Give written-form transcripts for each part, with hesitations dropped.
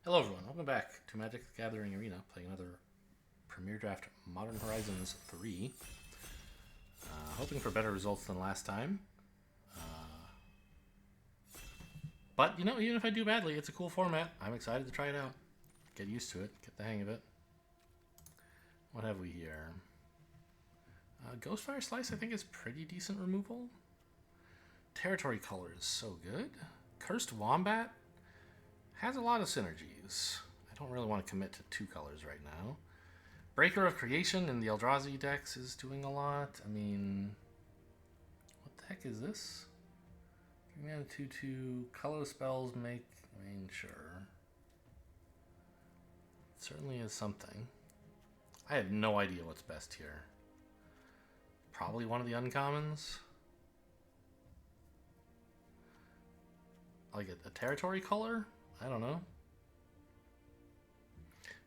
Hello everyone, welcome back to Magic the Gathering Arena, playing another Premier Draft Modern Horizons 3. Hoping for better results than last time. But, you know, even if I do badly, it's a cool format. I'm excited to try it out. Get used to it, get the hang of it. What have we here? Ghostfire Slice, I think, is pretty decent removal. Territory Color is so good. Cursed Wombat has a lot of synergies. I don't really want to commit to two colors right now. Breaker of Creation in the Eldrazi decks is doing a lot. I mean, what the heck is this? 3-mana 2/2 color spells make. I mean, sure. It certainly is something. I have no idea what's best here. Probably one of the uncommons. Like a territory color? I don't know.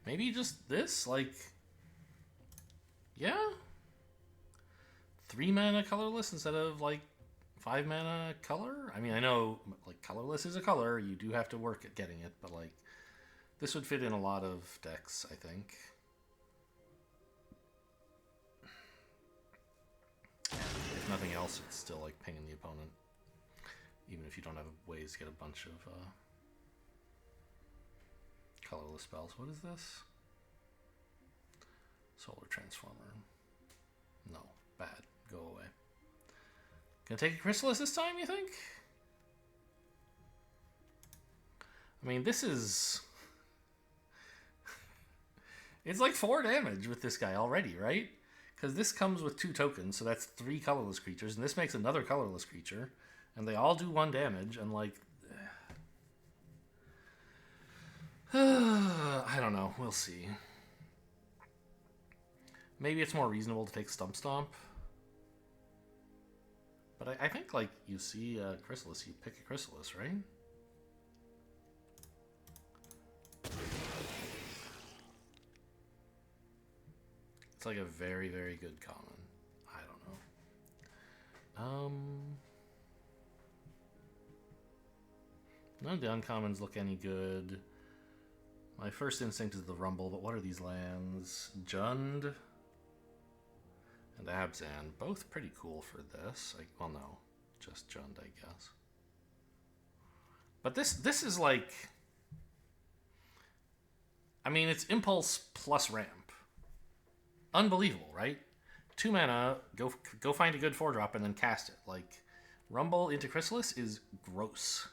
Maybe just this? Like, yeah? 3-mana colorless instead of like 5-mana color? I mean, I know like colorless is a color. You do have to work at getting it, but like this would fit in a lot of decks, I think. If nothing else, it's still like pinging the opponent. Even if you don't have ways to get a bunch of colorless spells. What is this? Solar Transformer. No, bad. Go away. Gonna take a Chrysalis this time, you think? I mean, this is... it's like 4 damage with this guy already, right? Because this comes with 2 tokens, so that's 3 colorless creatures, and this makes another colorless creature, and they all do 1 damage, and like... I don't know. We'll see. Maybe it's more reasonable to take Stump Stomp. But I think, like, you see a Chrysalis, you pick a Chrysalis, right? It's like a very, very good common. I don't know. None of the uncommons look any good. My first instinct is the Rumble, but what are these lands? Jund and Abzan, both pretty cool for this. Like, well, no, just Jund, I guess. But this is like, I mean, it's Impulse plus Ramp. Unbelievable, right? 2 mana, go find a good 4-drop and then cast it. Like, Rumble into Chrysalis is gross.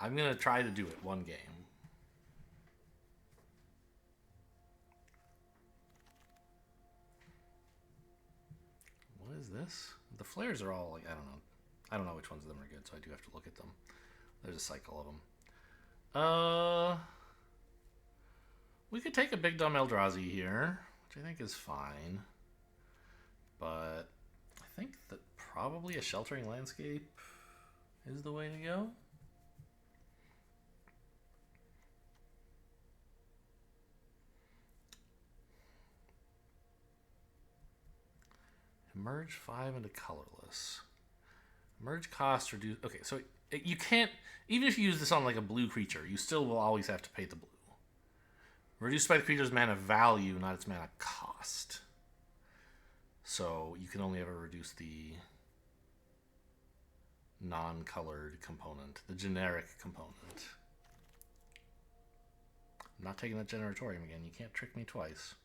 I'm gonna try to do it one game. What is this? The flares are all like, I don't know. I don't know which ones of them are good, so I do have to look at them. There's a cycle of them. We could take a big dumb Eldrazi here, which I think is fine. But I think that probably a Sheltering Landscape is the way to go. Merge 5 into colorless. Merge cost reduce. Okay, so you can't, even if you use this on like a blue creature, you still will always have to pay the blue. Reduced by the creature's mana value, not its mana cost. So you can only ever reduce the non-colored component, the generic component. I'm not taking that Generatorium again. You can't trick me twice.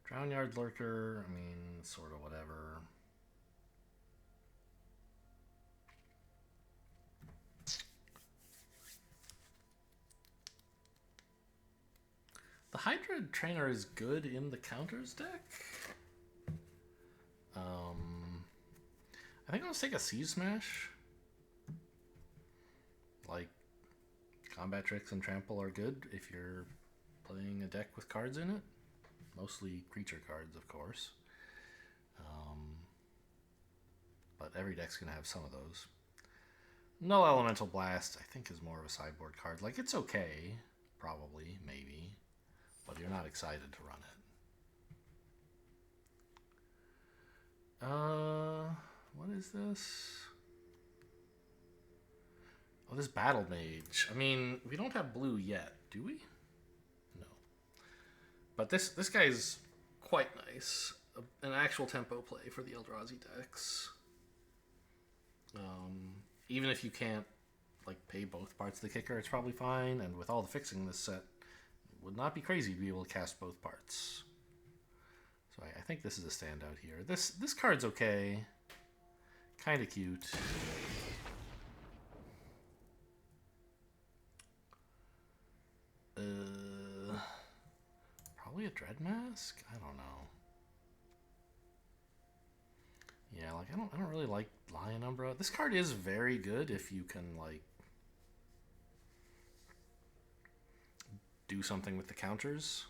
Drownyard Lurker, I mean, sort of whatever. The Hydra Trainer is good in the counters deck. I think I'll just take a Siege Smash. Like, Combat Tricks and Trample are good if you're playing a deck with cards in it. Mostly creature cards, of course. But every deck's going to have some of those. No Elemental Blast, I think, is more of a sideboard card. Like, it's okay. Probably, maybe. But you're not excited to run it. What is this? Oh, this Battle Mage. I mean, we don't have blue yet, do we? No. But this guy's quite nice. An actual tempo play for the Eldrazi decks. Even if you can't like pay both parts of the kicker, it's probably fine. And with all the fixing in this set, it would not be crazy to be able to cast both parts. So I think this is a standout here. This card's okay. Kind of cute. Probably a Dread Mask? I don't know. Yeah, like I don't really like Lion Umbra. This card is very good if you can like do something with the counters.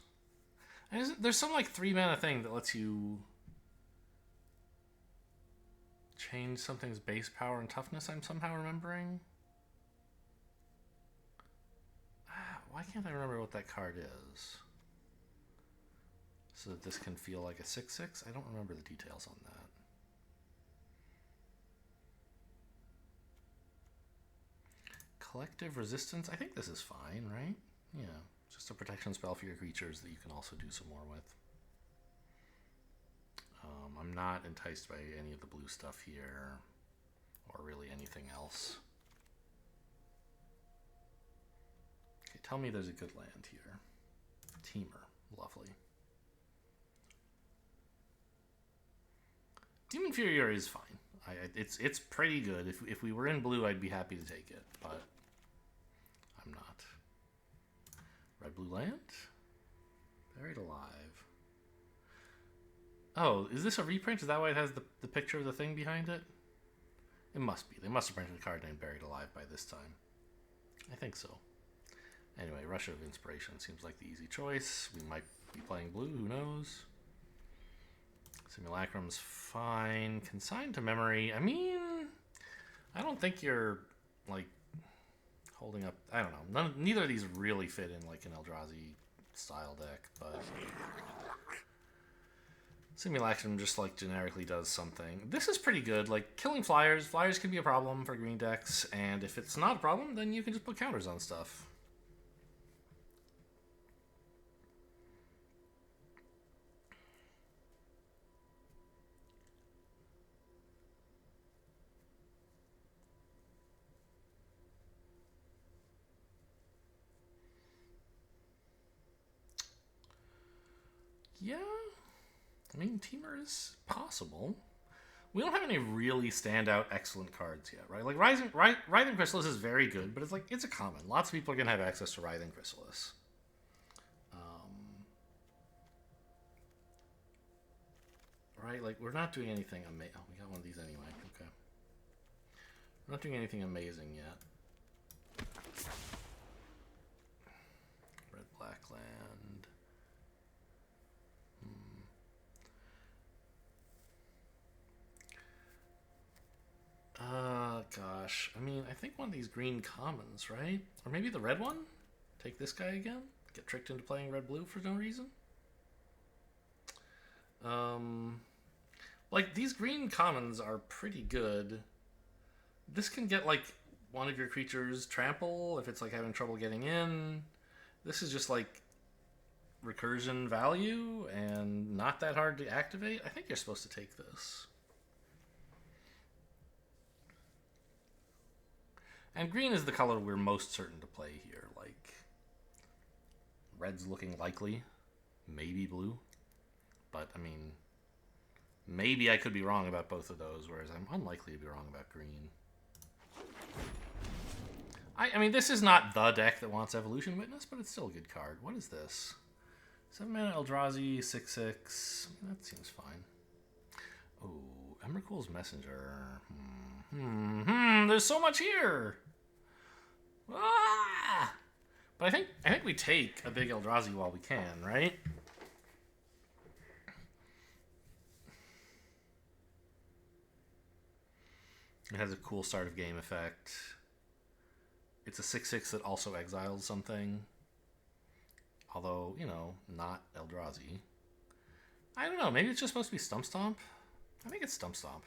And there's some like 3-mana thing that lets you change something's base power and toughness, I'm somehow remembering. Why can't I remember what that card is? So that this can feel like a 6/6? I don't remember the details on that. Collective Resistance? I think this is fine, right? Yeah, just a protection spell for your creatures that you can also do some more with. I'm not enticed by any of the blue stuff here, or really anything else. Okay, tell me there's a good land here. Teamer, lovely. Demon Fury is fine. It's pretty good. If we were in blue, I'd be happy to take it, but I'm not. Red blue land? Buried Alive. Oh, is this a reprint? Is that why it has the picture of the thing behind it? It must be. They must have printed a card named Buried Alive by this time. I think so. Anyway, Rush of Inspiration seems like the easy choice. We might be playing blue, who knows? Simulacrum's fine. Consigned to Memory. I mean, I don't think you're, like, holding up... I don't know. Neither of these really fit in, like, an Eldrazi style deck, but... Simulacrum just, like, generically does something. This is pretty good. Like, killing flyers. Flyers can be a problem for green decks, and if it's not a problem, then you can just put counters on stuff. Yeah, I mean, Teamer is possible. We don't have any really standout excellent cards yet, right? Like, Writhing Chrysalis is very good, but it's a common. Lots of people are going to have access to Writhing Chrysalis. Right, like, we're not doing anything amazing. Oh, we got one of these anyway, okay. We're not doing anything amazing yet. Red-black land. Gosh. I mean, I think one of these green commons, right? Or maybe the red one? Take this guy again? Get tricked into playing red-blue for no reason? Like, these green commons are pretty good. This can get, like, one of your creatures trample if it's, like, having trouble getting in. This is just, like, recursion value and not that hard to activate. I think you're supposed to take this. And green is the color we're most certain to play here. Like, red's looking likely. Maybe blue. But, I mean, maybe I could be wrong about both of those, whereas I'm unlikely to be wrong about green. I mean, this is not the deck that wants Evolution Witness, but it's still a good card. What is this? 7-mana Eldrazi, 6/6. That seems fine. Oh, Emrakul's Messenger. There's so much here! Ah! But I think we take a big Eldrazi while we can, right? It has a cool start of game effect. It's a 6/6 that also exiles something. Although, you know, not Eldrazi. I don't know, maybe it's just supposed to be Stump Stomp? I think it's Stump Stomp.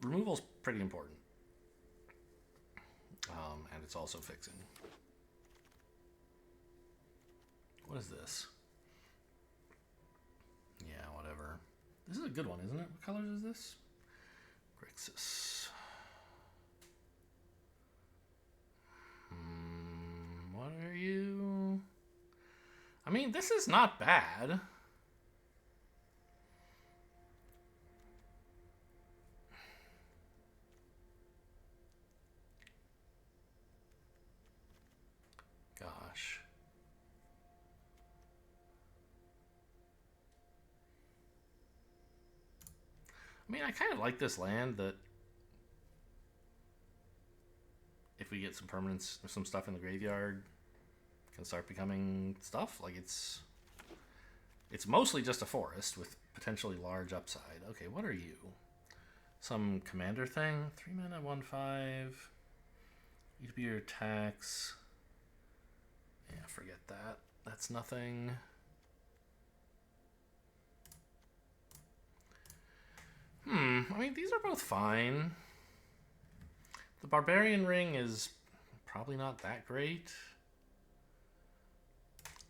Removal's pretty important. And it's also fixing. What is this? Yeah, whatever. This is a good one, isn't it? What colors is this? Grixis. What are you? I mean, this is not bad. Gosh. I mean, I kind of like this land that if we get some permanents or some stuff in the graveyard can start becoming stuff. Like it's mostly just a forest with potentially large upside. Okay, what are you? Some commander thing? 3 mana, 1/5. You to be your attacks. Yeah, forget that. That's nothing. I mean, these are both fine. The Barbarian Ring is probably not that great.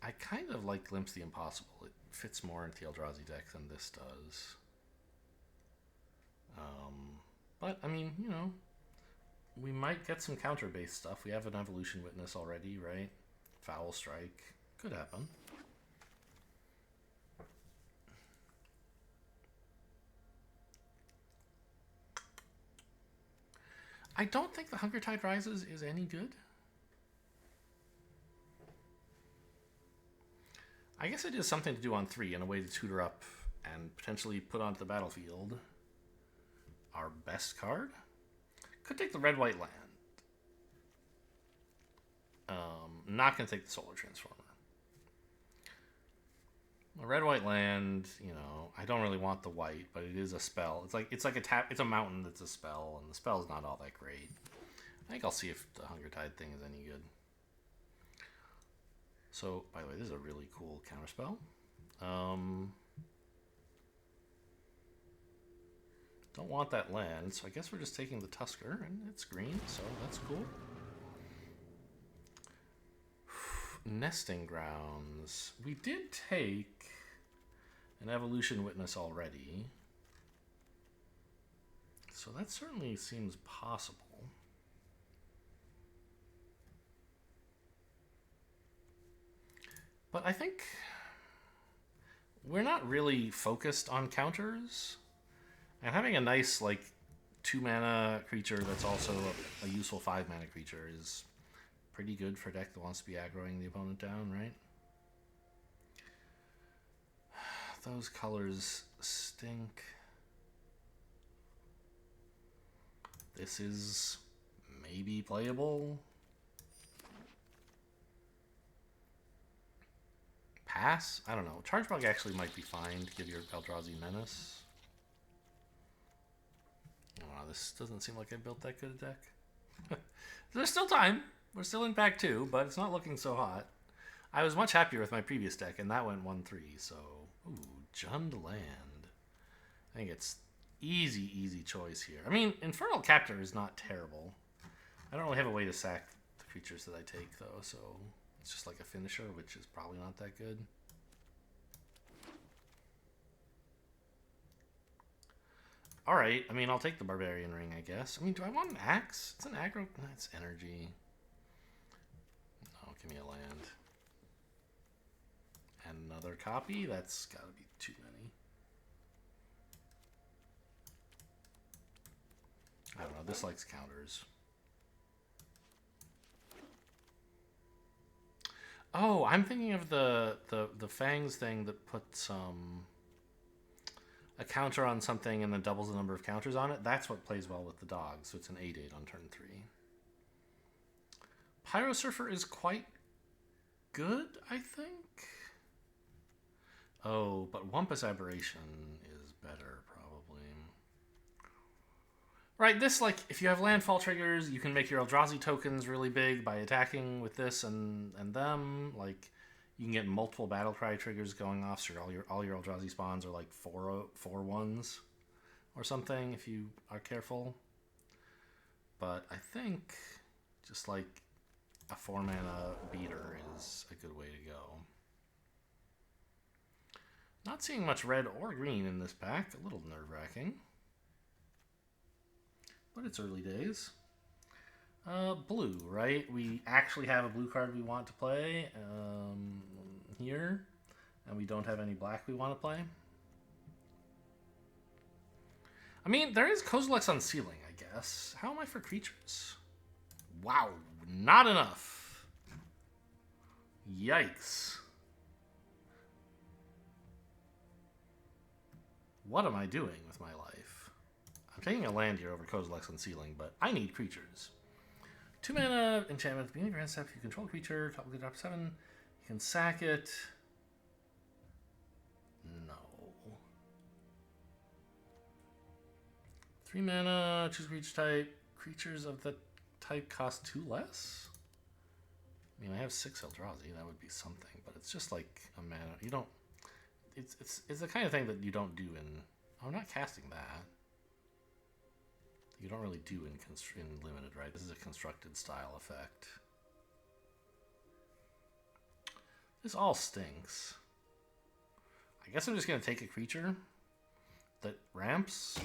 I kind of like Glimpse the Impossible. It fits more into the Eldrazi deck than this does. But, I mean, you know, we might get some counter-based stuff. We have an Evolution Witness already, right? Foul Strike. Could happen. I don't think the Hunger Tide Rises is any good. I guess it is something to do on 3 and a way to tutor up and potentially put onto the battlefield our best card. Could take the red-white land. Not going to take the Solar Transformer. A red-white land, you know, I don't really want the white, but it is a spell. It's like a tap. It's a mountain that's a spell, and the spell's not all that great. I think I'll see if the Hunger Tide thing is any good. So, by the way, this is a really cool counterspell. Don't want that land, so I guess we're just taking the Tusker, and it's green, so that's cool. Nesting Grounds. We did take an Evolution Witness already, so that certainly seems possible. But I think we're not really focused on counters, and having a nice, like, 2-mana creature that's also a useful 5-mana creature is pretty good for a deck that wants to be aggroing the opponent down, right? Those colors stink. This is maybe playable. Pass? I don't know. Chargebug actually might be fine to give your Eldrazi Menace. Oh, this doesn't seem like I built that good a deck. There's still time. We're still in pack 2, but it's not looking so hot. I was much happier with my previous deck, and that went 1/3, so... Ooh, Jund Land. I think it's easy choice here. I mean, Infernal Captor is not terrible. I don't really have a way to sack the creatures that I take, though, so... It's just like a finisher, which is probably not that good. Alright, I mean, I'll take the Barbarian Ring, I guess. I mean, do I want an axe? It's an aggro... It's energy. Oh, give me a land. Another copy? That's gotta be too many. I don't know, this likes counters. Oh, I'm thinking of the Fangs thing that puts a counter on something and then doubles the number of counters on it. That's what plays well with the dog, so it's an 8/8 on turn 3. Pyro Surfer is quite good, I think. Oh, but Wumpus Aberration is better, probably. Right, this, like, if you have landfall triggers, you can make your Eldrazi tokens really big by attacking with this and them. Like, you can get multiple Battlecry triggers going off, so all your Eldrazi spawns are like 4/1s or something if you are careful. But I think Just like a 4-mana beater is a good way to go. Not seeing much red or green in this pack. A little nerve-wracking. But it's early days. Blue, right? We actually have a blue card we want to play here. And we don't have any black we want to play. I mean, there is Kozilek's Unsealing, I guess. How am I for creatures? Wow, not enough. Yikes. What am I doing with my life? I'm taking a land here over Kozilek's Unsealing, but I need creatures. 2 mana, enchantment. Beginning of your end step, you control a creature, top of the drop 7. You can sack it. No. 3 mana, choose creature type. Creatures of the type cost 2 less? I mean, I have 6 Eldrazi, that would be something, but it's just like a mana. You don't. It's the kind of thing that you don't do in. I'm not casting that. You don't really do in limited, right? This is a constructed style effect. This all stinks. I guess I'm just gonna take a creature that ramps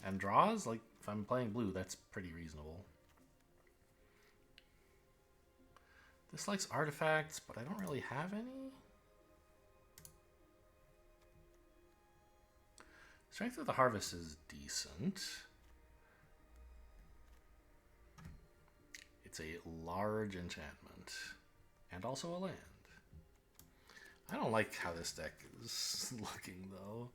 and draws. Like if I'm playing blue, that's pretty reasonable. This likes artifacts, but I don't really have any. Strength of the Harvest is decent. It's a large enchantment. And also a land. I don't like how this deck is looking, though.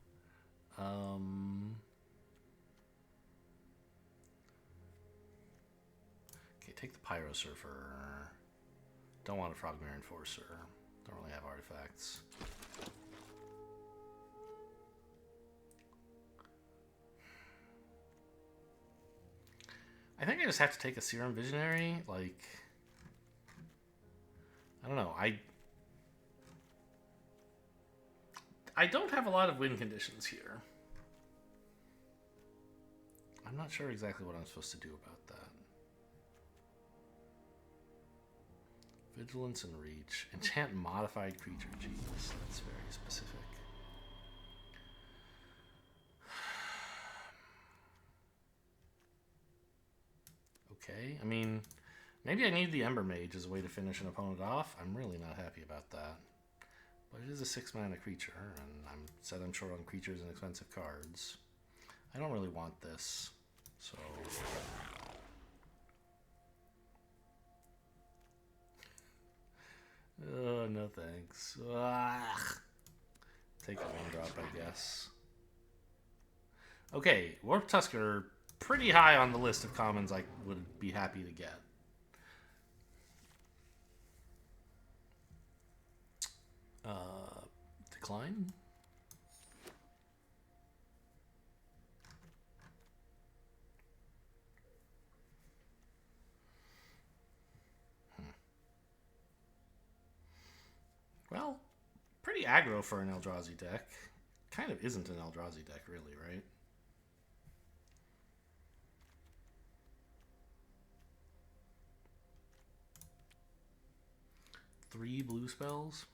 Okay, take the Pyro Surfer. Don't want a Frogmere Enforcer. Don't really have artifacts. I think I just have to take a Serum Visionary. Like, I don't know. I don't have a lot of win conditions here. I'm not sure exactly what I'm supposed to do about that. Vigilance and Reach. Enchant modified creature. Jeez, that's very specific. Okay, I mean, maybe I need the Ember Mage as a way to finish an opponent off. I'm really not happy about that. But it is a 6-mana creature, and I'm short on creatures and expensive cards. I don't really want this, so... Oh, no thanks. Ugh. Take a Raindrop, I guess. Okay, Warp Tusker, pretty high on the list of commons I would be happy to get. Decline? Well, pretty aggro for an Eldrazi deck. Kind of isn't an Eldrazi deck, really, right? Three blue spells.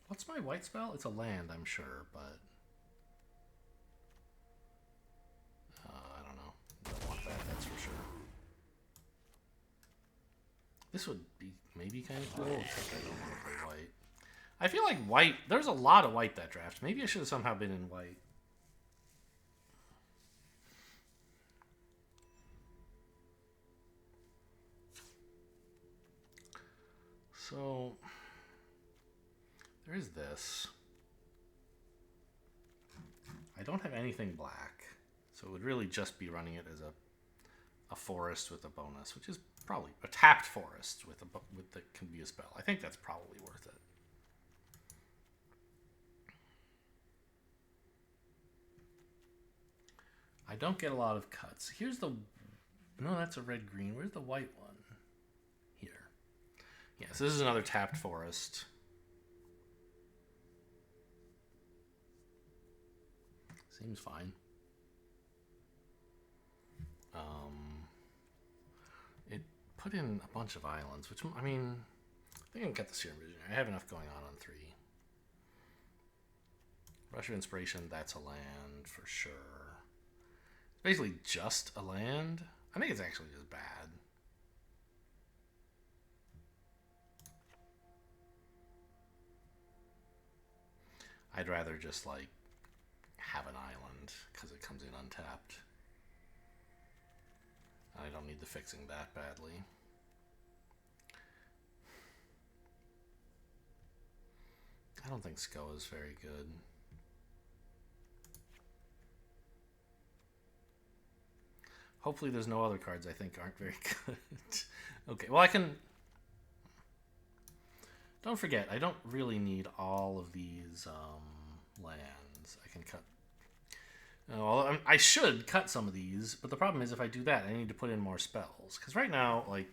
What's my white spell? It's a land, I'm sure, but... I don't know. Don't want that, that's for sure. This would be maybe kind of cool, except I don't want to play white. I feel like white... There's a lot of white that draft. Maybe I should have somehow been in white. So... There is this. I don't have anything black, so it would really just be running it as a forest with a bonus, which is probably a tapped forest with that can be a spell. I think that's probably worth it. I don't get a lot of cuts. Here's the... No, that's a red-green. Where's the white one? Here. Yes, this is another tapped forest. Seems fine. put in a bunch of islands, which, I mean, I think I can cut the Serum Visionary. I have enough going on 3. Rush of Inspiration, that's a land for sure. It's basically just a land. I think it's actually just bad. I'd rather just, like, have an island, because it comes in untapped. I don't need the fixing that badly. I don't think Sko is very good. Hopefully there's no other cards I think aren't very good. Okay, well I can... Don't forget, I don't really need all of these lands. I can cut... Well, I should cut some of these, but the problem is if I do that, I need to put in more spells. Because right now, like...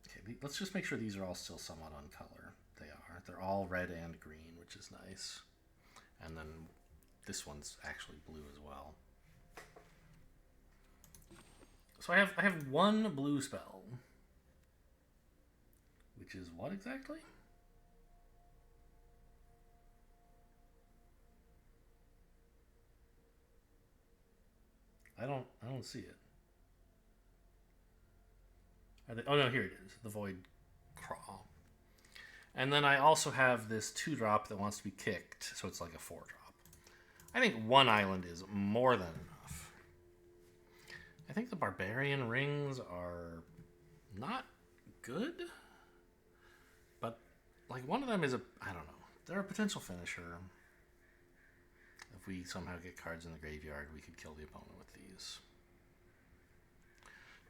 Okay, let's just make sure these are all still somewhat on color. They are. They're all red and green, which is nice. And then this one's actually blue as well. So I have one blue spell. Which is what exactly? I don't see it. Oh no, here it is. The Void Crawl. And then I also have this 2-drop that wants to be kicked, so it's like a 4-drop. I think one island is more than enough. I think the Barbarian Rings are not good, but like one of them is I don't know. They're a potential finisher. If we somehow get cards in the graveyard, we could kill the opponent with these.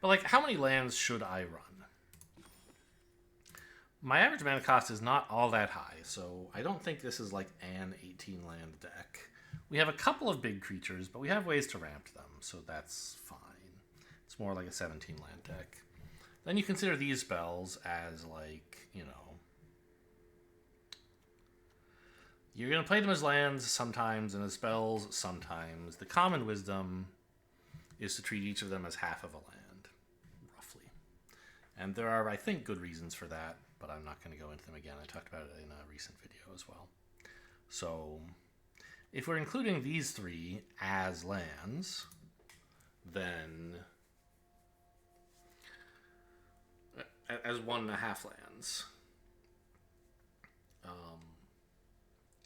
But like, how many lands should I run? My average mana cost is not all that high, so I don't think this is like an 18-land deck. We have a couple of big creatures, but we have ways to ramp them, so that's fine. It's more like a 17-land deck. Then you consider these spells as like, you know... You're going to play them as lands sometimes, and as spells sometimes. The common wisdom is to treat each of them as half of a land, roughly. And there are, I think, good reasons for that, but I'm not going to go into them again. I talked about it in a recent video as well. So, if we're including these 3 as lands, then... as 1.5 lands.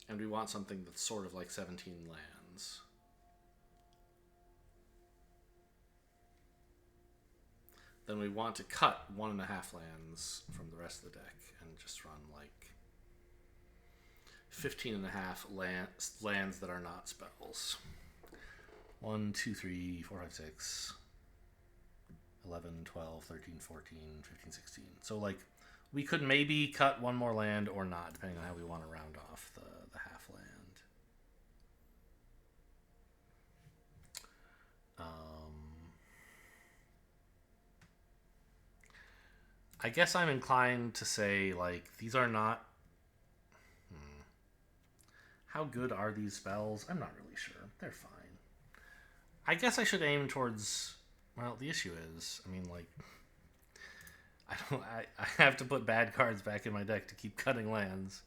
And we want something that's sort of like 17 lands. Then we want to cut 1.5 lands from the rest of the deck and just run like 15.5 lands that are not spells. 1, 2, 3, 4, 5, 6, 11, 12, 13, 14, 15, 16. So like we could maybe cut one more land or not, depending on how we want to round off the half land. I guess I'm inclined to say, like, these are not... How good are these spells? I'm not really sure. They're fine. I guess I should aim towards... Well, the issue is, I mean, like... I have to put bad cards back in my deck to keep cutting lands.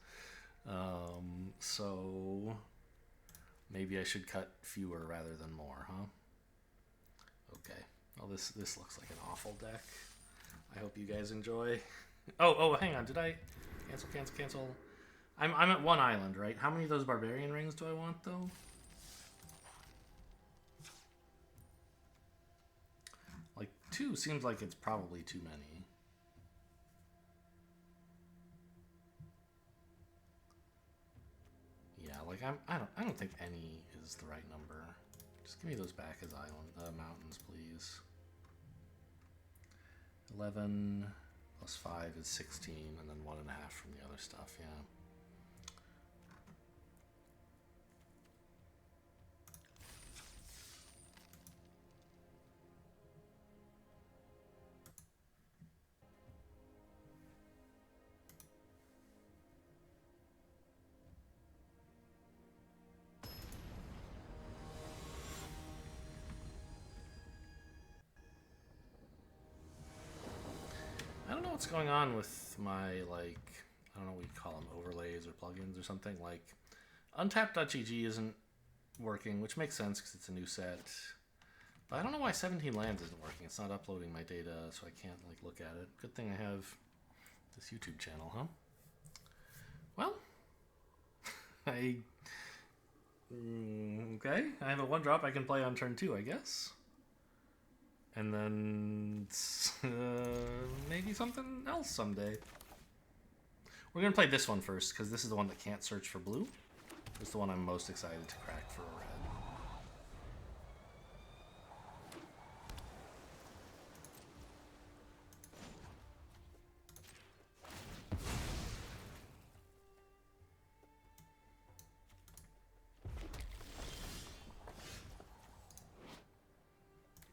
So... Maybe I should cut fewer rather than more, huh? Okay. Well, this looks like an awful deck. I hope you guys enjoy. Oh, hang on. Did I cancel? I'm at 1 island, right? How many of those Barbarian Rings do I want, though? Like 2 seems like it's probably too many. Yeah, like I don't think any is the right number. Just give me those back as mountains, please. 11 plus 5 is 16, and then 1.5 from the other stuff, yeah. what's going on with my, like, I don't know what you call them, overlays or plugins or something. Like, untapped.gg isn't working, which makes sense because it's a new set. But I don't know why 17 lands isn't working. It's not uploading my data, so I can't, like, look at it. Good thing I have this YouTube channel, huh? Well, okay, I have a 1-drop I can play on turn 2, I guess. And then maybe something else someday. We're going to play this one first, because this is the one that can't search for blue. It's the one I'm most excited to crack for red.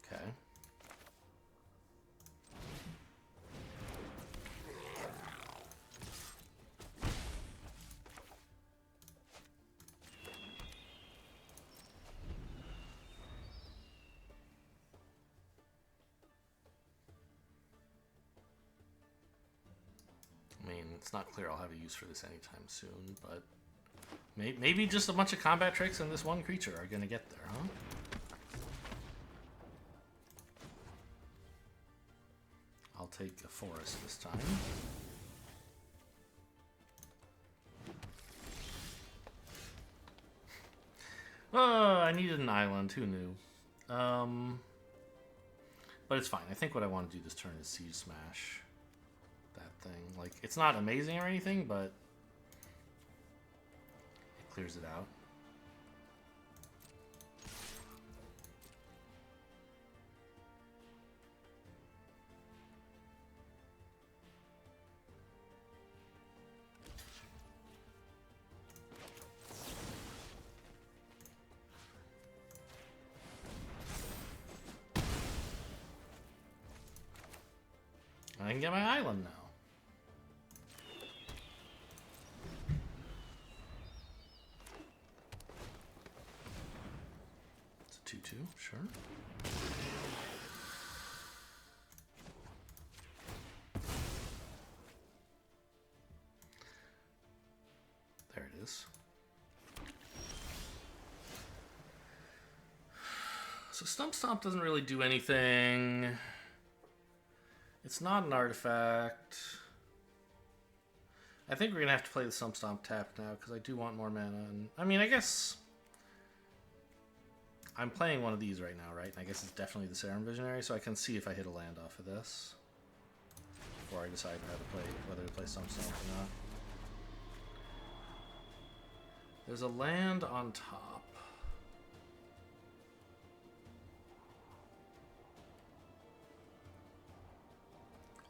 Okay. I mean, it's not clear I'll have a use for this anytime soon, but maybe just a bunch of combat tricks and this one creature are going to get there, huh? I'll take a forest this time. Oh, I needed an island. Who knew? But it's fine. I think what I want to do this turn is Siege Smash that thing. Like, it's not amazing or anything, but it clears it out. I can get my island now. It's a 2/2, sure. There it is. So Stump Stomp doesn't really do anything. It's not an artifact. I think we're going to have to play the Stump Stomp tap now because I do want more mana. And I mean, I guess I'm playing one of these right now, right? And I guess it's definitely the Serum Visionary, so I can see if I hit a land off of this before I decide whether to play Stump Stomp or not. There's a land on top.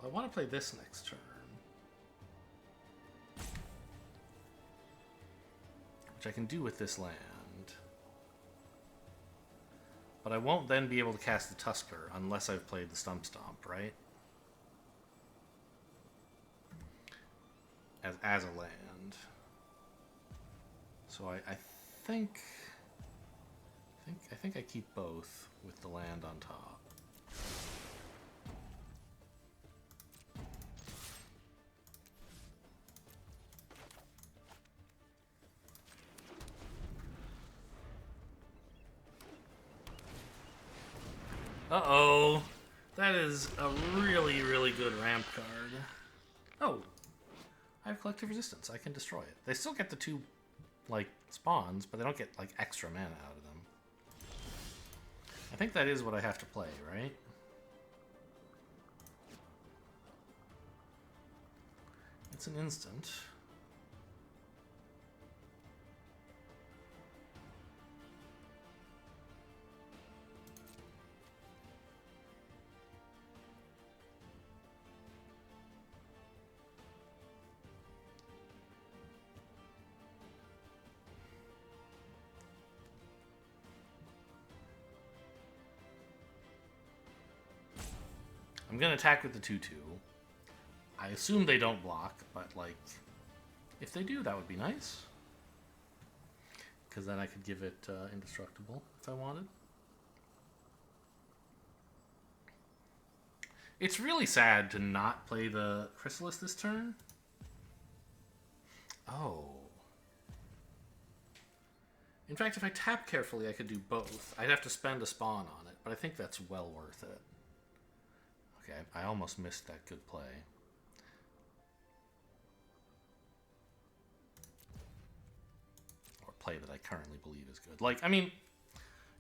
I want to play this next turn, which I can do with this land. But I won't then be able to cast the Tusker unless I've played the Stump Stomp, right? As a land. So I think I keep both with the land on top. Uh-oh. That is a really, really good ramp card. Oh. I have Collective Resistance. I can destroy it. They still get the 2, like, spawns, but they don't get, like, extra mana out of them. I think that is what I have to play, right? It's an instant. I'm going to attack with the 2/2. I assume they don't block, but, like, if they do, that would be nice. Because then I could give it indestructible if I wanted. It's really sad to not play the Chrysalis this turn. Oh. In fact, if I tap carefully, I could do both. I'd have to spend a spawn on it, but I think that's well worth it. Okay, I almost missed that good play. Or play that I currently believe is good. Like, I mean,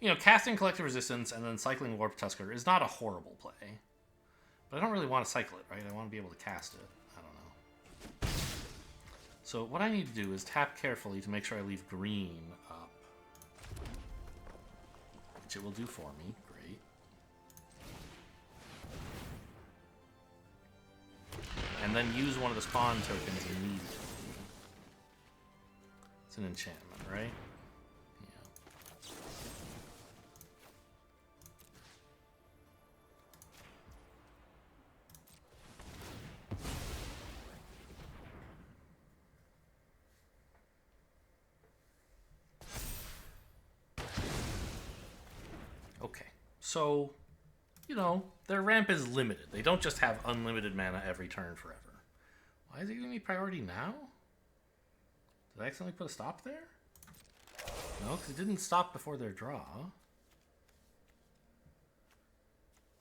you know, casting Collective Resistance and then cycling Warp Tusker is not a horrible play. But I don't really want to cycle it, right? I want to be able to cast it. I don't know. So what I need to do is tap carefully to make sure I leave green up. Which it will do for me. Great. And then use one of the spawn tokens immediately. It's an enchantment, right? So, you know, their ramp is limited. They don't just have unlimited mana every turn forever. Why is it giving me priority now? Did I accidentally put a stop there? No, because it didn't stop before their draw.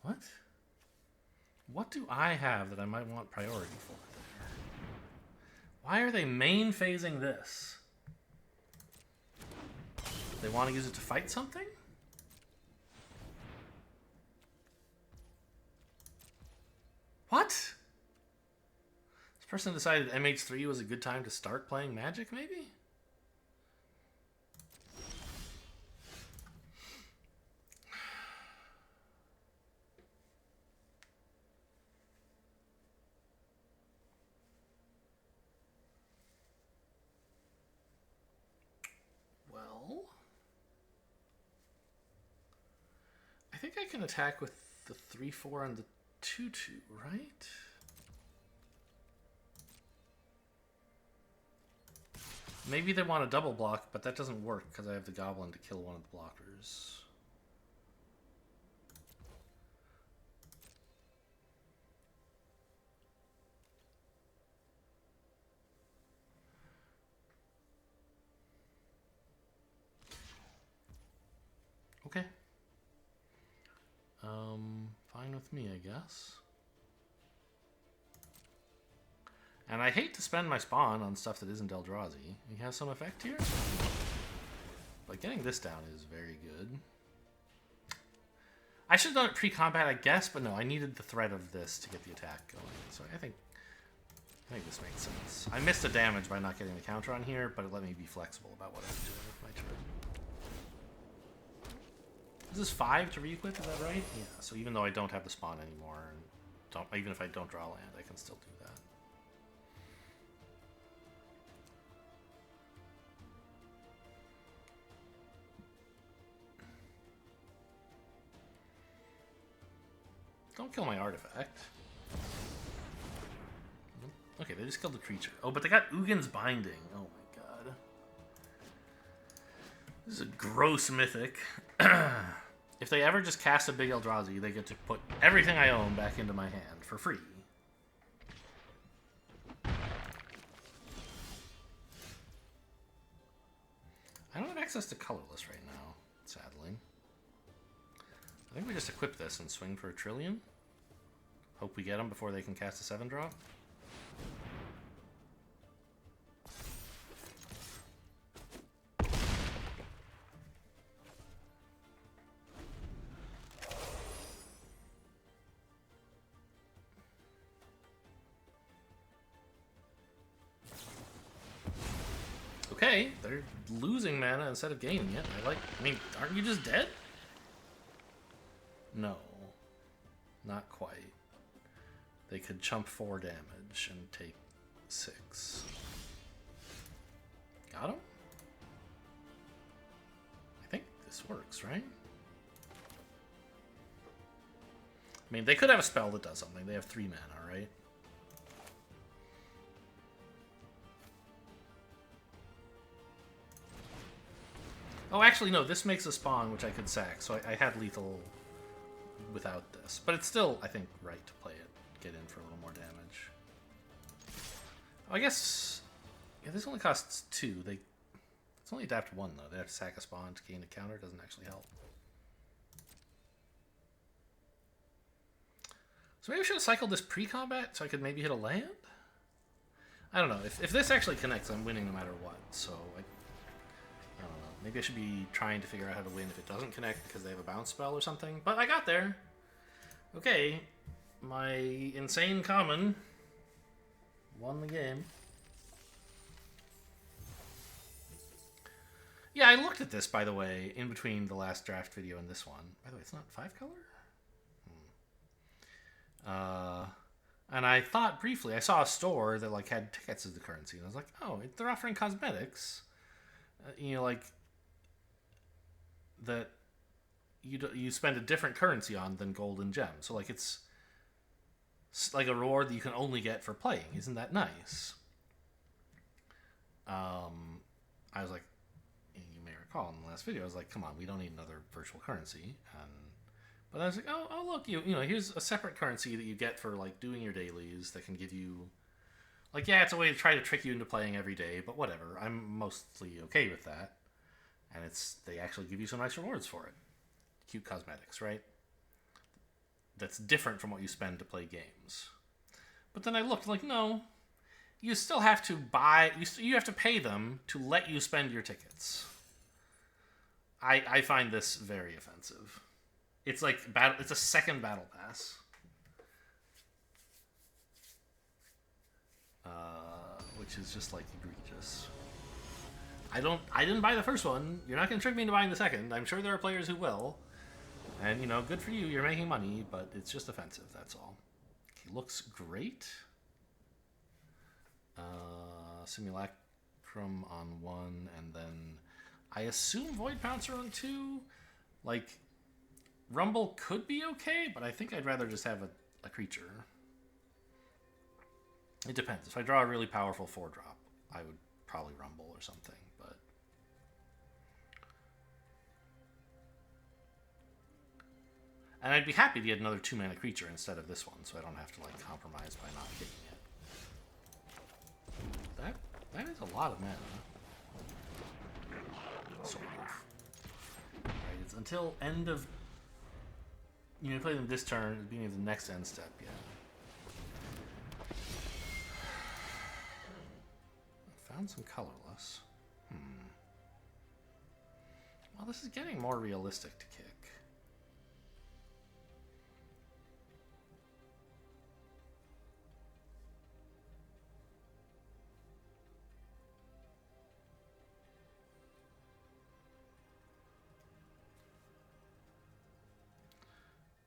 What? What do I have that I might want priority for there? Why are they main phasing this? They want to use it to fight something? What? This person decided MH3 was a good time to start playing Magic, maybe? Well, I think I can attack with the 3/4 and the 2/2, right? Maybe they want a double block, but that doesn't work because I have the goblin to kill one of the blockers. Okay. Fine with me, I guess. And I hate to spend my spawn on stuff that isn't Eldrazi. He has some effect here. But getting this down is very good. I should have done it pre-combat, I guess, but no, I needed the threat of this to get the attack going. So I think this makes sense. I missed the damage by not getting the counter on here, but it let me be flexible about what I was doing with my turn. Is this 5 to re-equip, is that right? Yeah, so even though I don't have the spawn anymore, and even if I don't draw land, I can still do that. Don't kill my artifact. Okay, they just killed the creature. Oh, but they got Ugin's Binding. Oh my god. This is a gross mythic. If they ever just cast a big Eldrazi, they get to put everything I own back into my hand for free. I don't have access to colorless right now, sadly. I think we just equip this and swing for a trillion. Hope we get them before they can cast a 7-drop. Okay, they're losing mana instead of gaining it. I mean, aren't you just dead? No. Not quite. They could chump 4 damage and take 6. Got him? I think this works, right? I mean, they could have a spell that does something. They have 3 mana, right? Oh, actually, no. This makes a spawn, which I could sack. So I had lethal without this. But it's still, I think, right to play it. Get in for a little more damage. I guess... Yeah, this only costs 2. It's only adapt 1, though. They have to sack a spawn to gain a counter. Doesn't actually help. So maybe I should have cycled this pre-combat so I could maybe hit a land? I don't know. If this actually connects, I'm winning no matter what. So, I don't know. Maybe I should be trying to figure out how to win if it doesn't connect because they have a bounce spell or something. But I got there. Okay. My insane common won the game. Yeah, I looked at this, by the way, in between the last draft video and this one. By the way, it's not 5-color? And I thought briefly, I saw a store that like had tickets as the currency, and I was like, oh, they're offering cosmetics, like that you spend a different currency on than gold and gems. So like it's like a reward that you can only get for playing. Isn't that nice? I was like, you may recall in the last video, I was like, come on, we don't need another virtual currency. But I was like, oh look, you know, here's a separate currency that you get for like doing your dailies that can give you, like, yeah, it's a way to try to trick you into playing every day, but whatever. I'm mostly okay with that, and they actually give you some nice rewards for it. Cute cosmetics, right? That's different from what you spend to play games. But then I looked like, no, you still have to buy. You have to pay them to let you spend your tickets. I find this very offensive. It's like it's a second battle pass. Which is just like egregious. I didn't buy the first one. You're not gonna trick me into buying the second. I'm sure there are players who will. And you know, good for you, you're making money, but it's just offensive, that's all. Okay, looks great. Simulacrum on 1, and then I assume Void Pouncer on 2. Like, Rumble could be okay, but I think I'd rather just have a creature. It depends. If I draw a really powerful 4-drop, I would probably Rumble or something, but... And I'd be happy to get another 2-mana creature instead of this one, so I don't have to, like, compromise by not getting it. That is a lot of mana. Sort of. Right, it's until end of... You play them this turn, at the beginning of the next end step, yeah. I found some colorless. Well, this is getting more realistic to kick.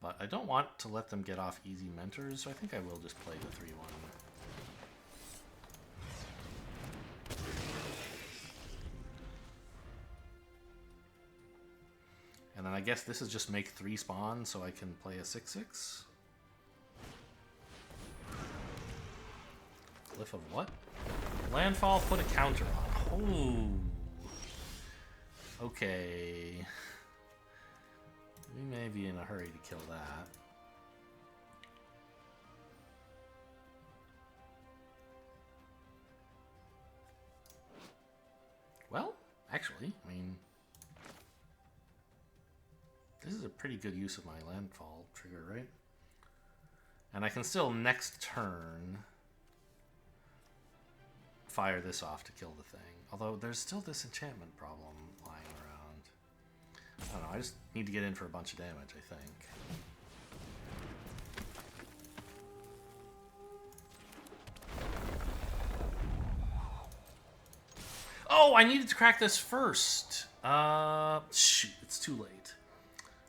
But I don't want to let them get off easy mentors, so I think I will just play the 3-1. And then I guess this is just make 3 spawn so I can play a 6/6. Glyph of what? Landfall, put a counter on. Oh. Okay. We may be in a hurry to kill that. Well, actually, I mean, this is a pretty good use of my landfall trigger, right? And I can still next turn fire this off to kill the thing. Although there's still this enchantment problem lying around. I don't know, I just need to get in for a bunch of damage, I think. Oh, I needed to crack this first. Shoot, it's too late.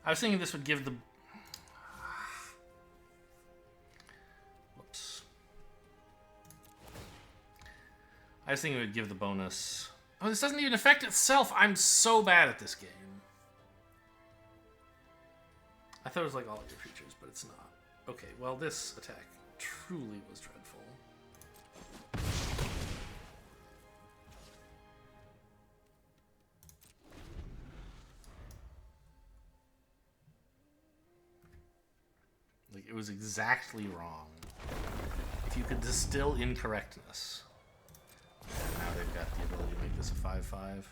I was thinking this would give the... Whoops. I was thinking it would give the bonus... Oh, this doesn't even affect itself. I'm so bad at this game. I thought it was like all your creatures, but it's not. Okay, well, this attack truly was dreadful. It was exactly wrong. If you could distill incorrectness. And now they've got the ability to make this a 5/5.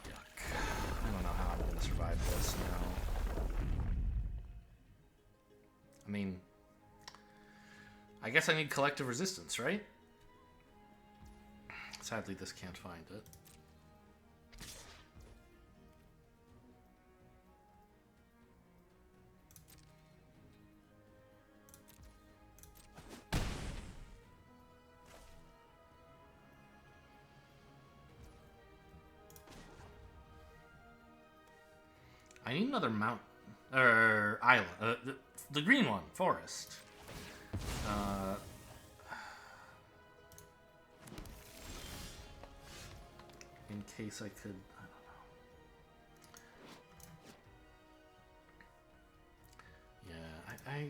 Yuck. I don't know how I'm going to survive this now. I mean, I guess I need collective resistance, right? Sadly, this can't find it. I need another mountain, or island, the green one, forest. In case I could, I don't know. Yeah,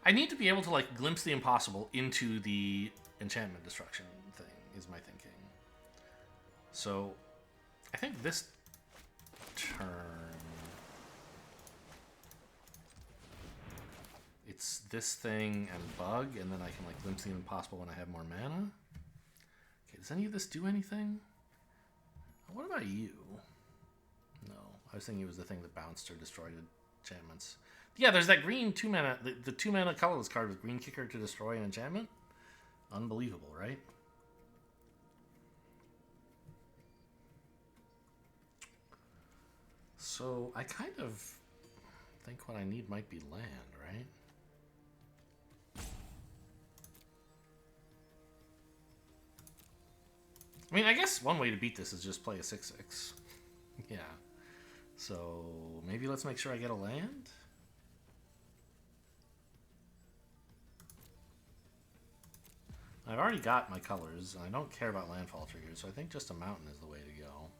I need to be able to like glimpse the impossible into the enchantment destruction thing, is my thinking. So, I think this turn, it's this thing and bug, and then I can like glimpse the impossible when I have more mana. Okay, does any of this do anything? What about you? No, I was thinking it was the thing that bounced or destroyed enchantments. Yeah, there's that green 2-mana, the 2-mana colorless card with green kicker to destroy an enchantment. Unbelievable, right? So I kind of think what I need might be land, right? I mean, I guess one way to beat this is just play a 6/6. Yeah. So maybe let's make sure I get a land. I've already got my colors, and I don't care about landfall triggers, so I think just a mountain is the way to go.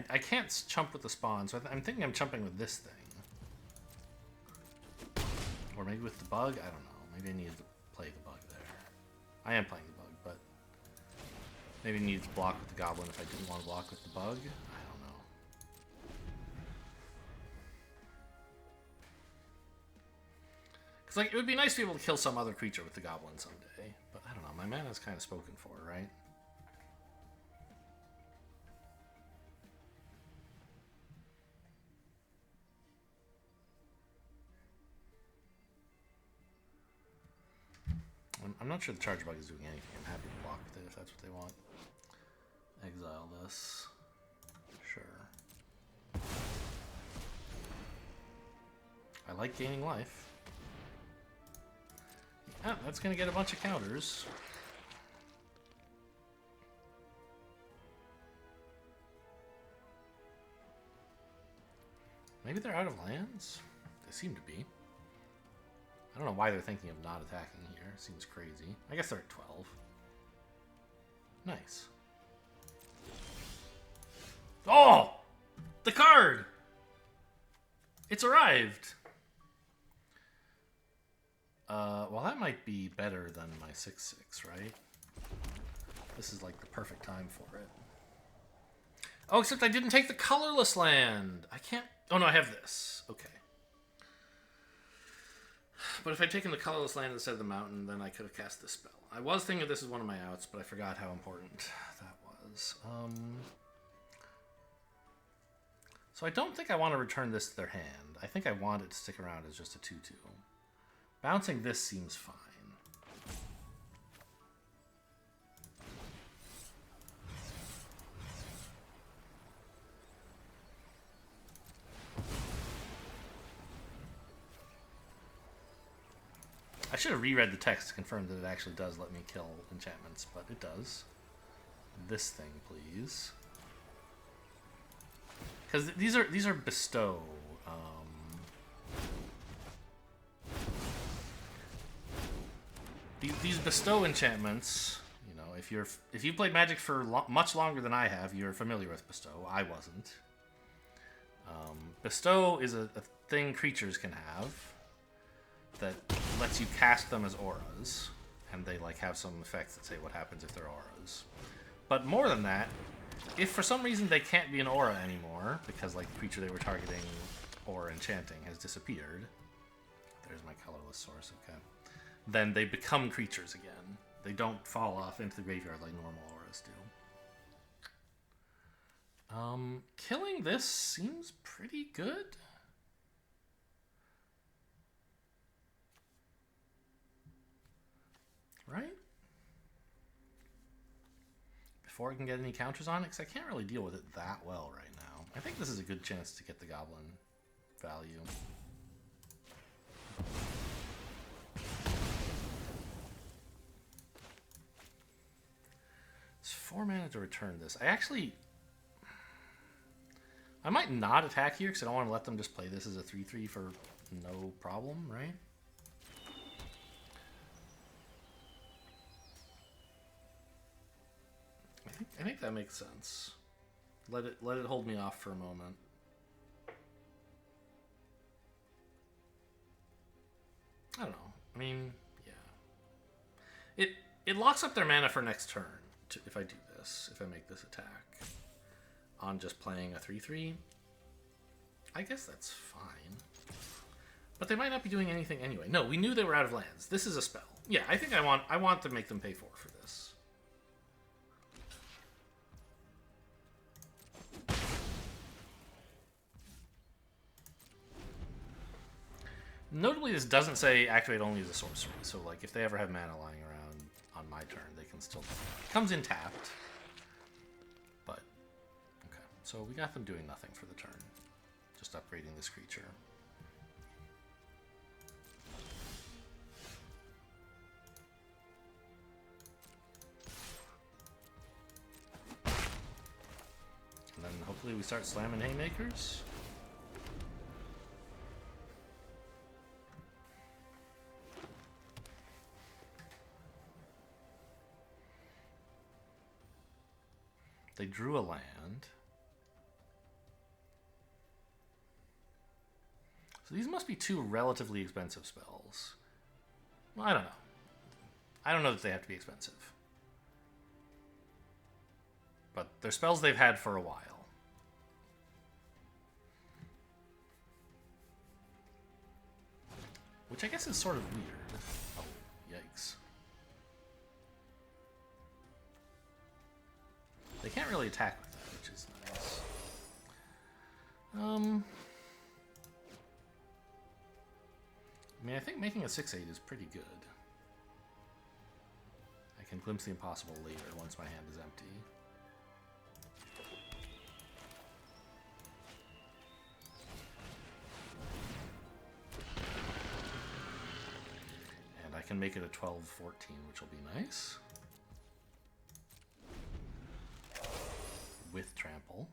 I can't chump with the spawn, so I'm thinking I'm chumping with this thing. Or maybe with the bug? I don't know. Maybe I need to play the bug there. I am playing the bug, but maybe I need to block with the goblin if I didn't want to block with the bug. I don't know. Because like, it would be nice to be able to kill some other creature with the goblin someday. But I don't know. My mana's kind of spoken for, right? I'm not sure the Chargebug is doing anything. I'm happy to block with it if that's what they want. Exile this. Sure. I like gaining life. Yeah, that's going to get a bunch of counters. Maybe they're out of lands? They seem to be. I don't know why they're thinking of not attacking here. Seems crazy. I guess they're at 12. Nice. Oh! The card! It's arrived! Well, that might be better than my 6/6, right? This is like the perfect time for it. Oh, except I didn't take the colorless land! I can't... Oh, no, I have this. Okay. But if I'd taken the colorless land instead of the mountain, then I could have cast this spell. I was thinking this is one of my outs, but I forgot how important that was. So I don't think I want to return this to their hand. I think I want it to stick around as just a 2/2. Bouncing this seems fine. I should have reread the text to confirm that it actually does let me kill enchantments, but it does. This thing, please. Because these are bestow. These bestow enchantments, you know, if you've played Magic for much longer than I have, you're familiar with Bestow. I wasn't. Bestow is a thing creatures can have that lets you cast them as auras, and they like have some effects that say what happens if they're auras. But more than that, if for some reason they can't be an aura anymore, because like the creature they were targeting or enchanting has disappeared, there's my colorless source, okay, then they become creatures again. They don't fall off into the graveyard like normal auras do. Killing this seems pretty good. Right? Before I can get any counters on it, because I can't really deal with it that well right now. I think this is a good chance to get the goblin value. It's 4 mana to return this. I might not attack here because I don't want to let them just play this as a 3/3 for no problem, right? I think that makes sense. Let it hold me off for a moment. I don't know. I mean, yeah. It locks up their mana for next turn if I do this, if I make this attack. On just playing a 3/3. I guess that's fine. But they might not be doing anything anyway. No, we knew they were out of lands. This is a spell. Yeah, I think I want to make them pay 4 for this. Notably, this doesn't say activate only as a sorcery, so like if they ever have mana lying around on my turn, they can still... It comes in tapped. But, okay. So we got them doing nothing for the turn. Just upgrading this creature. And then hopefully we start slamming haymakers. They drew a land. So these must be 2 relatively expensive spells. Well, I don't know. I don't know that they have to be expensive. But they're spells they've had for a while. Which I guess is sort of weird. Oh, yikes. They can't really attack with that, which is nice. I mean, I think making a 6/8 is pretty good. I can glimpse the impossible later once my hand is empty. And I can make it a 12/14, which will be nice. With trample.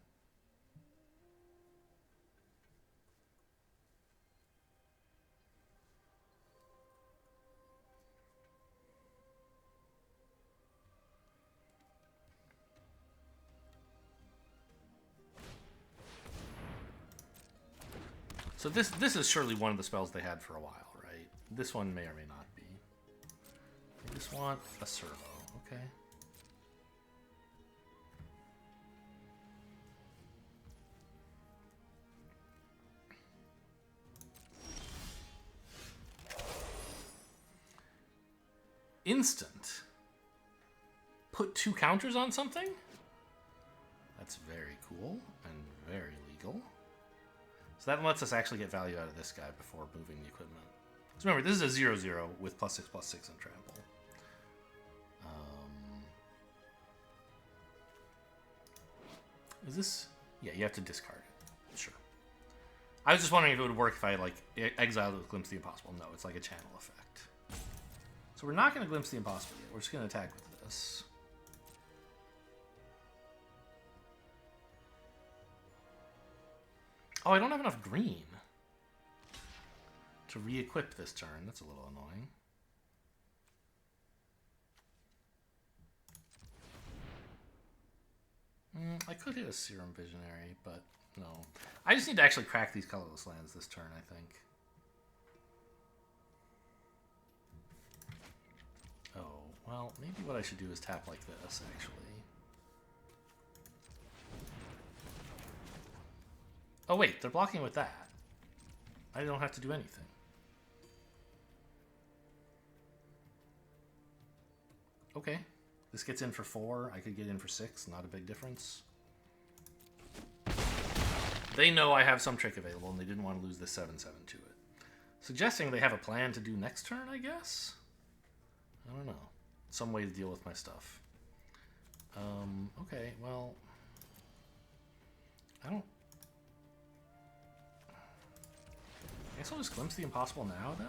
So this is surely one of the spells they had for a while, right? This one may or may not be. I just want a servo, okay? Instant. Put 2 counters on something? That's very cool and very legal. So that lets us actually get value out of this guy before moving the equipment. So remember, this is a 0/0 with +6/+6 and trample. Is this... Yeah, you have to discard it. Sure. I was just wondering if it would work if I, like, exiled it with Glimpse the Impossible. No, it's like a channel effect. So we're not going to Glimpse the Impossible yet. We're just going to attack with this. Oh, I don't have enough green to re-equip this turn. That's a little annoying. I could hit a Serum Visionary, but no. I just need to actually crack these colorless lands this turn, I think. Oh, well, maybe what I should do is tap like this, actually. Oh wait, they're blocking with that. I don't have to do anything. Okay. This gets in for 4. I could get in for 6. Not a big difference. They know I have some trick available, and they didn't want to lose the 7/7 to it. Suggesting they have a plan to do next turn, I guess? I don't know. Some way to deal with my stuff. Okay, well... I guess I'll just glimpse the impossible now, then?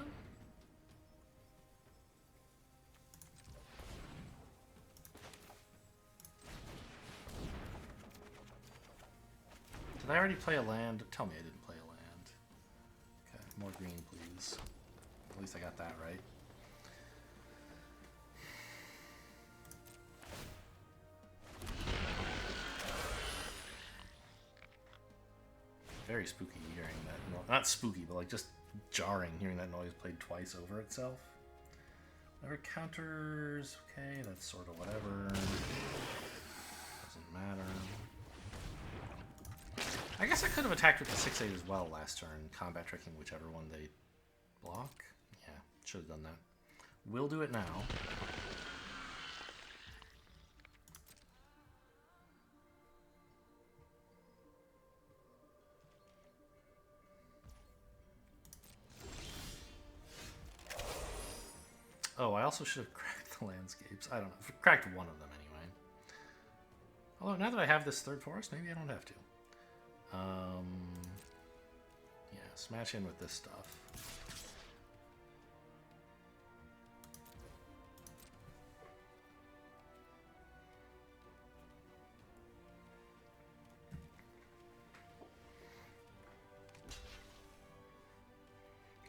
Did I already play a land? Tell me I didn't play a land. Okay, more green, please. At least I got that right. Very spooky hearing that. Not spooky, but like just jarring hearing that noise played twice over itself. Whatever counters, okay, that's sort of whatever. Doesn't matter. I guess I could have attacked with the 6/8 as well last turn, combat tricking whichever one they block. Yeah, should have done that. We'll do it now. Oh, I also should have cracked the landscapes. I don't know. Cracked one of them anyway. Although now that I have this third forest, maybe I don't have to. Yeah, smash in with this stuff.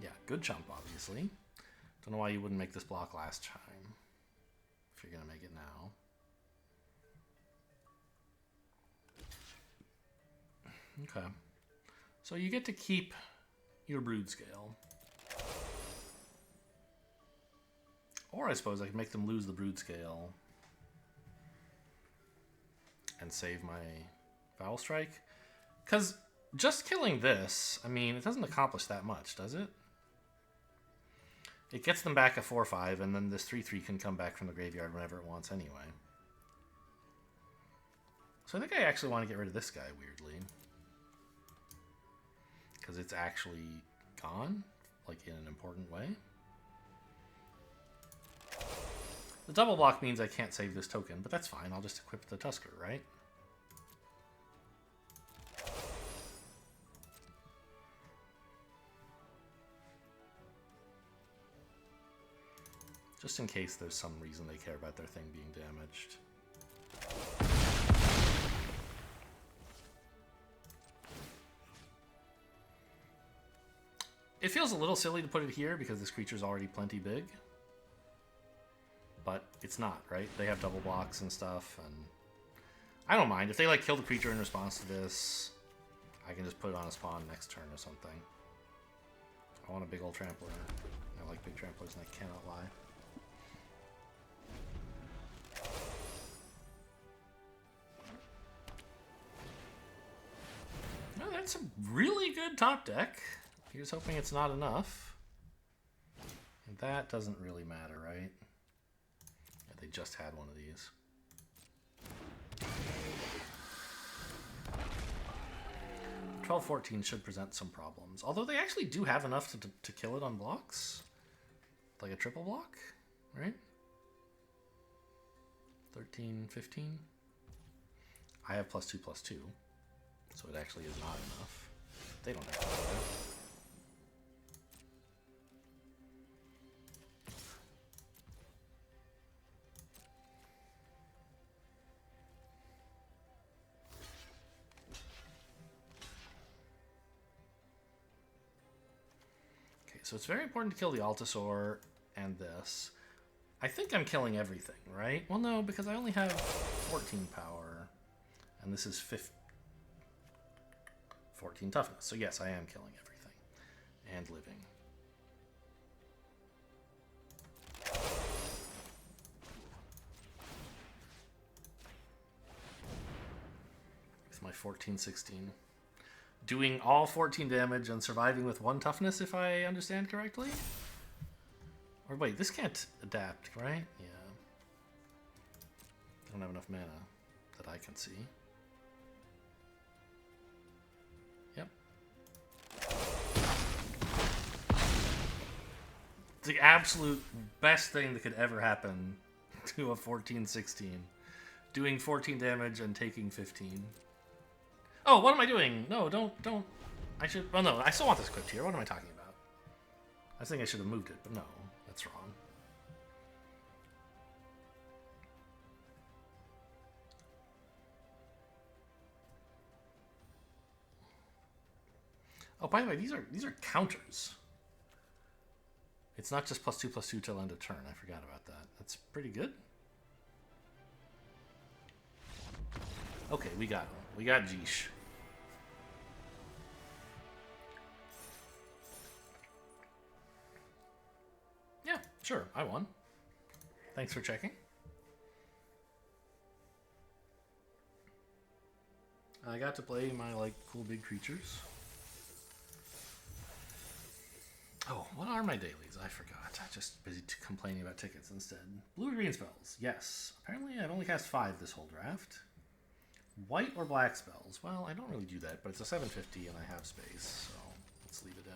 Yeah, good chump, obviously. Don't know why you wouldn't make this block last time, if you're gonna make it now. Okay. So you get to keep your brood scale. Or I suppose I could make them lose the brood scale and save my Foul Strike. Because just killing this, I mean, it doesn't accomplish that much, does it? It gets them back a 4/5, and then this 3/3 can come back from the graveyard whenever it wants anyway. So I think I actually want to get rid of this guy, weirdly. Because it's actually gone, like in an important way. The double block means I can't save this token, but that's fine. I'll just equip the Tusker, right? Just in case there's some reason they care about their thing being damaged. It feels a little silly to put it here because this creature's already plenty big. But it's not, right? They have double blocks and stuff, and I don't mind. If they like kill the creature in response to this, I can just put it on a spawn next turn or something. I want a big old trampler. I like big tramplers and I cannot lie. No, that's a really good top deck. Here's hoping it's not enough. And that doesn't really matter, right? Yeah, they just had one of these. $12-14 should present some problems. Although they actually do have enough to kill it on blocks. Like a triple block, right? 13-15. I have +2/+2. So it actually is not enough. They don't have to do that. So it's very important to kill the Altasaur and this. I think I'm killing everything, right? Well, no, because I only have 14 power. And this is 14 toughness. So yes, I am killing everything. And living. With my 14-16. Doing all 14 damage and surviving with 1 toughness, if I understand correctly? Or wait, this can't adapt, right? Yeah. I don't have enough mana that I can see. Yep. It's the absolute best thing that could ever happen to a 14-16. Doing 14 damage and taking 15. Oh, what am I doing? No, don't. I should. Oh no, I still want this equipped here. What am I talking about? I think I should have moved it, but no, that's wrong. Oh, by the way, these are counters. It's not just +2/+2 till end of turn. I forgot about that. That's pretty good. Okay, we got him. We got Jeesh. Yeah, sure, I won. Thanks for checking. I got to play my, like, cool big creatures. Oh, what are my dailies? I forgot. I'm just busy complaining about tickets instead. Blue or green spells? Yes. Apparently I've only cast 5 this whole draft. White or black spells? Well, I don't really do that, but it's a 750 and I have space, so let's leave it in.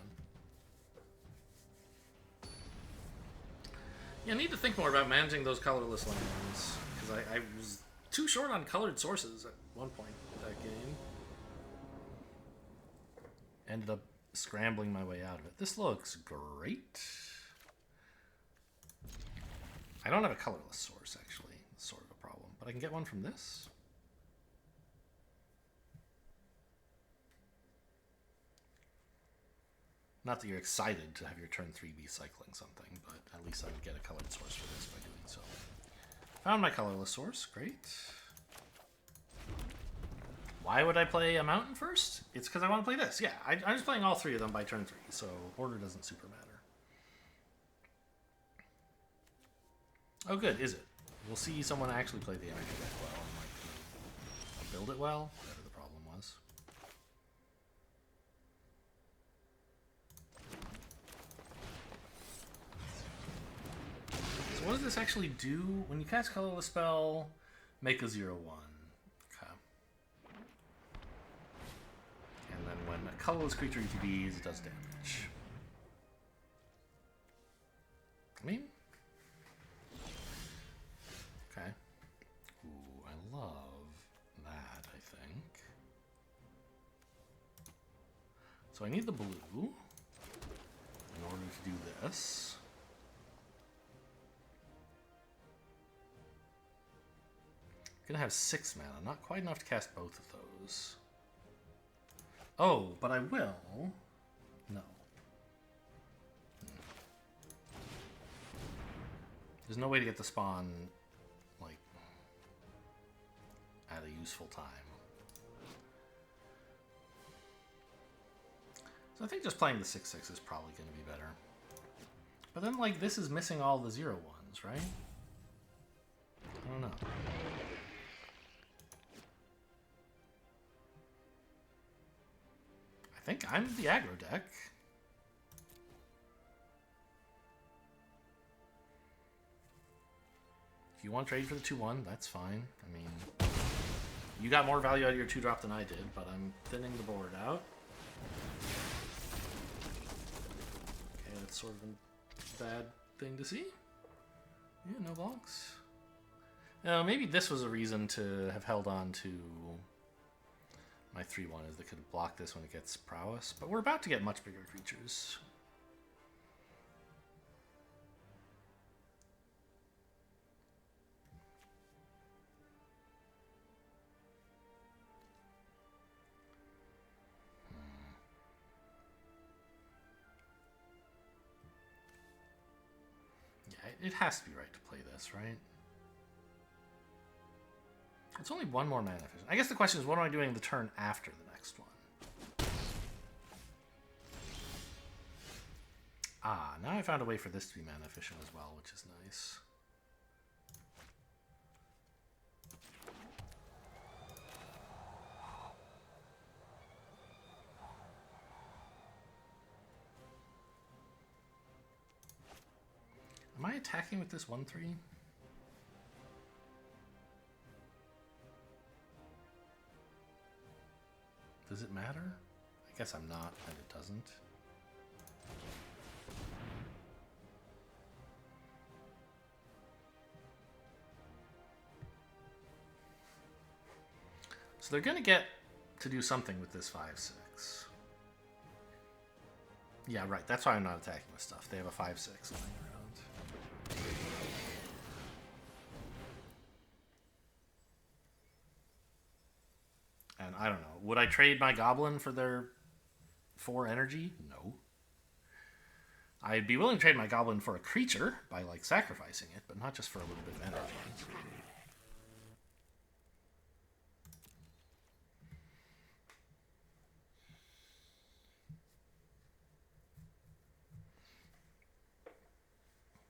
Yeah, I need to think more about managing those colorless lands, because I was too short on colored sources at one point in that game. Ended up scrambling my way out of it. This looks great. I don't have a colorless source, actually. It's sort of a problem, but I can get one from this. Not that you're excited to have your turn 3 be cycling something, but at least I would get a colored source for this by doing so. Found my colorless source. Great. Why would I play a mountain first? It's because I want to play this. Yeah, I'm just playing all 3 of them by turn 3, so order doesn't super matter. Oh, good, is it? We'll see someone actually play the MH3 deck well and like build it well, whatever the problem was. So what does this actually do? When you cast colorless spell, make a 0/1. Okay. And then when a colorless creature ETBs, it does damage. I mean, okay. Ooh, I love that, I think. So I need the blue in order to do this. I'm gonna have 6 mana, not quite enough to cast both of those. Oh, but I will. No. There's no way to get the spawn, like, at a useful time. So I think just playing the 6/6 is probably going to be better. But then, like, this is missing all the 0/1s, right? I don't know. I think I'm the aggro deck. If you want to trade for the 2/1, that's fine. I mean, you got more value out of your 2-drop than I did, but I'm thinning the board out. Okay, that's sort of a bad thing to see. Yeah, no blocks. Maybe this was a reason to have held on to my 3/1, is they could block this when it gets prowess, but we're about to get much bigger creatures. Yeah, it has to be right to play this, right? It's only one more mana efficient. I guess the question is, what am I doing the turn after the next one? Ah, now I found a way for this to be mana efficient as well, which is nice. Am I attacking with this 1/3? Does it matter? I guess I'm not, and it doesn't. So they're going to get to do something with this 5/6. Yeah, right. That's why I'm not attacking with stuff. They have a 5/6 lying around. And I don't know. Would I trade my goblin for their 4 energy? No. I'd be willing to trade my goblin for a creature by, like, sacrificing it, but not just for a little bit of energy.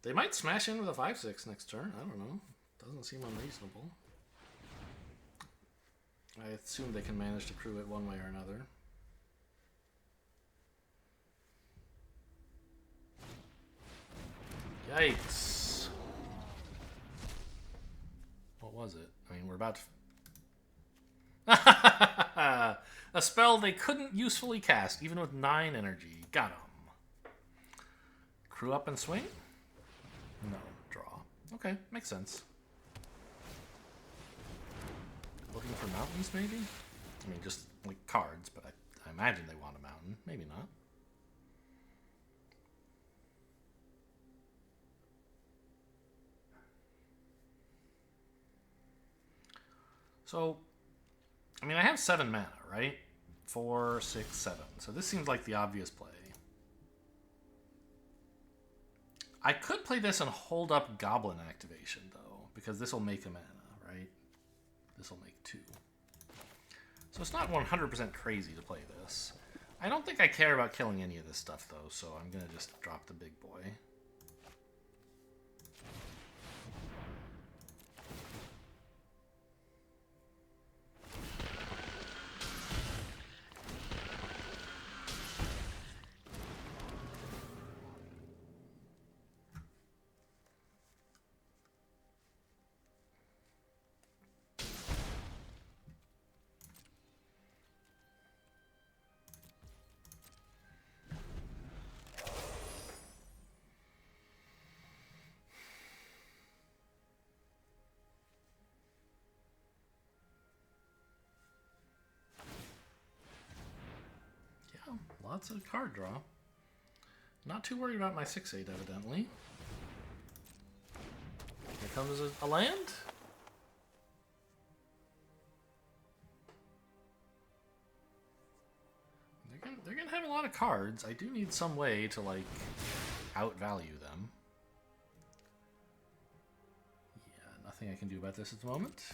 They might smash in with a 5/6 next turn. I don't know. Doesn't seem unreasonable. I assume they can manage to crew it one way or another. Yikes. What was it? I mean, we're about to... A spell they couldn't usefully cast, even with 9 energy. Got 'em. Crew up and swing? No. Draw. Okay, makes sense. Looking for mountains, maybe? I mean, just like cards, but I imagine they want a mountain. Maybe not. So, I mean, I have 7 mana, right? 4, 6, 7. So this seems like the obvious play. I could play this and hold up Goblin activation, though, because this will make a mana, right? This will make 2. So it's not 100% crazy to play this. I don't think I care about killing any of this stuff, though, so I'm going to just drop the big boy. Lots of card draw. Not too worried about my 6/8, evidently. Here comes a land. They're gonna have a lot of cards. I do need some way to, like, outvalue them. Yeah, nothing I can do about this at the moment.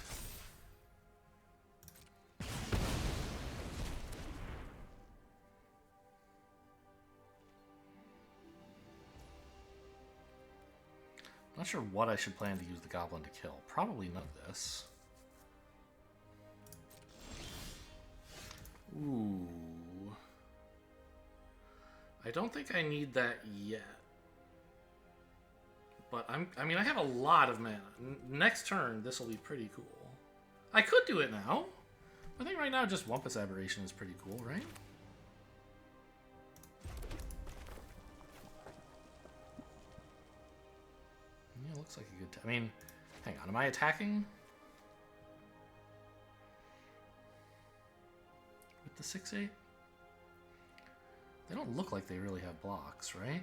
Not sure what I should plan to use the goblin to kill. Probably none of this. Ooh. I don't think I need that yet. But I mean, I have a lot of mana. Next turn, this will be pretty cool. I could do it now. I think right now just Wumpus Aberration is pretty cool, right? Yeah, looks like a good... I mean, hang on. Am I attacking? With the 6/8? They don't look like they really have blocks, right?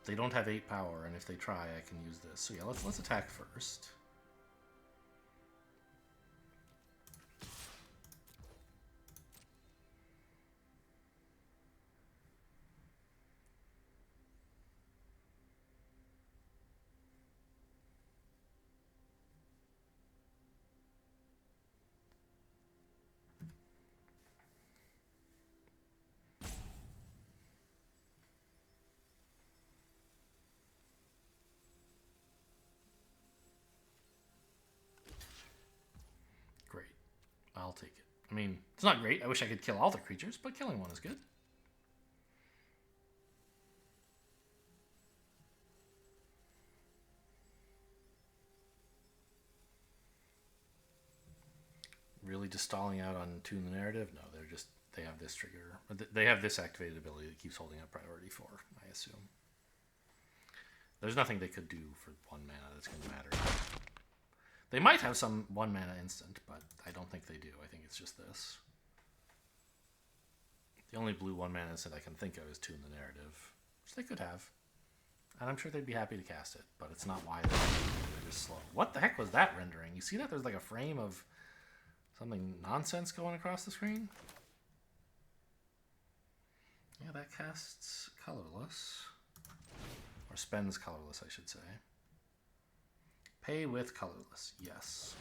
They don't have 8 power, and if they try, I can use this. So yeah, let's attack first. I'll take it. I mean, it's not great. I wish I could kill all the creatures, but killing one is good. Really just stalling out on Tune the Narrative? No, they have this trigger. They have this activated ability that keeps holding up priority 4, I assume. There's nothing they could do for 1 mana that's going to matter. They might have some 1 mana instant, but I don't think they do. I think it's just this. The only blue 1 mana instant I can think of is Tune the Narrative, which they could have. And I'm sure they'd be happy to cast it, but it's not why they're just slow. What the heck was that rendering? You see that? There's like a frame of something nonsense going across the screen? Yeah, that casts colorless. Or spends colorless, I should say. Pay with colorless, yes.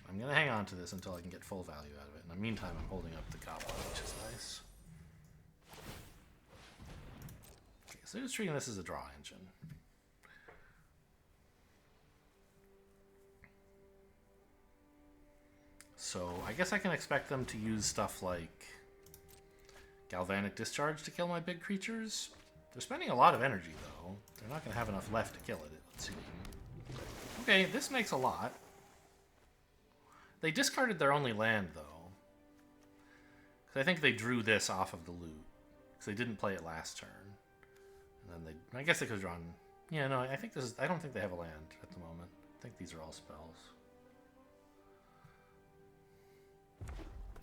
I'm going to hang on to this until I can get full value out of it. In the meantime, I'm holding up the Goblin, which is nice. Okay, so they're just treating this as a draw engine. So I guess I can expect them to use stuff like Galvanic Discharge to kill my big creatures. They're spending a lot of energy, though. They're not going to have enough left to kill it, it would seem. Okay, this makes a lot. They discarded their only land, though. Because I think they drew this off of the loot. Because they didn't play it last turn. And then I guess they could have drawn... Yeah, no, I think this is... I don't think they have a land at the moment. I think these are all spells.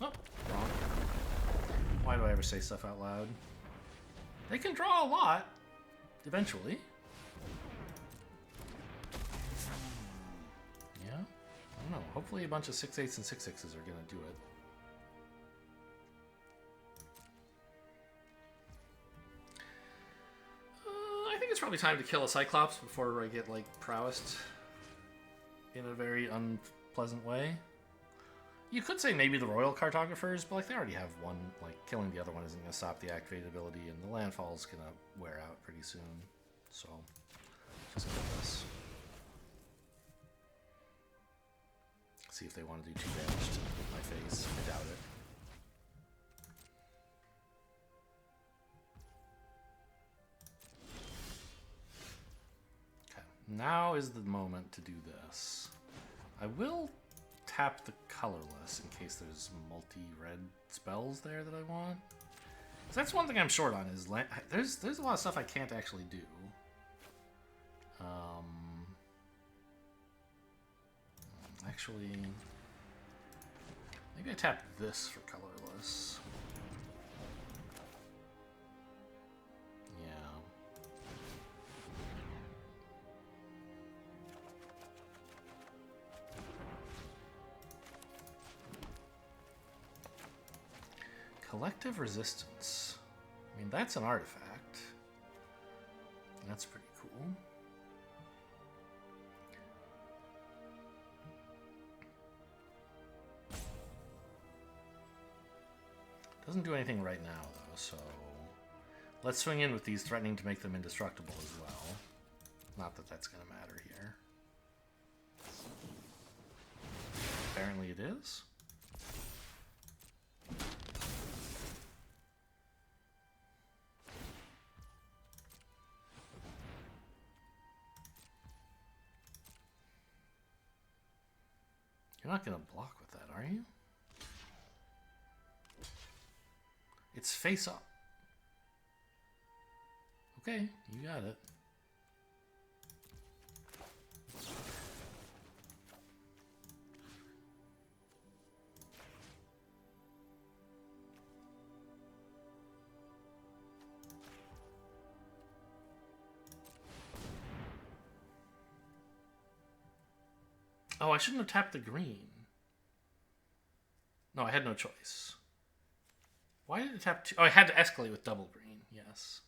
Oh, wrong. Why do I ever say stuff out loud? They can draw a lot, eventually. Yeah? I don't know. Hopefully a bunch of 6/8s and 6/6s are going to do it. I think it's probably time to kill a Cyclops before I get, like, prowessed in a very unpleasant way. You could say maybe the Royal Cartographers, but like they already have one. Like killing the other one isn't going to stop the activated ability, and the landfall's going to wear out pretty soon. So, just kill this. See if they want to do 2 damage to my face. I doubt it. Okay, now is the moment to do this. I will tap the colorless in case there's multi-red spells there that I want. So that's one thing I'm short on is there's a lot of stuff I can't actually do. Actually, maybe I tap this for colorless. Collective Resistance. I mean, that's an artifact. That's pretty cool. Doesn't do anything right now, though, so... Let's swing in with these, threatening to make them indestructible as well. Not that that's going to matter here. Apparently it is. You're not going to block with that, are you? It's face up. Okay, you got it. Oh, I shouldn't have tapped the green. No, I had no choice. Why did it tap two? Oh, I had to escalate with double green, yes.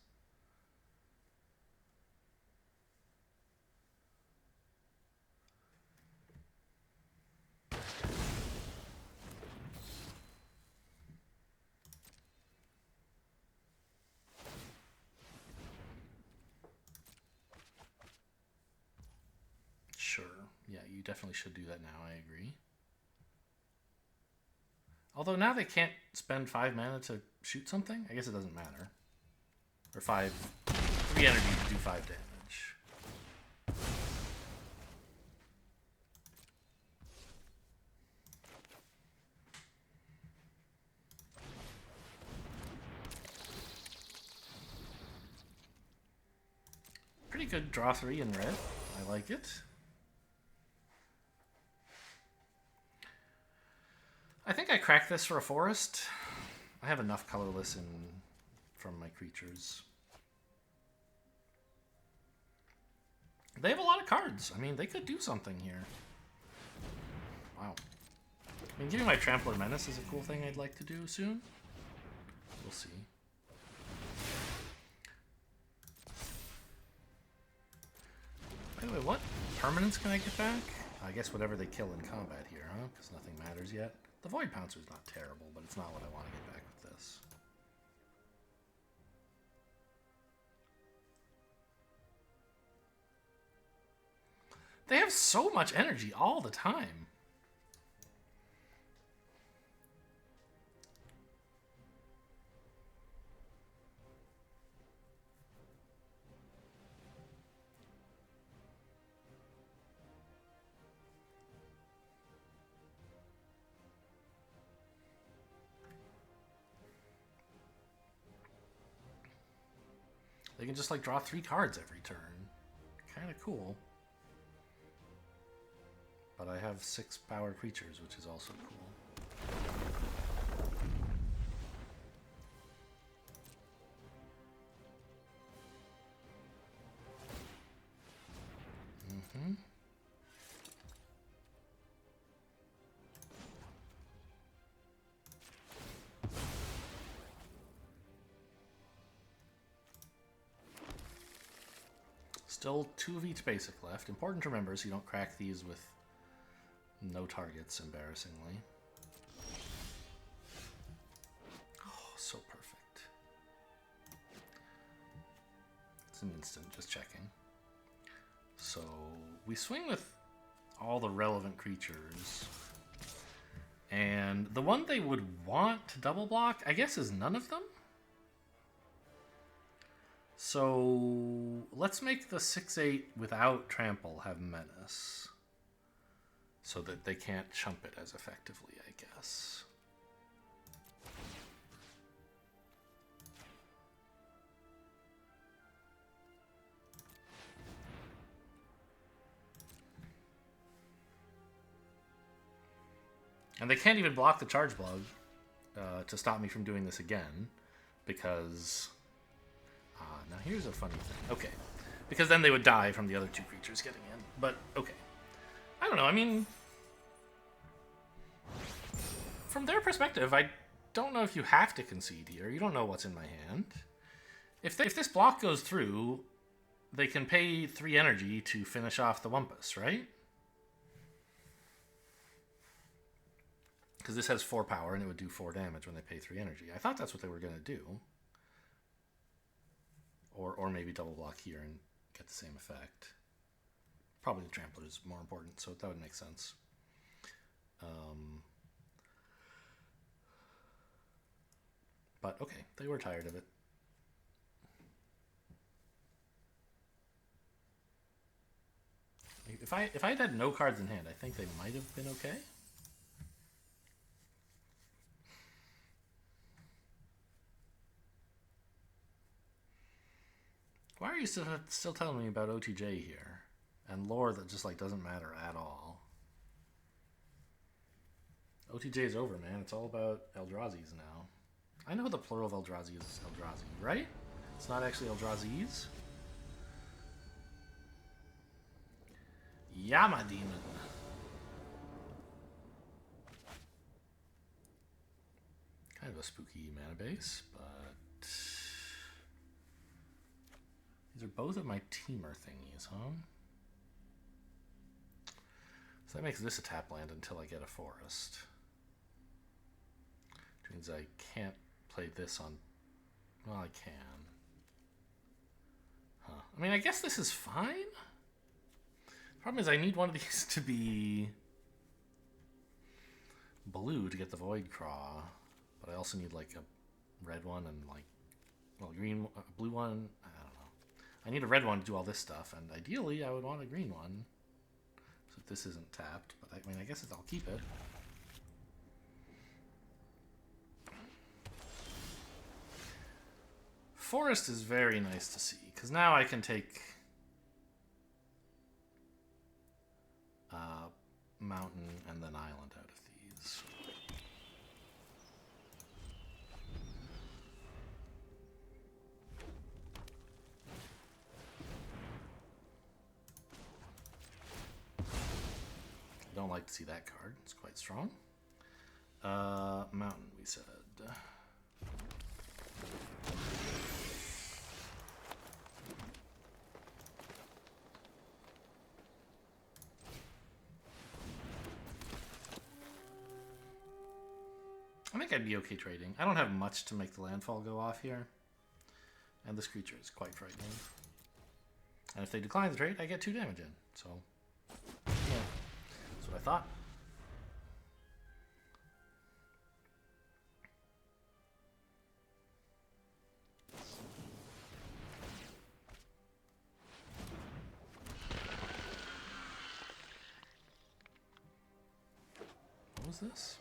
you definitely should do that now, I agree. Although now they can't spend 5 mana to shoot something? I guess it doesn't matter. Or 3 energy to do 5 damage. Pretty good draw 3 in red. I like it. I think I cracked this for a forest. I have enough colorless from my creatures. They have a lot of cards. I mean, they could do something here. Wow. I mean, giving my Trampler Menace is a cool thing I'd like to do soon. We'll see. By the way, what permanents can I get back? I guess whatever they kill in combat here, huh? Because nothing matters yet. The Void Pouncer's not terrible, but it's not what I want to get back with this. They have so much energy all the time. They can just like draw 3 cards every turn. Kind of cool. But I have 6 power creatures, which is also cool. Still 2 of each basic left. Important to remember so you don't crack these with no targets, embarrassingly. Oh, so perfect. It's an instant, just checking. So we swing with all the relevant creatures. And the one they would want to double block, I guess, is none of them. So let's make the 6/8 without Trample have Menace. So that they can't chump it as effectively, I guess. And they can't even block the Chargebug to stop me from doing this again, because... now here's a funny thing. Okay. Because then they would die from the other 2 creatures getting in. But, okay. I don't know, I mean... From their perspective, I don't know if you have to concede here. You don't know what's in my hand. If this block goes through, they can pay 3 energy to finish off the Wumpus, right? Because this has 4 power, and it would do 4 damage when they pay 3 energy. I thought that's what they were going to do. Or maybe double block here and get the same effect. Probably the Trampler is more important, so that would make sense. But okay, they were tired of it. If I had no cards in hand, I think they might have been okay. Why are you still telling me about OTJ here? And lore that just like doesn't matter at all. OTJ is over, man. It's all about Eldrazi's now. I know the plural of Eldrazi is Eldrazi, right? It's not actually Eldrazi's. Yama Demon. Kind of a spooky mana base, but... These are both of my Teamer thingies, huh? So that makes this a tap land until I get a forest. Which means I can't play this on... Well, I can. Huh. I mean, I guess this is fine. Problem is I need one of these to be blue to get the Void Craw, but I also need like a red one and like, well, green, blue one. I don't know. I need a red one to do all this stuff, and ideally I would want a green one. So this isn't tapped, but I mean, I guess I'll keep it. Forest is very nice to see, because now I can take mountain and then island out of these. I don't like to see that card. It's quite strong. Mountain, we said. I think I'd be okay trading. I don't have much to make the landfall go off here. And this creature is quite frightening. And if they decline the trade, I get 2 damage in. So, yeah, that's what I thought. What was this?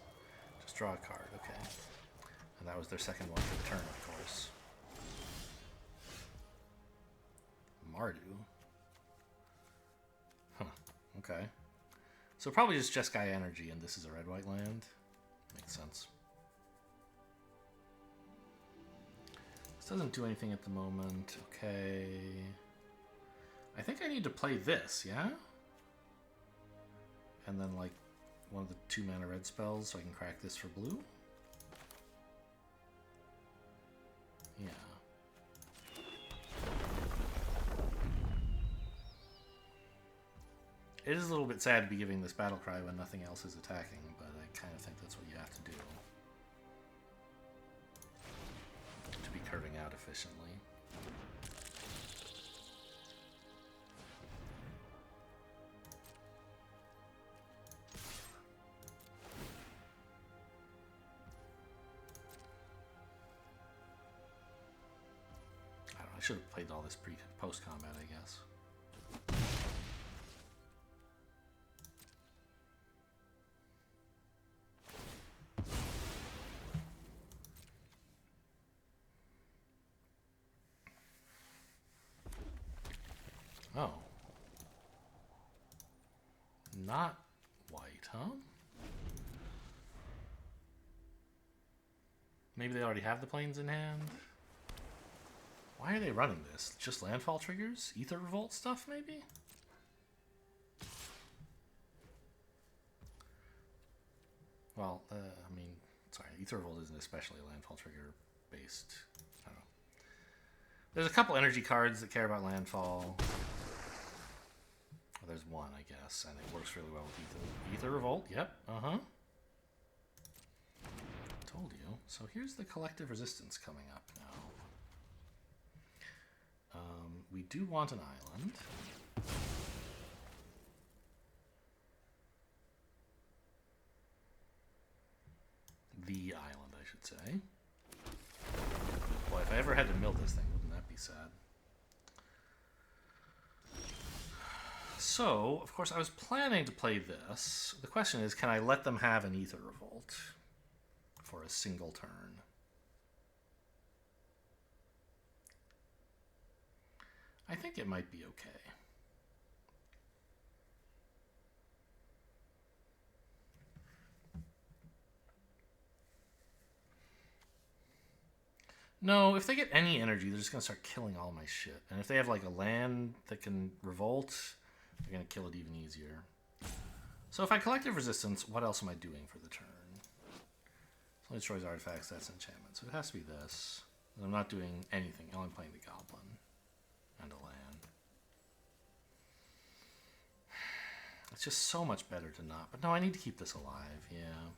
Just draw a card, okay. And that was their second one for the turn, of course. Mardu. Huh, okay. So probably just Jeskai Energy, and this is a red-white land. Makes sense. This doesn't do anything at the moment, okay. I think I need to play this, yeah? And then, like, one of the 2 mana red spells so I can crack this for blue. Yeah. It is a little bit sad to be giving this battle cry when nothing else is attacking, but I kind of think that's what you have to do to be curving out efficiently. I should have played all this post-combat, I guess. Oh. Not white, huh? Maybe they already have the planes in hand? Why are they running this? Just landfall triggers? Ether Revolt stuff, maybe? Well, I mean, sorry, Ether Revolt isn't especially landfall trigger based. I don't know. There's a couple energy cards that care about landfall. Well, there's one, I guess, and it works really well with Ether Revolt. Yep, Told you. So here's the collective resistance coming up now. We do want an island. The island, I should say. Boy, if I ever had to mill this thing, wouldn't that be sad? So, of course, I was planning to play this. The question is, can I let them have an Ether Revolt for a single turn? I think it might be okay. No, if they get any energy, they're just going to start killing all my shit. And if they have like a land that can revolt, they're going to kill it even easier. So if I collective resistance, what else am I doing for the turn? It only destroys artifacts, that's enchantment. So it has to be this. And I'm not doing anything. I'm only playing the goblin. And a land. It's just so much better to not. But no, I need to keep this alive, yeah.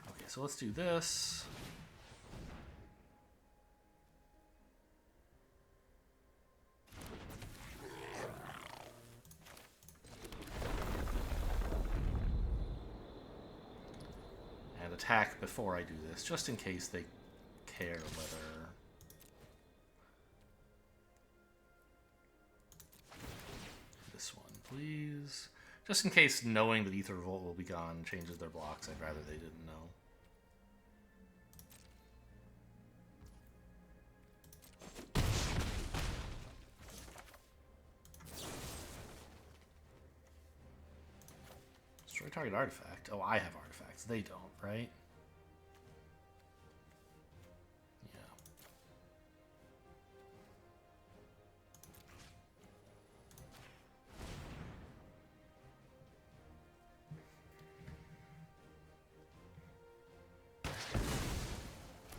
Okay, so let's do this. attack before I do this, just in case they care whether... This one, please. Just in case knowing that Ether Revolt will be gone changes their blocks, I'd rather they didn't know. Destroy target artifact. Oh, I have artifacts. They don't, right? Yeah.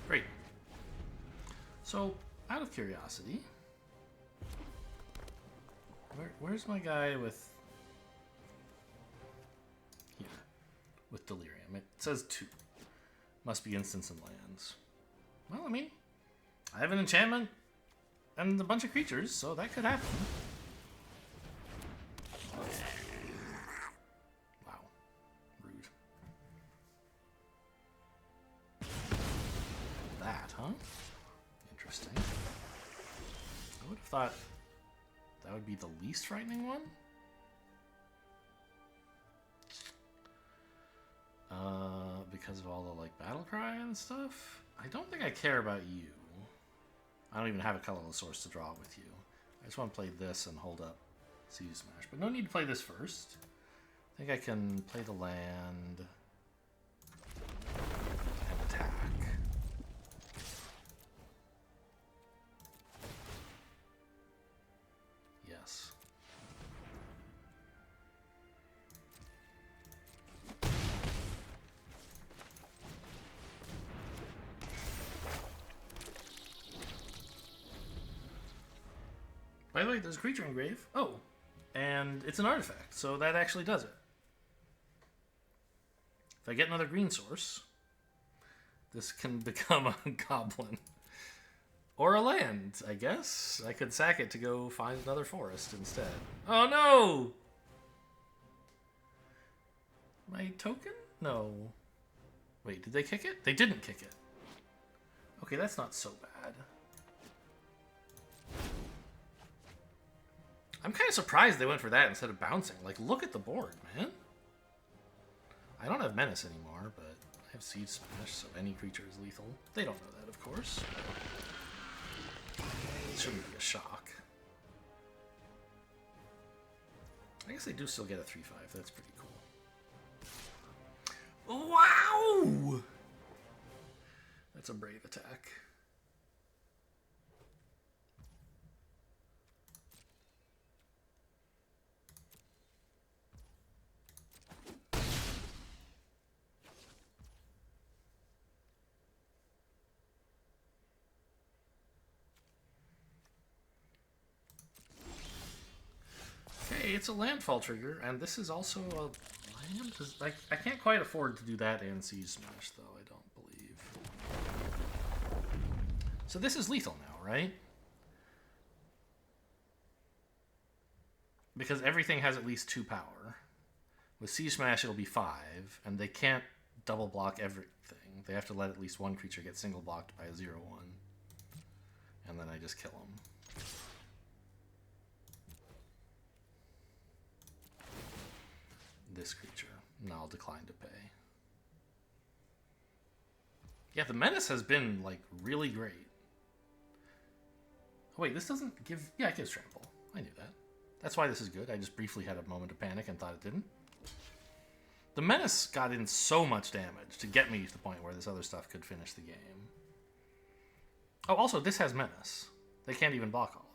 Great. So, out of curiosity, where's my guy with... With Delirium. It says 2. Must be instants and lands. Well, I mean, I have an enchantment and a bunch of creatures, so that could happen. Wow. Rude. That, huh? Interesting. I would have thought that would be the least frightening one. Because of all the, like, battle cry and stuff? I don't think I care about you. I don't even have a colorless source to draw with you. I just want to play this and hold up Siege Smash. But no need to play this first. I think I can play the land and attack. Yes. By the way, there's a creature engrave. Oh, and it's an artifact, so that actually does it. If I get another green source, this can become a goblin. Or a land, I guess. I could sack it to go find another forest instead. Oh no! My token? No. Wait, did they kick it? They didn't kick it. Okay, that's not so bad. I'm kind of surprised they went for that instead of bouncing. Like, look at the board, man. I don't have Menace anymore, but I have Siege Smash, so any creature is lethal. They don't know that, of course. It shouldn't be a shock. I guess they do still get a 3/5. That's pretty cool. Wow! That's a brave attack. It's a landfall trigger, and this is also a land? Like, I can't quite afford to do that and Siege Smash, though, I don't believe. So this is lethal now, right? Because everything has at least 2 power. With Siege Smash, it'll be 5, and they can't double block everything. They have to let at least one creature get single blocked by a 0/1. And then I just kill them. This creature. No, I'll decline to pay. Yeah, the Menace has been, like, really great. Oh, wait, this doesn't give... Yeah, it gives trample. I knew that. That's why this is good. I just briefly had a moment of panic and thought it didn't. The Menace got in so much damage to get me to the point where this other stuff could finish the game. Oh, also, this has Menace. They can't even block all of it.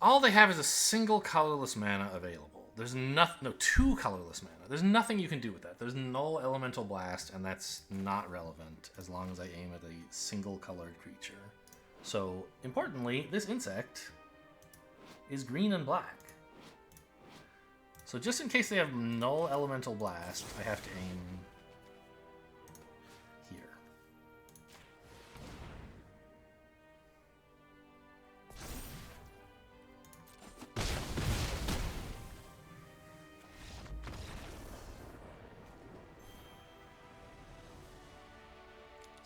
All they have is a single colorless mana available. There's no 2 colorless mana. There's nothing you can do with that. There's null elemental blast, and that's not relevant as long as I aim at a single colored creature. So, importantly, this insect is green and black. So just in case they have null elemental blast, I have to aim here.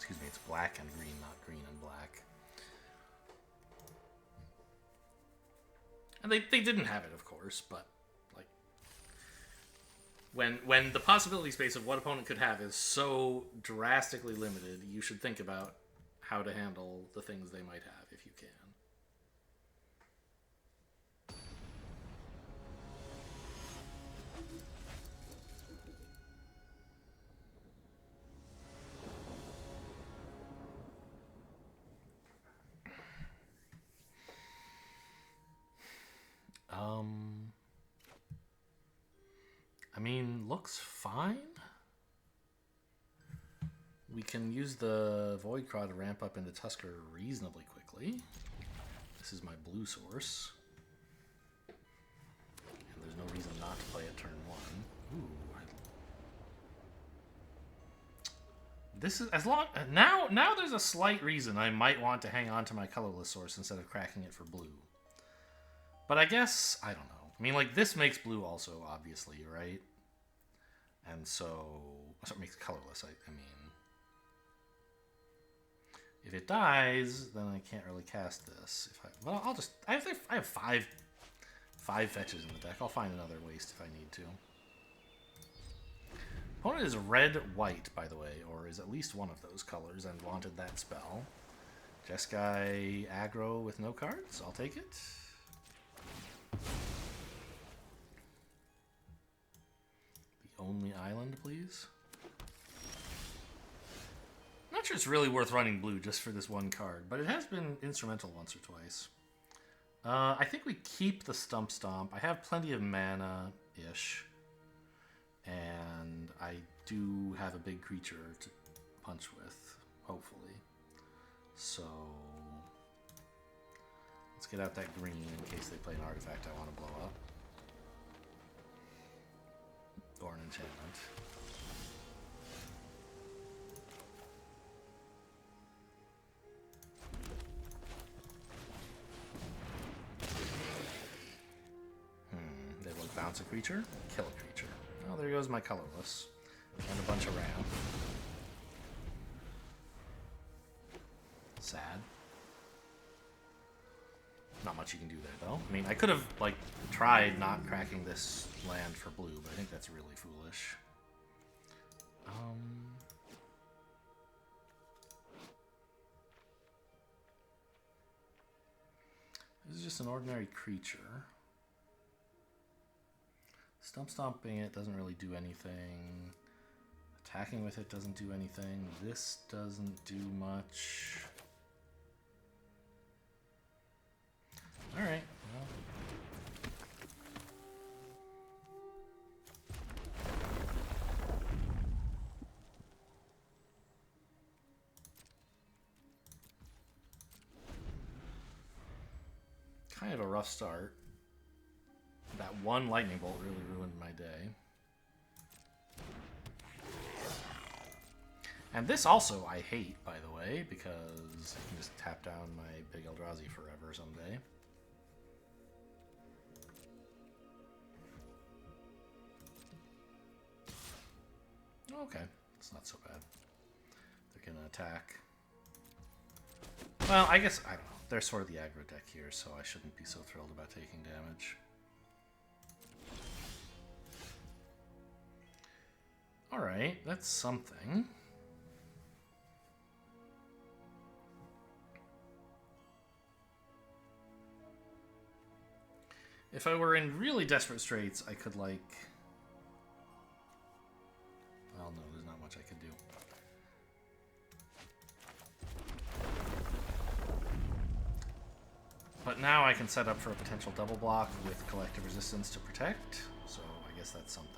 excuse me, it's black and green, not green and black. And they didn't have it, of course, but like when the possibility space of what opponent could have is so drastically limited, you should think about how to handle the things they might have if you can. I mean, looks fine. We can use the Void Craw to ramp up into Tusker reasonably quickly. This is my blue source. And there's no reason not to play at turn 1. Ooh. This is, as long, now there's a slight reason I might want to hang on to my colorless source instead of cracking it for blue. But I guess, I don't know. I mean, like, this makes blue also, obviously, right? And so it makes colorless, I mean. If it dies, then I can't really cast this. Well, I'll just, I have five fetches in the deck. I'll find another waste if I need to. Opponent is red-white, by the way, or is at least one of those colors, and wanted that spell. Jeskai aggro with no cards. I'll take it. The only island, please. I'm not sure it's really worth running blue just for this one card, but it has been instrumental once or twice. I think we keep the Stump Stomp. I have plenty of mana-ish, and I do have a big creature to punch with, hopefully. So let's get out that green in case they play an artifact I want to blow up. Or an enchantment. They will bounce a creature, kill a creature. Oh, there goes my colorless. And a bunch of ram. Sad. Not much you can do there, though. I mean, I could have, like, tried not cracking this land for blue, but I think that's really foolish. This is just an ordinary creature. Stump Stomping it doesn't really do anything. Attacking with it doesn't do anything. This doesn't do much. Alright, well. Kind of a rough start. That one lightning bolt really ruined my day. And this also I hate, by the way, because I can just tap down my big Eldrazi forever someday. Okay, it's not so bad. They're gonna attack. Well, I guess, I don't know. They're sort of the aggro deck here, so I shouldn't be so thrilled about taking damage. Alright, that's something. If I were in really desperate straits, I could, like... Well, no, there's not much I could do. But now I can set up for a potential double block with Collective Resistance to protect, so I guess that's something.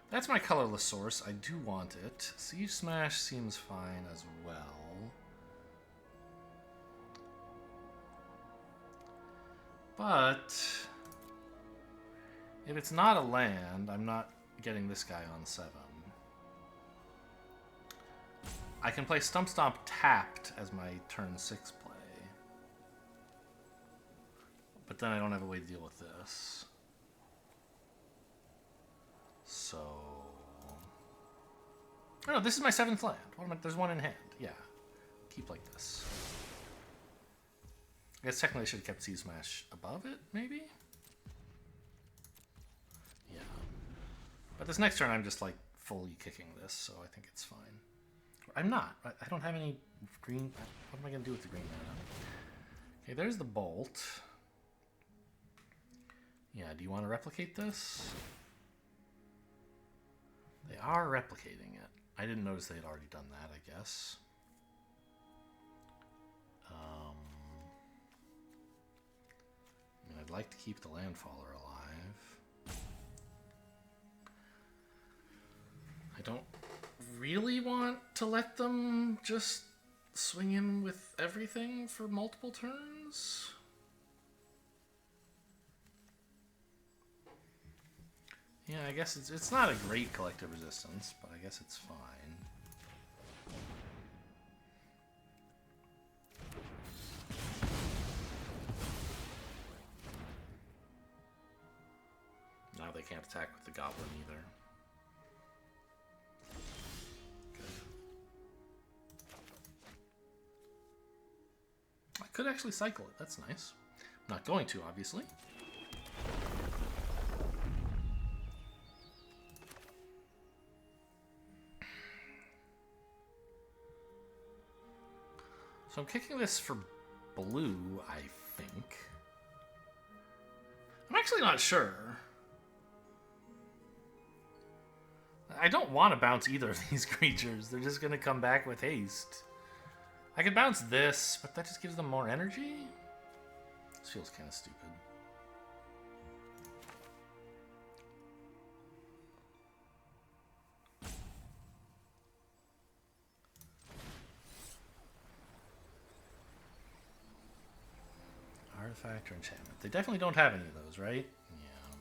That's my colorless source. I do want it. Siege Smash seems fine as well. But if it's not a land, I'm not getting this guy on 7. I can play Stump Stomp tapped as my turn 6 play. But then I don't have a way to deal with this. So Oh, no, this is my 7th land. What am I, there's one in hand. Yeah. Keep like this. I guess technically I should have kept Sea Smash above it, maybe? Yeah. But this next turn I'm just like fully kicking this, so I think it's fine. I'm not. I don't have any green... What am I going to do with the green mana? Okay, there's the Bolt. Yeah, do you want to replicate this? They are replicating it. I didn't notice they had already done that, I guess. I mean, I'd like to keep the Landfaller alive. I don't really want to let them just swing in with everything for multiple turns. Yeah, I guess it's not a great collective resistance, but I guess it's fine. Now they can't attack with the Goblin either. Good. I could actually cycle it, that's nice. I'm not going to, obviously. So I'm kicking this for blue, I think. I'm actually not sure. I don't want to bounce either of these creatures. They're just going to come back with haste. I could bounce this, but that just gives them more energy? This feels kind of stupid. Artifact or enchantment. They definitely don't have any of those, right? Yeah.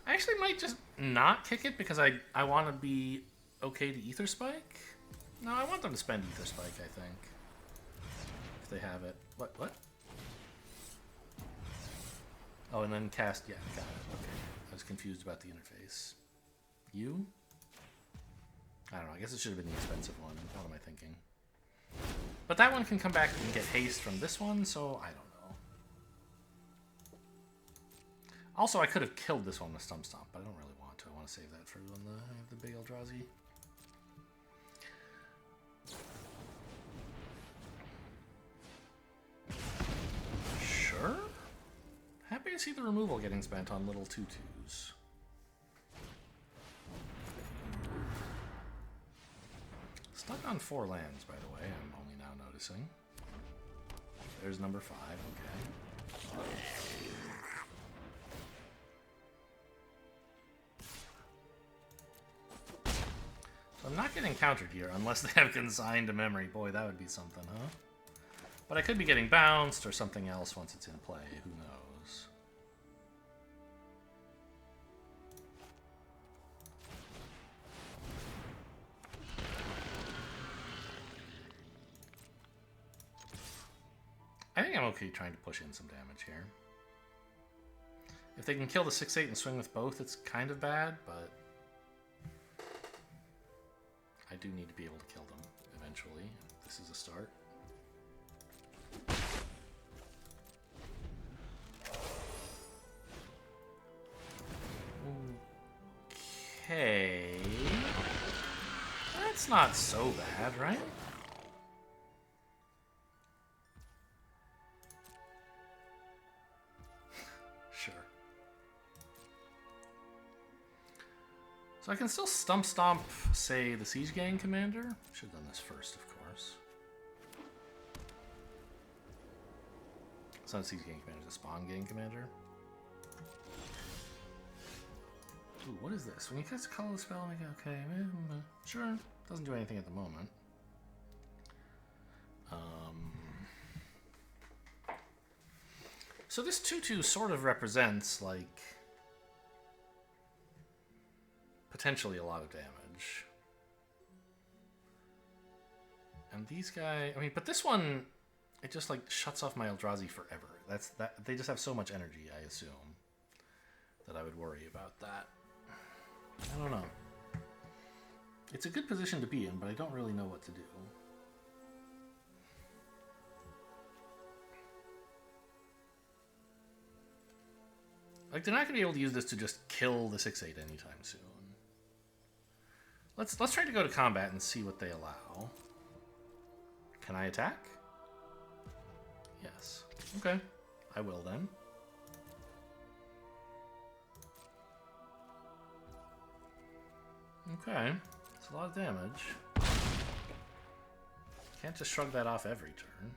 I actually might just not kick it because I want to be okay to Ether Spike. No, I want them to spend Ether Spike, I think. If they have it. What? Oh, and then cast... Yeah, got it. Okay. I was confused about the interface. You? I don't know. I guess it should have been the expensive one. What am I thinking? But that one can come back and get haste from this one, so I don't know. Also, I could have killed this one with Stump Stomp, but I don't really want to. I want to save that for when I have the big Eldrazi. Sure. Happy to see the removal getting spent on little 2/2s. Stuck on 4 lands, by the way, I'm only now noticing. There's number 5, okay. So I'm not getting countered here, unless they have Consigned to Memory. Boy, that would be something, huh? But I could be getting bounced or something else once it's in play, who knows? I think I'm okay trying to push in some damage here. If they can kill the 6/8 and swing with both, it's kind of bad, but I do need to be able to kill them eventually. This is a start. Okay. That's not so bad, right? Sure. So I can still Stump Stomp, say, the Siege Gang Commander. Should have done this first, of course. It's not a Siege Gang Commander, it's a Spawn Gang Commander. Ooh, what is this? When you cast a colorless spell, make it okay. Sure. Doesn't do anything at the moment. So this 2/2 sort of represents, like, potentially a lot of damage. And these guys, I mean, but this one, it just, like, shuts off my Eldrazi forever. They just have so much energy, I assume, that I would worry about that. I don't know. It's a good position to be in, but I don't really know what to do. Like, they're not going to be able to use this to just kill the 6/8 anytime soon. Let's try to go to combat and see what they allow. Can I attack? Yes. Okay. I will then. Okay. It's a lot of damage. Can't just shrug that off every turn.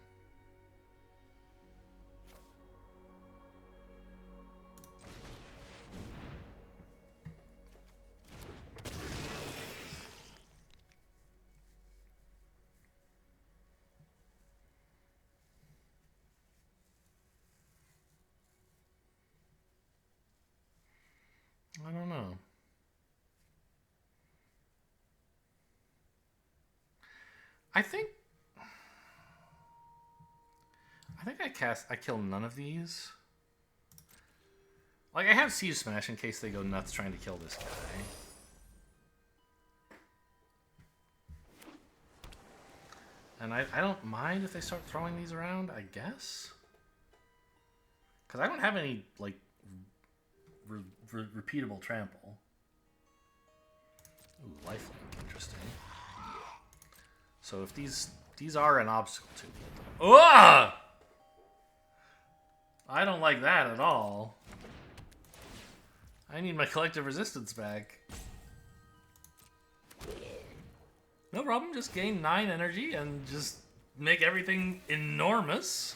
I don't know. I think I kill none of these. Like, I have Siege Smash in case they go nuts trying to kill this guy. And I don't mind if they start throwing these around, I guess. Because I don't have any, like, repeatable trample. Ooh, lifelink, interesting. So if these are an obstacle to me. Ugh! I don't like that at all. I need my collective resistance back. No problem, just gain 9 energy and just make everything enormous.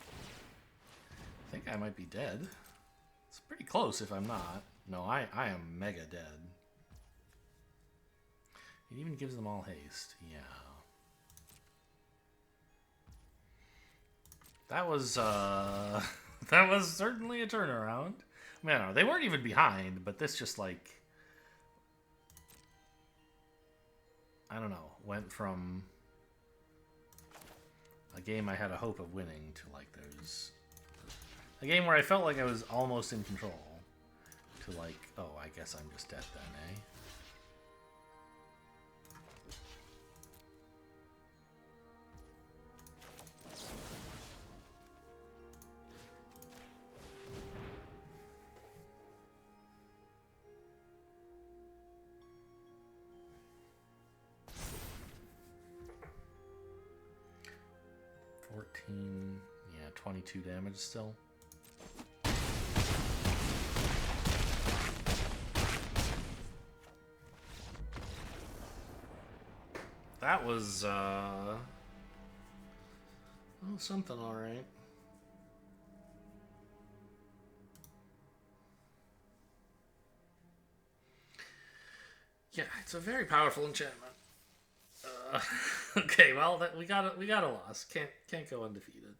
I think I might be dead. It's pretty close if I'm not. No, I am mega dead. It even gives them all haste. Yeah. That was that was certainly a turnaround. I mean, I don't know, they weren't even behind, but this just like, I don't know, went from a game I had a hope of winning to like there's a game where I felt like I was almost in control to like, oh, I guess I'm just dead then, eh? 14, yeah, 22 damage still. That was, oh, something alright. Yeah, it's a very powerful enchantment. Okay, well, we got a loss. Can't go undefeated.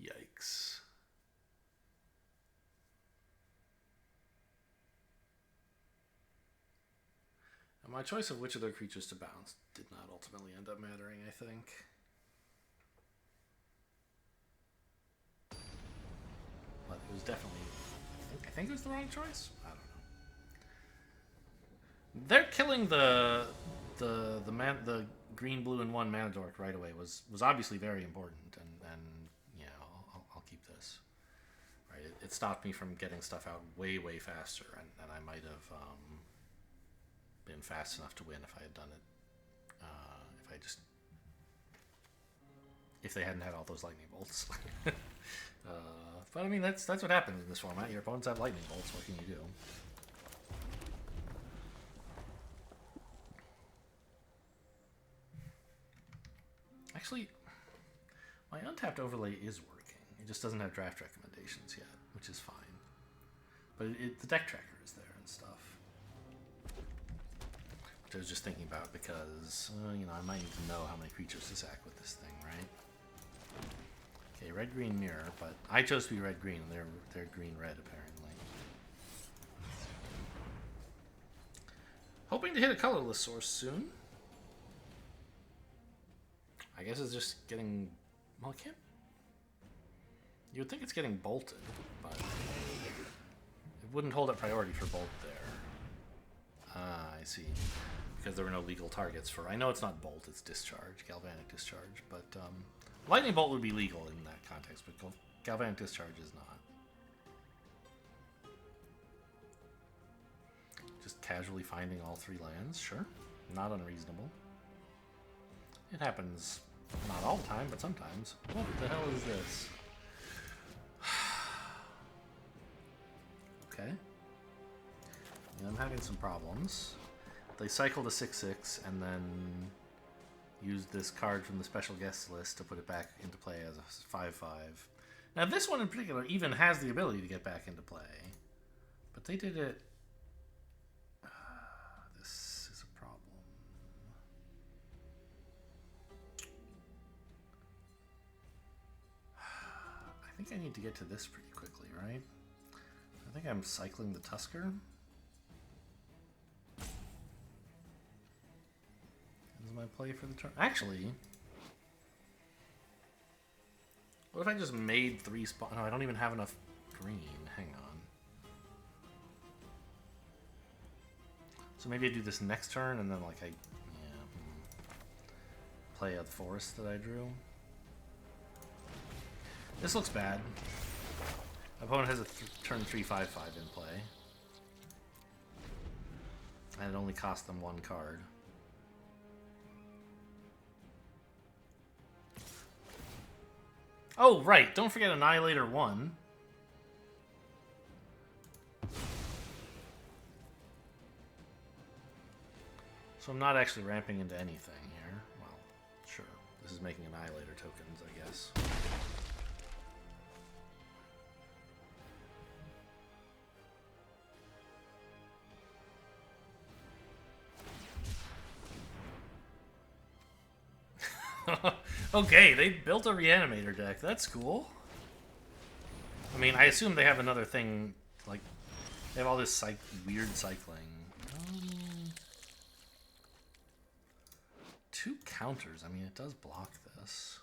Yikes. And my choice of which of their creatures to bounce did not ultimately end up mattering, I think. But it was definitely, I think it was the wrong choice. I don't know. They're killing the green, blue, and 1 mana dork right away was obviously very important, and yeah, I'll keep this. Right, it stopped me from getting stuff out way faster, and I might have been fast enough to win if I had done it. If they hadn't had all those lightning bolts. But I mean, that's what happens in this format. Your opponents have lightning bolts. What can you do? Actually, my untapped overlay is working. It just doesn't have draft recommendations yet, which is fine. But the deck tracker is there and stuff. Which I was just thinking about because, you know, I might need to know how many creatures to sack with this thing, right? Okay, red-green mirror, but I chose to be red-green, and they're green-red, apparently. Hoping to hit a colorless source soon. I guess it's just getting... Well, it can't... You would think it's getting bolted, but it wouldn't hold up priority for bolt there. Ah, I see. Because there were no legal targets for... I know it's not bolt, it's discharge, galvanic discharge, but lightning bolt would be legal in that context, but galvanic discharge is not. Just casually finding all 3 lands, sure. Not unreasonable. It happens not all the time, but sometimes. What the hell is this? Okay. Yeah, I'm having some problems. They cycled a 6/6 and then used this card from the special guest list to put it back into play as a 5/5. Now this one in particular even has the ability to get back into play. But they did it... this is a problem. I think I need to get to this pretty quickly, right? I think I'm cycling the Tusker. Is my play for the turn? Actually, what if I just made 3 spots? No, I don't even have enough green. Hang on. So maybe I do this next turn and then like play a forest that I drew. This looks bad. My opponent has a turn 3/5/5 in play. And it only cost them 1 card. Oh, right. Don't forget Annihilator 1. So I'm not actually ramping into anything here. Well, sure. This is making Annihilator tokens, I guess. Okay, they built a Reanimator deck. That's cool. I mean, I assume they have another thing, like, they have all this weird cycling. 2 counters. I mean, it does block this.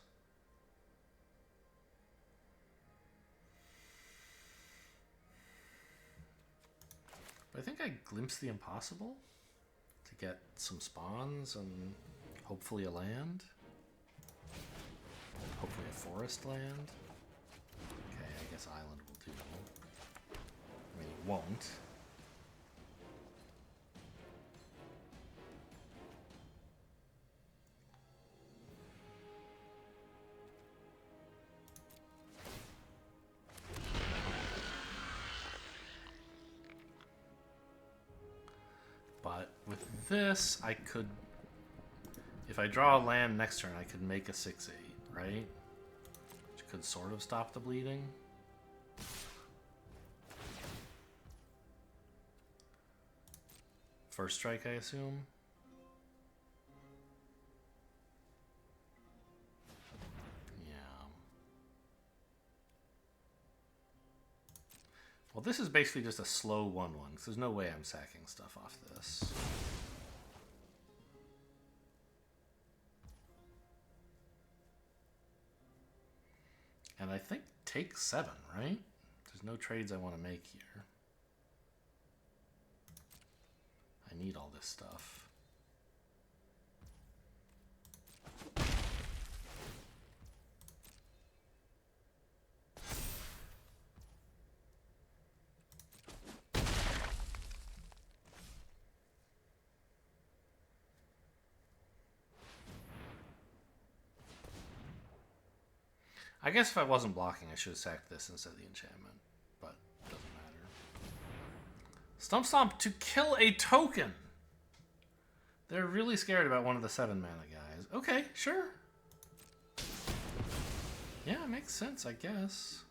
But I think I glimpsed the impossible to get some spawns and hopefully a land. Hopefully a forest land. Okay, I guess island will do. I mean, it won't. But with this, I could... If I draw a land next turn, I could make a 6/8. Right? Which could sort of stop the bleeding. First strike, I assume. Yeah. Well, this is basically just a slow 1/1, because there's no way I'm sacking stuff off this. And I think take 7, right? There's no trades I want to make here. I need all this stuff. I guess if I wasn't blocking, I should have sacked this instead of the enchantment, but it doesn't matter. Stump Stomp to kill a token! They're really scared about one of the 7 mana guys. Okay, sure. Yeah, it makes sense, I guess.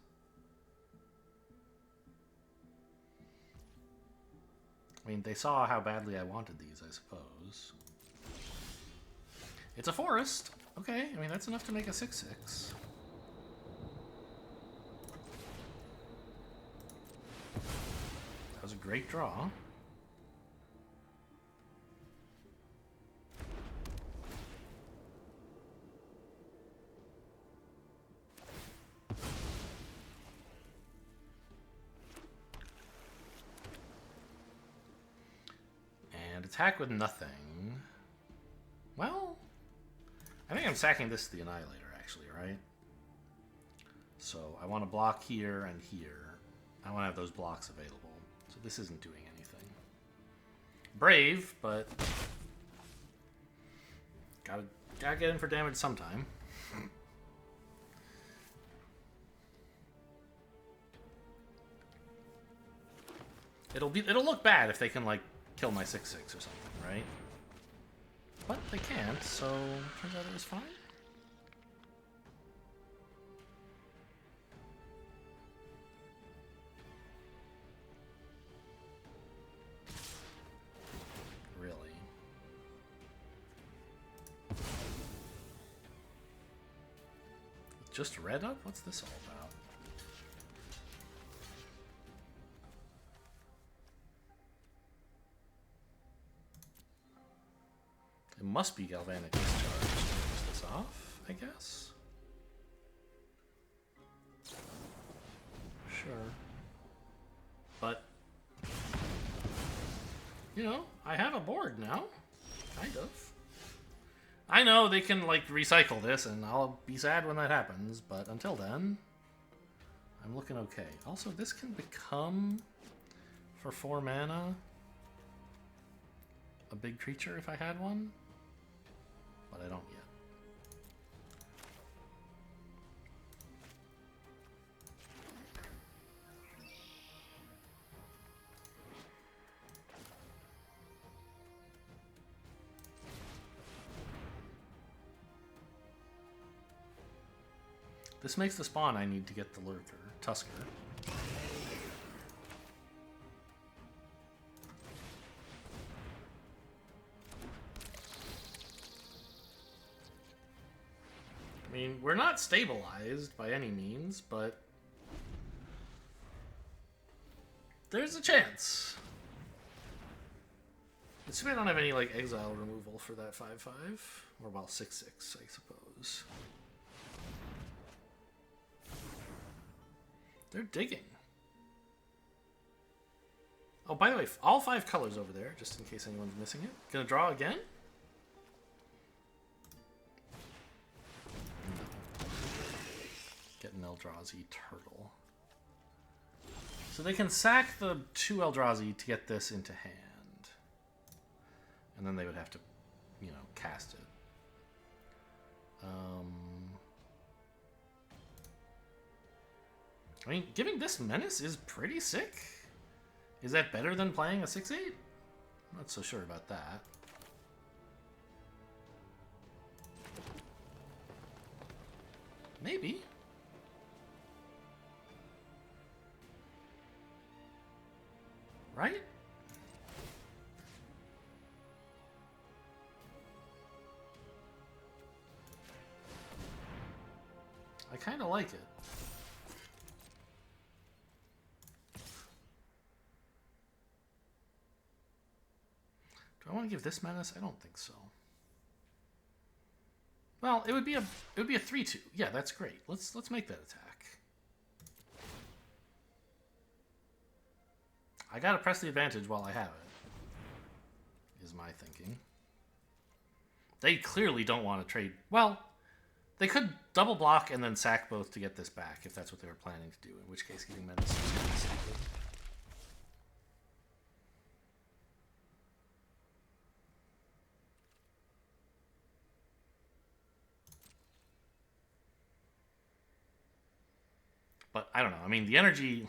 I mean, they saw how badly I wanted these, I suppose. It's a forest. Okay, I mean, that's enough to make a 6/6. That was a great draw. Attack with nothing. Well, I think I'm sacking this to the Annihilator, actually, right? So I want to block here and here. I want to have those blocks available. So this isn't doing anything. Brave, but gotta get in for damage sometime. It'll look bad if they can like kill my 6/6 or something, right? But they can't, so turns out it was fine. Really? Just red up? What's this all about? It must be Galvanic Discharge to finish this off, I guess. Sure. But, you know, I have a board now. Kind of. I know they can, like, recycle this, and I'll be sad when that happens, but until then, I'm looking okay. Also, this can become, for 4 mana, a big creature if I had one. But I don't yet. This makes the spawn I need to get the Lurker, Tusker. I mean, we're not stabilized by any means, but there's a chance. It's too bad I don't have any, like, exile removal for that 5/5. Or, well, 6/6, I suppose. They're digging. Oh, by the way, all 5 colors over there, just in case anyone's missing it. Gonna draw again? Get an Eldrazi Turtle. So they can sack the 2 Eldrazi to get this into hand. And then they would have to, you know, cast it. I mean, giving this Menace is pretty sick. Is that better than playing a 6/8? I'm not so sure about that. Maybe. Right? I kind of like it. Do I want to give this Menace? I don't think so. Well, it would be a 3/2. Yeah, that's great. Let's make that attack. I gotta press the advantage while I have it, is my thinking. They clearly don't want to trade. Well, they could double block and then sack both to get this back if that's what they were planning to do, in which case giving Menace is kind of stupid. But I don't know. I mean, the energy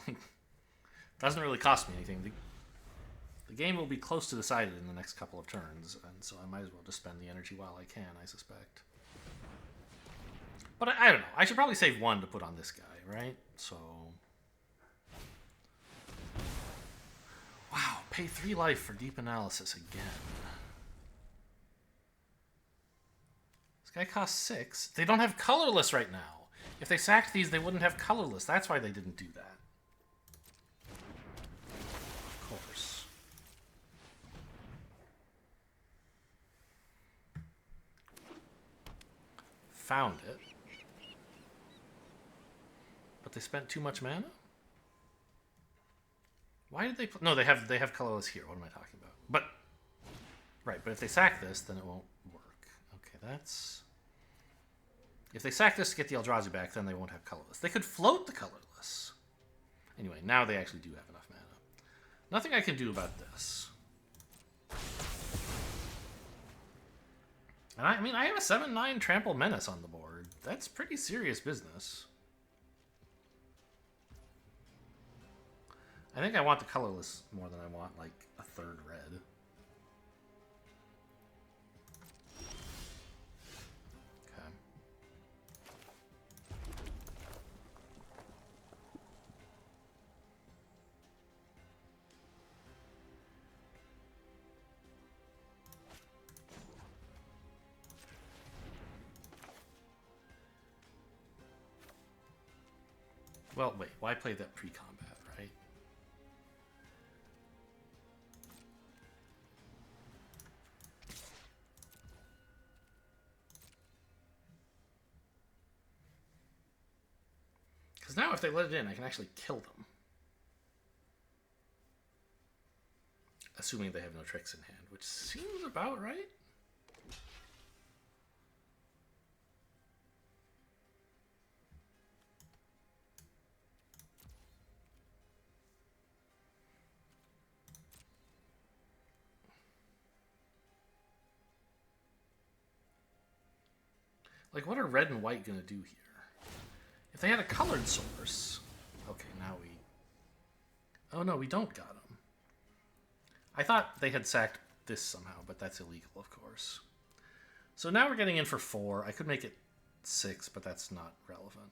doesn't really cost me anything. The game will be close to decided in the next couple of turns, and so I might as well just spend the energy while I can, I suspect. But I don't know. I should probably save 1 to put on this guy, right? So... Wow, pay 3 life for deep analysis again. This guy costs 6. They don't have colorless right now. If they sacked these, they wouldn't have colorless. That's why they didn't do that. Of course. Found it. But they spent too much mana? Why did they... No, they have colorless here. What am I talking about? But Right, but if they sack this, then it won't work. Okay, that's... If they sack this to get the Eldrazi back, then they won't have colorless. They could float the colorless. Anyway, now they actually do have enough mana. Nothing I can do about this. And I mean, I have a 7/9 Trample Menace on the board. That's pretty serious business. I think I want the colorless more than I want, like, a third red. Okay. Well, wait, why play that pre-combat, right? Because now if they let it in, I can actually kill them. Assuming they have no tricks in hand, which seems about right. Like, what are red and white going to do here? If they had a colored source... Okay, now we... Oh, no, we don't got them. I thought they had sacked this somehow, but that's illegal, of course. So now we're getting in for 4. I could make it 6, but that's not relevant.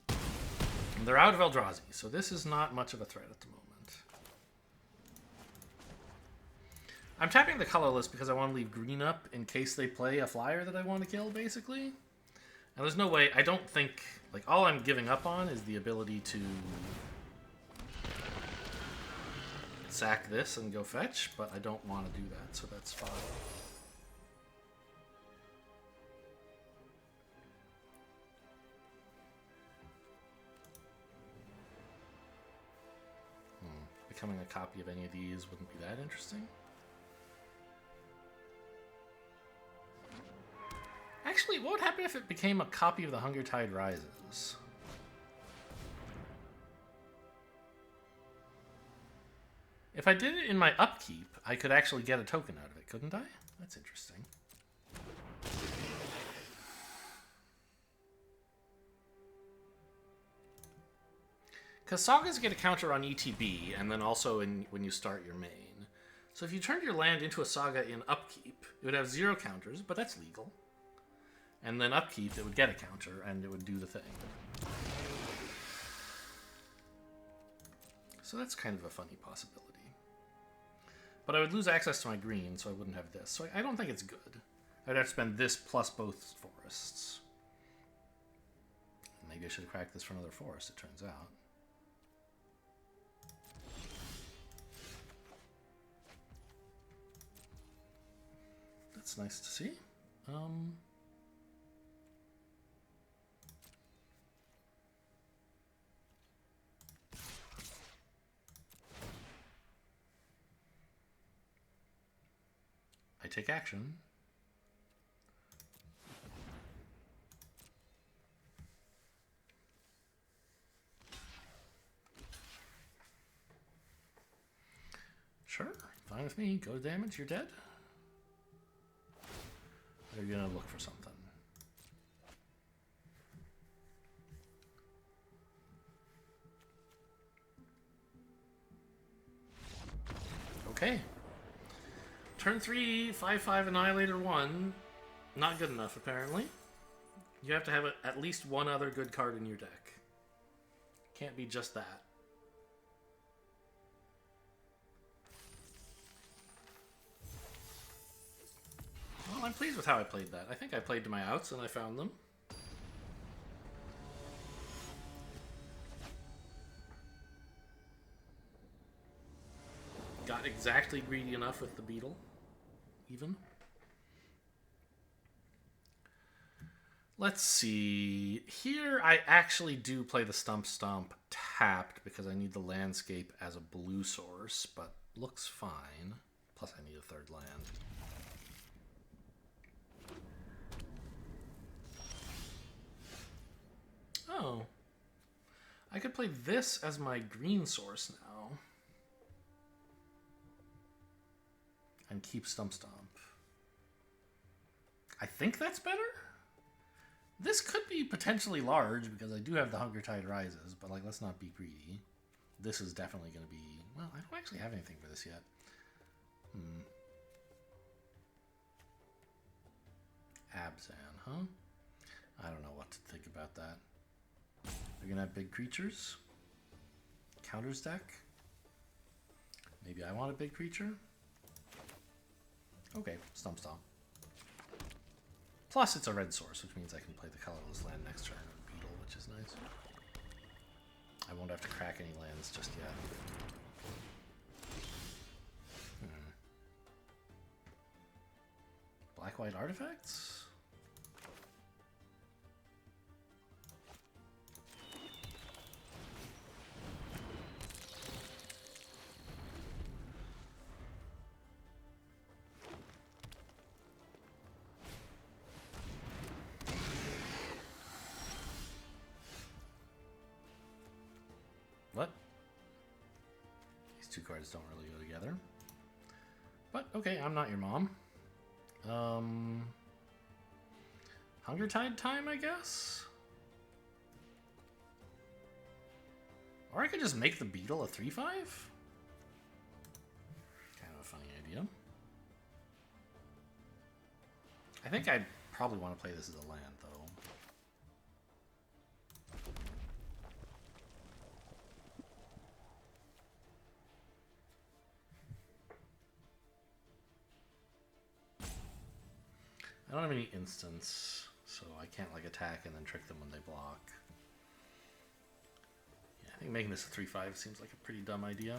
And they're out of Eldrazi, so this is not much of a threat at the moment. I'm tapping the colorless because I want to leave green up in case they play a flyer that I want to kill, basically. And there's no way, I don't think, like, all I'm giving up on is the ability to sack this and go fetch, but I don't want to do that, so that's fine. Becoming a copy of any of these wouldn't be that interesting. Actually, what would happen if it became a copy of the Hunger Tide Rises? If I did it in my upkeep, I could actually get a token out of it, couldn't I? That's interesting. Because Sagas get a counter on ETB, and then also when you start your main. So if you turned your land into a Saga in upkeep, it would have 0 counters, but that's legal. And then upkeep, it would get a counter, and it would do the thing. So that's kind of a funny possibility. But I would lose access to my green, so I wouldn't have this. So I don't think it's good. I'd have to spend this plus both forests. Maybe I should have cracked this for another forest, it turns out. That's nice to see. I take action. Sure, fine with me. Go to damage, you're dead. Or you're gonna look for something. Okay. Turn 3, 5/5 Annihilator 1. Not good enough, apparently. You have to have at least one other good card in your deck. Can't be just that. Well, I'm pleased with how I played that. I think I played to my outs and I found them. Got exactly greedy enough with the beetle. Even. Let's see. Here I actually do play the Stump Stomp tapped because I need the landscape as a blue source, but looks fine. Plus I need a third land. Oh. I could play this as my green source now. And keep Stump Stomp. I think that's better? This could be potentially large because I do have the Hunger Tide Rises, but like, let's not be greedy. This is definitely going to be... Well, I don't actually have anything for this yet. Abzan, huh? I don't know what to think about that. They're going to have big creatures. Counters deck. Maybe I want a big creature. Okay, Stump Stomp. Plus, it's a red source, which means I can play the colorless land next turn and Beetle, which is nice. I won't have to crack any lands just yet. Black-white artifacts? What? These two cards don't really go together. But, okay, I'm not your mom. Hunger Tide time, I guess? Or I could just make the Beetle a 3/5? Kind of a funny idea. I think I'd probably want to play this as a land, though. I don't have any instants, so I can't like attack and then trick them when they block. Yeah, I think making this a 3/5 seems like a pretty dumb idea.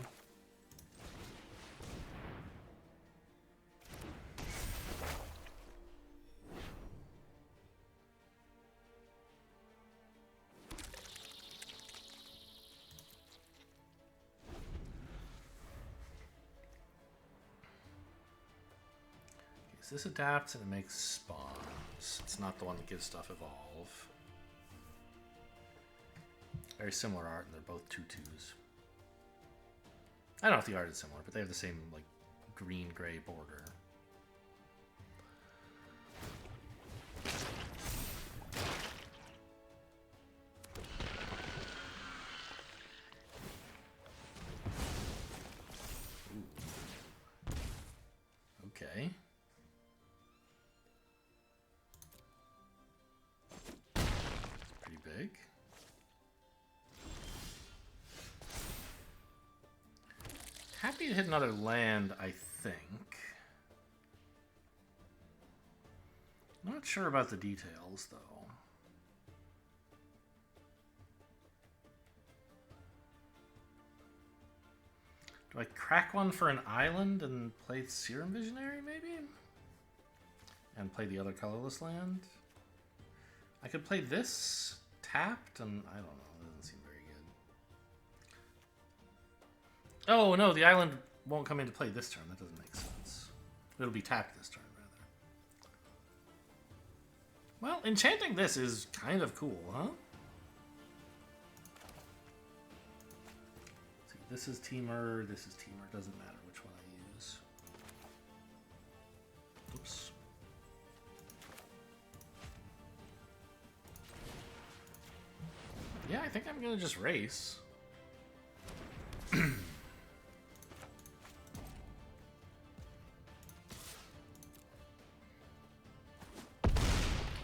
This adapts and it makes spawns. It's not the one that gives stuff evolve. Very similar art, and they're both 2/2s. I don't know if the art is similar, but they have the same like green-gray border. Ooh. Okay. Big. Happy to hit another land, I think. Not sure about the details, though. Do I crack one for an island and play Serum Visionary, maybe? And play the other colorless land? I could play this tapped, and I don't know, it doesn't seem very good. Oh, no, the island won't come into play this turn. That doesn't make sense. It'll be tapped this turn, rather. Well, enchanting this is kind of cool, huh? See, this is Teamer, this is Teamer. Doesn't matter which one I use. Oops. Yeah, I think I'm gonna just race.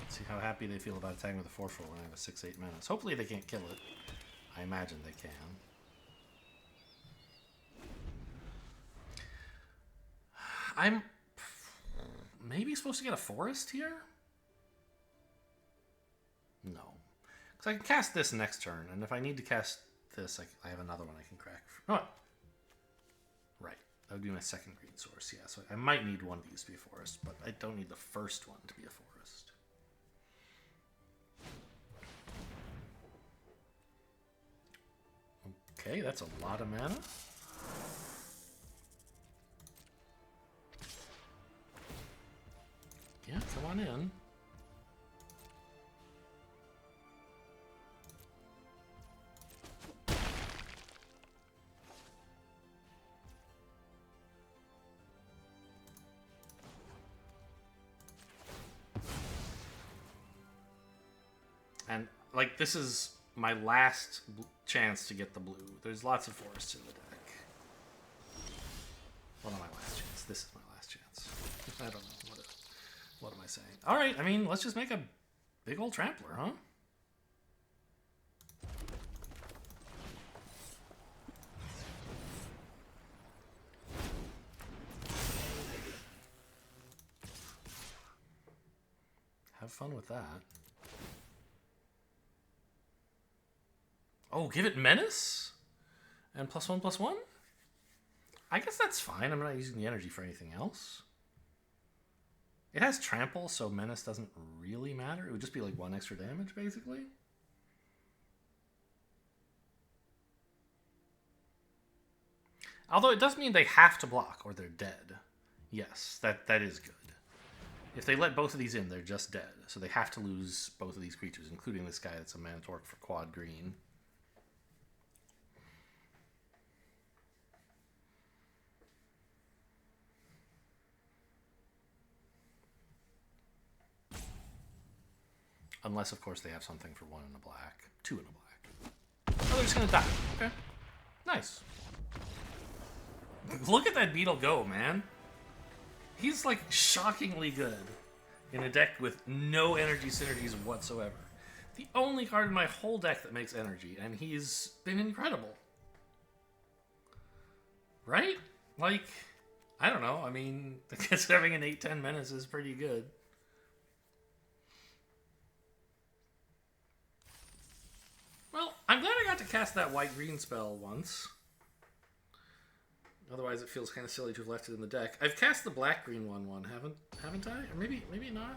See how happy they feel about attacking with a 4/4 when I have a 6/8 Menace. Hopefully they can't kill it. I imagine they can. I'm maybe supposed to get a forest here? No. Because I can cast this next turn, and if I need to cast this, I have another one I can crack. Oh, right. That would be my second green source, yeah. So I might need one of these to be a forest, but I don't need the first one to be a forest. Okay, that's a lot of mana. Yeah, come on in. And, like, this is my last chance to get the blue. There's lots of forests in the deck. Well, not my last chance. This is my last chance. I don't know. What am I saying? All right, I mean, let's just make a big old trampler, huh? Have fun with that. Oh, give it Menace? And +1/+1? I guess that's fine. I'm not using the energy for anything else. It has Trample, so Menace doesn't really matter. It would just be like 1 extra damage, basically. Although it does mean they have to block, or they're dead. Yes, that is good. If they let both of these in, they're just dead. So they have to lose both of these creatures, including this guy that's a Manatork for quad green. Unless, of course, they have something for 1 in a black. 2 in a black. Oh, they're just going to die. Okay. Nice. Look at that beetle go, man. He's, like, shockingly good in a deck with no energy synergies whatsoever. The only card in my whole deck that makes energy, and he's been incredible. Right? Like, I don't know. I mean, I guess having an 8/10 Menace is pretty good. Well, I'm glad I got to cast that white-green spell once. Otherwise, it feels kind of silly to have left it in the deck. I've cast the black-green one, haven't I? Or maybe not.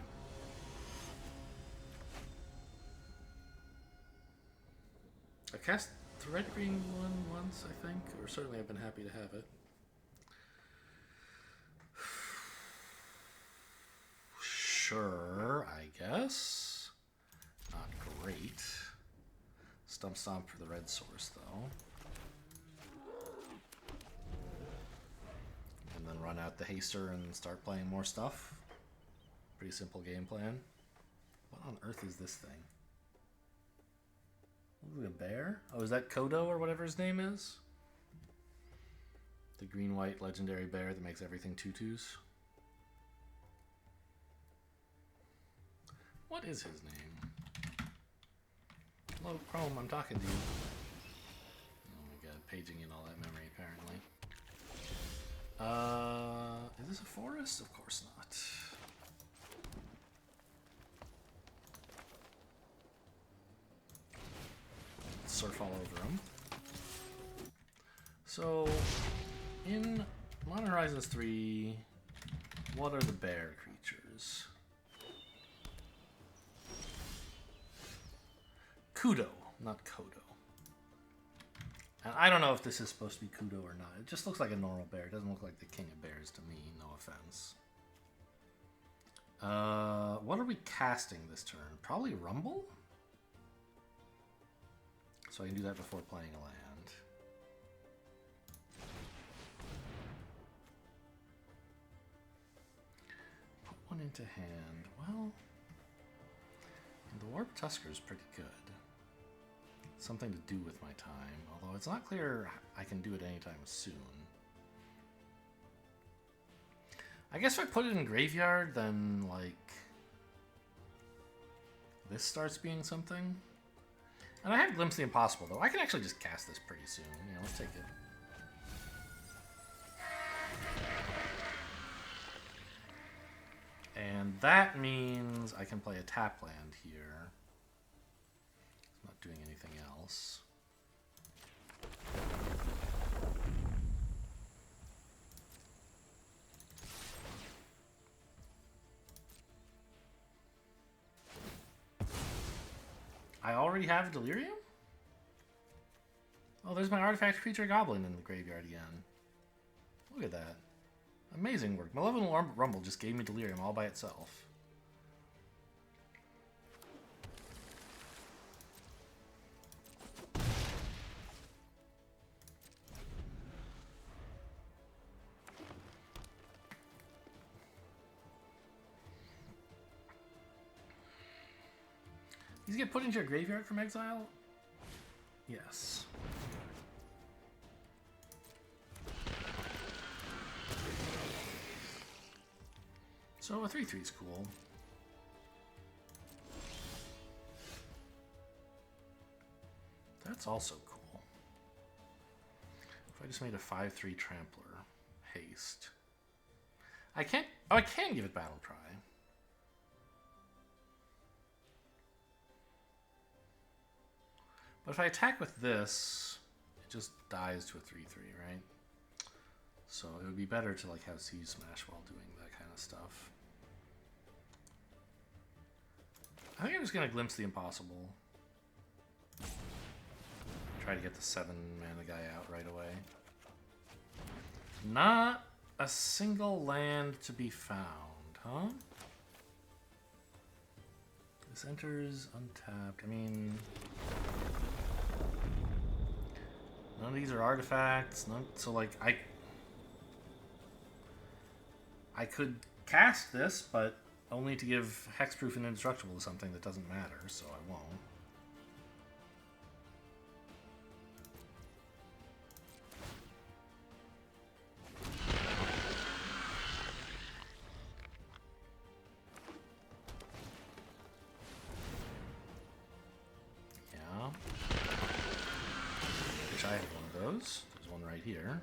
I've cast the red-green one once, I think. Or certainly I've been happy to have it. Sure, I guess. Not great. Stomp for the red source, though. And then run out the haster and start playing more stuff. Pretty simple game plan. What on earth is this thing? Looks like a bear? Oh, is that Kodo or whatever his name is? The green-white legendary bear that makes everything 2/2s. What is his name? Hello, Chrome, I'm talking to you. Oh my god, paging in all that memory, apparently. Is this a forest? Of course not. Surf all over him. So, in Modern Horizons 3, what are the bear creatures? Kudo, not Kodo. And I don't know if this is supposed to be Kudo or not. It just looks like a normal bear. It doesn't look like the king of bears to me, no offense. What are we casting this turn? Probably Rumble? So I can do that before playing a land. Put one into hand. Well, the Warp Tusker is pretty good. Something to do with my time, although it's not clear I can do it anytime soon. I guess if I put it in graveyard, then, like, this starts being something. And I have Glimpse the Impossible, though. I can actually just cast this pretty soon. Yeah, let's take it. And that means I can play a tap land here. I'm not doing anything else. I already have Delirium? Oh, there's my artifact creature goblin in the graveyard again. Look at that. Amazing work. Malevolent Rumble just gave me delirium all by itself. These get put into your graveyard from exile? Yes. So a 3/3 is cool. That's also cool. If I just made a 5/3 trampler, haste. I can't. Oh, I can give it battle cry. But if I attack with this, it just dies to a 3/3, right? So it would be better to like have Siege Smash while doing that kind of stuff. I think I'm just gonna glimpse the impossible. Try to get the 7 mana guy out right away. Not a single land to be found, huh? This enters untapped. I mean, none of these are artifacts. None, so like I could cast this, but only to give hexproof and indestructible to something that doesn't matter, so I won't. Yeah. Wish I had one of those. There's one right here.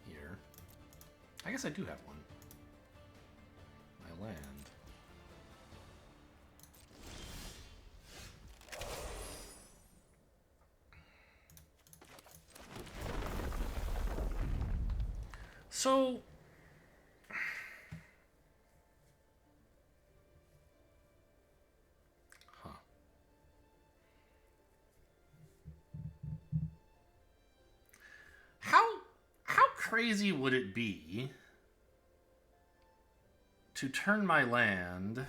Here. I guess I do have one. My land. So, huh. How crazy would it be to turn my land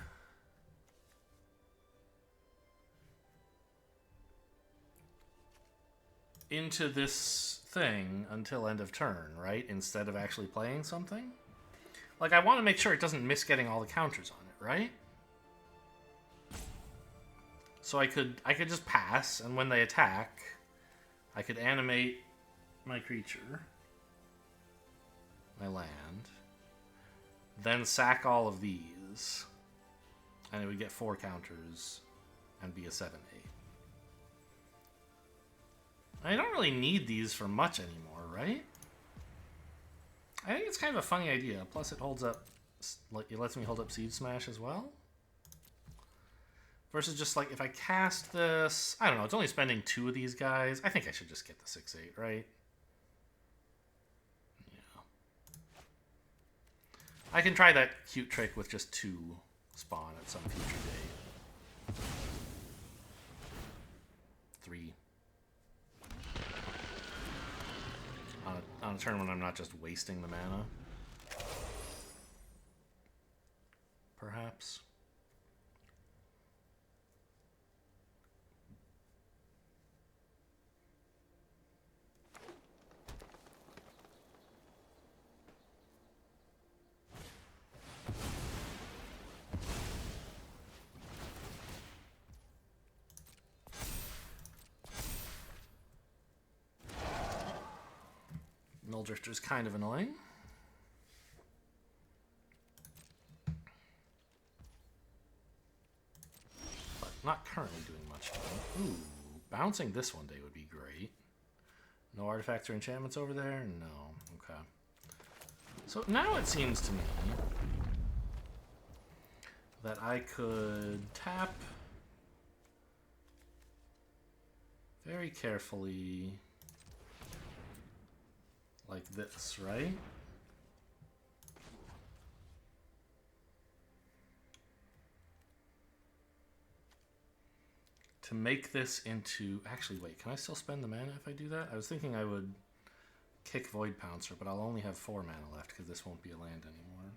into this thing until end of turn, right? Instead of actually playing something? Like, I want to make sure it doesn't miss getting all the counters on it, right? So I could just pass, and when they attack, I could animate my creature, my land, then sack all of these, and it would get 4 counters and be a 7/8. I don't really need these for much anymore, right? I think it's kind of a funny idea. Plus, it holds up, like, it lets me hold up Siege Smash as well. Versus just like if I cast this, I don't know. It's only spending 2 of these guys. I think I should just get the 6/8, right? Yeah. I can try that cute trick with just 2 spawn at some future date. 3. On a turn when I'm not just wasting the mana. Perhaps. Null Drifter is kind of annoying. But not currently doing much to me. Ooh, bouncing this one day would be great. No artifacts or enchantments over there? No. Okay. So now it seems to me that I could tap very carefully like this, right? to make this into... Actually, wait, can I still spend the mana if I do that? I was thinking I would kick Void Pouncer, but I'll only have 4 mana left because this won't be a land anymore.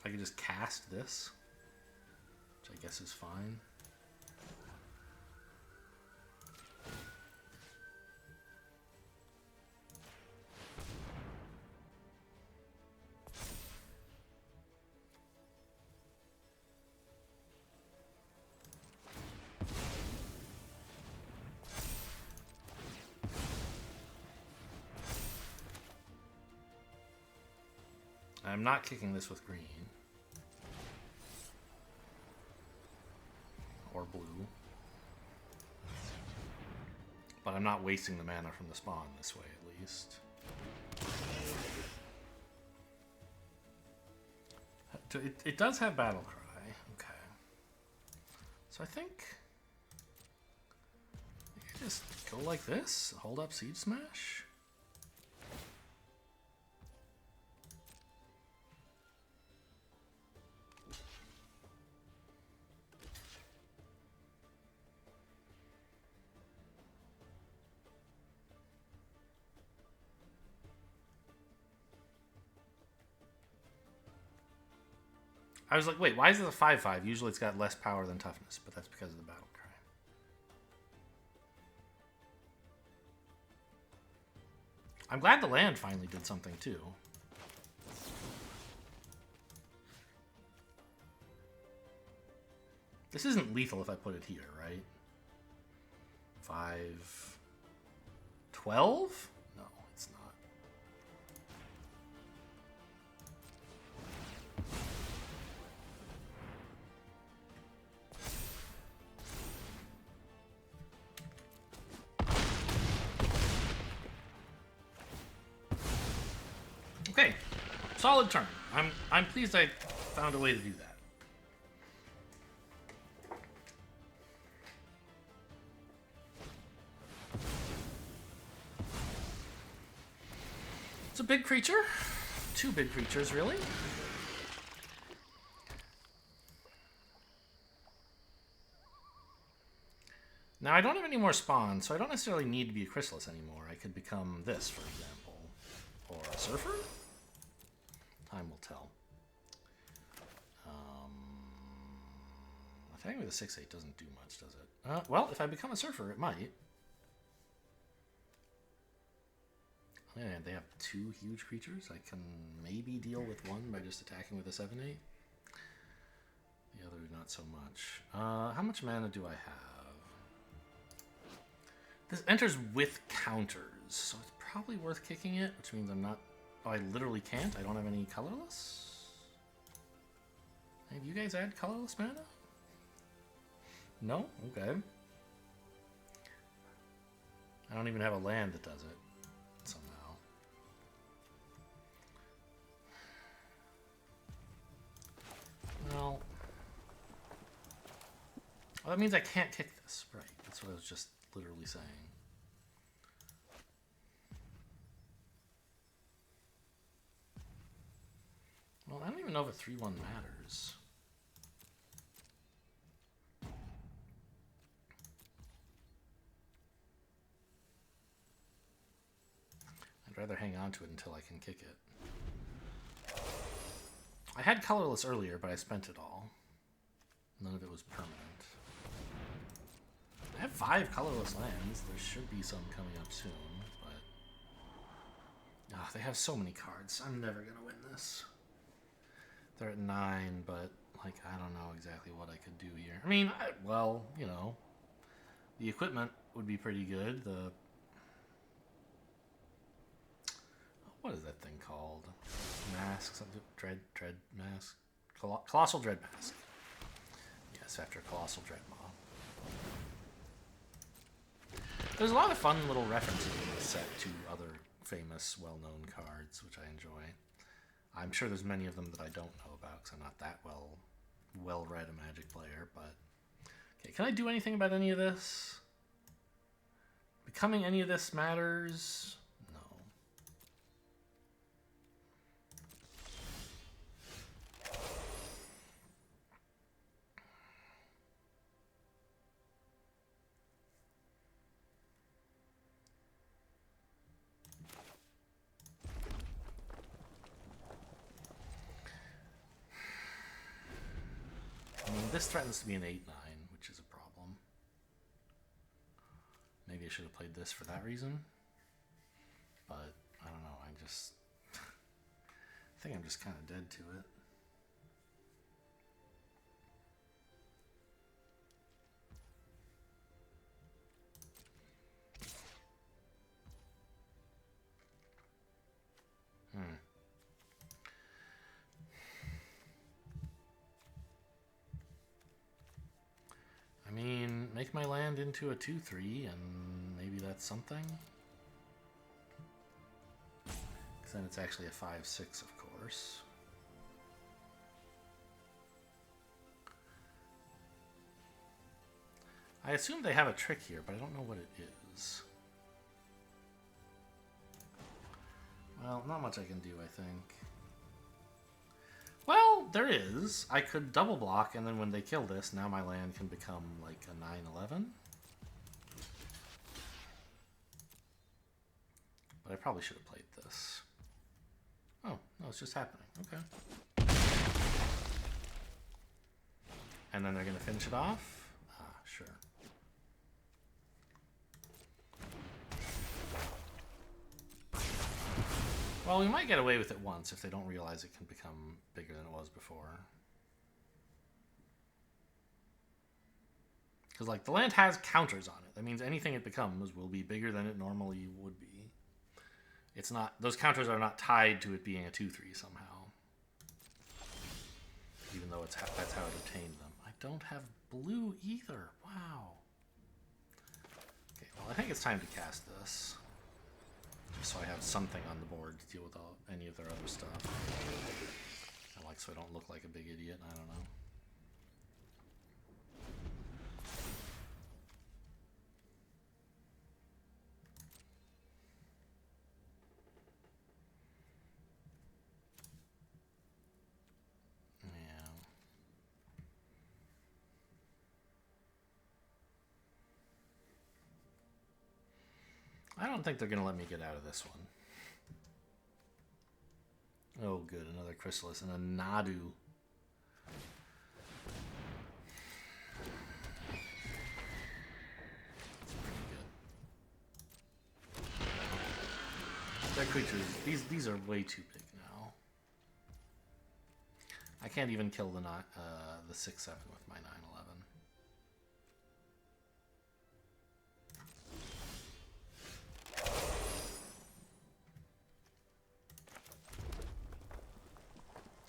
I could just cast this, which I guess is fine. I'm not kicking this with green. Or blue. But I'm not wasting the mana from the spawn this way, at least. It does have Battle Cry. Okay. So I think... you just go like this. Hold up Siege Smash. I was like, wait, why is it a 5/5? Usually it's got less power than toughness, but that's because of the Battle Cry. I'm glad the land finally did something too. This isn't lethal if I put it here, right? 5... 12? No, it's not. Okay, solid turn. I'm pleased I found a way to do that. It's a big creature. 2 big creatures, really. Now, I don't have any more spawns, so I don't necessarily need to be a Chrysalis anymore. I could become this, for example. Or a Surfer? Time will tell. Attacking with a 6/8 doesn't do much, does it? Well, if I become a Surfer, it might. Yeah, they have 2 huge creatures. I can maybe deal with one by just attacking with a 7/8. The other, not so much. How much mana do I have? This enters with counters, so it's probably worth kicking it, which means I'm not... Oh, I literally can't? I don't have any colorless? Have you guys add colorless mana? No? Okay. I don't even have a land that does it. Somehow. Well... Oh, that means I can't kick this. Right. That's what I was just literally saying. Well, I don't even know if a 3/1 matters. I'd rather hang on to it until I can kick it. I had colorless earlier, but I spent it all. None of it was permanent. I have 5 colorless lands. There should be some coming up soon, but... Oh, they have so many cards. I'm never going to win this. They're at 9, but, like, I don't know exactly what I could do here. I mean, well, you know, the equipment would be pretty good. The... What is that thing called? Mask? Something? Dread Mask? Colossal Dread Mask. Yes, after Colossal Dreadmaw. There's a lot of fun little references in this set to other famous, well-known cards, which I enjoy. I'm sure there's many of them that I don't know about because I'm not that well-read a Magic player, but... Okay, can I do anything about any of this? Becoming any of this matters? No. this threatens to be an 8-9, which is a problem. Maybe I should have played this for that reason. But, I don't know, I think I'm just kind of dead to it. I mean, make my land into a 2-3, and maybe that's something. Because then it's actually a 5-6, of course. I assume they have a trick here, but I don't know what it is. Well, not much I can do, I think. Well, there is. I could double block, and then when they kill this, now my land can become like a 9-11. But I probably should have played this. Oh, no, it's just happening. Okay. And then they're going to finish it off? Ah, sure. Well, we might get away with it once if they don't realize it can become bigger than it was before. Because, like, the land has counters on it. That means anything it becomes will be bigger than it normally would be. It's not... Those counters are not tied to it being a 2-3 somehow. Even though that's how it obtained them. I don't have blue either. Wow. Okay, well, I think it's time to cast this. Just so I have something on the board to deal with any of their other stuff. And like, so I don't look like a big idiot. I don't know. Yeah. I don't think they're going to let me get out of this one. Oh, good. Another Chrysalis and a Nadu. That's pretty good. Their creatures, these are way too big now. I can't even kill the 6/7 with my 9/11.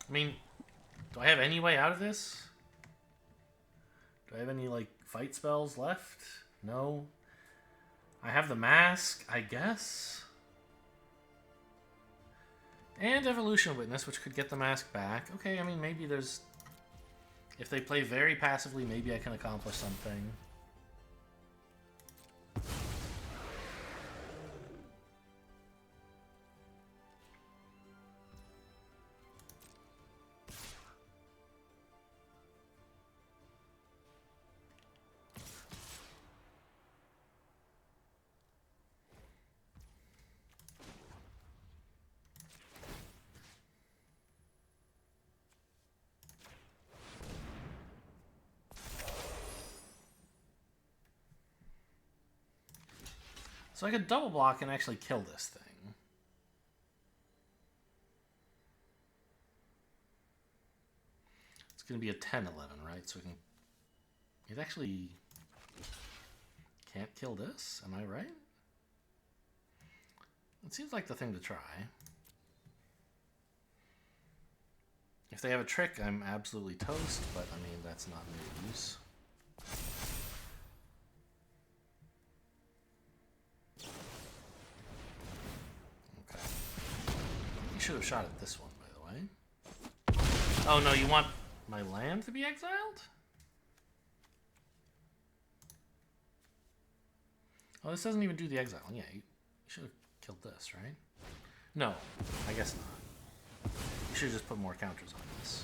I mean, do I have any way out of this? Do I have any, like, fight spells left? No. I have the mask, I guess? And Evolution Witness, which could get the mask back. Okay, I mean, maybe there's... If they play very passively, maybe I can accomplish something. So I could double block and actually kill this thing. It's going to be a 10-11, right? So we can... It actually can't kill this, am I right? It seems like the thing to try. If they have a trick, I'm absolutely toast, but I mean, that's not news. Should have shot at this one, by the way. Oh no, you want my land to be exiled? Oh, this doesn't even do the exile. Yeah, you should have killed this, right? No, I guess not. You should have just put more counters on this.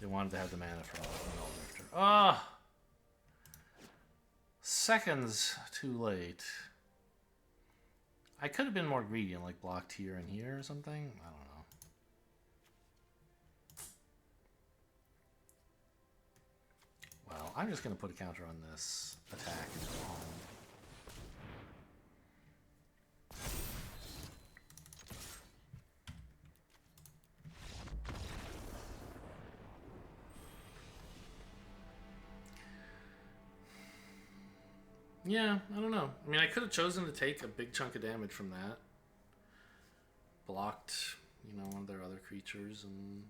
They wanted to have the mana from Null Drifter. Ah! Oh! Seconds too late. I could have been more greedy and like blocked here and here or something. I don't know. I'm just going to put a counter on this attack and go home. Yeah, I don't know. I mean, I could have chosen to take a big chunk of damage from that. Blocked, you know, one of their other creatures and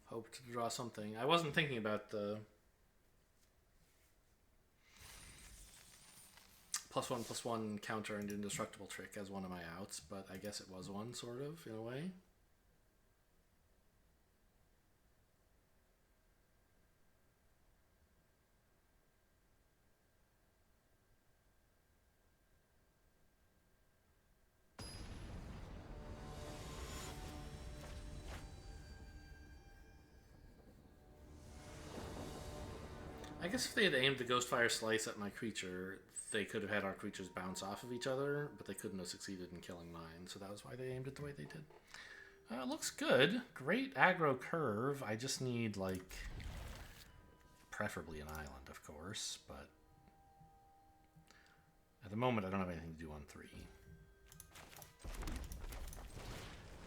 hoped to draw something. I wasn't thinking about the +1/+1 counter and indestructible trick as one of my outs, but I guess it was one, sort of, in a way. I guess if they had aimed the Ghostfire Slice at my creature, they could have had our creatures bounce off of each other, but they couldn't have succeeded in killing mine, so that was why they aimed it the way they did. Looks good. Great aggro curve. I just need, like, preferably an island, of course, but at the moment I don't have anything to do on 3.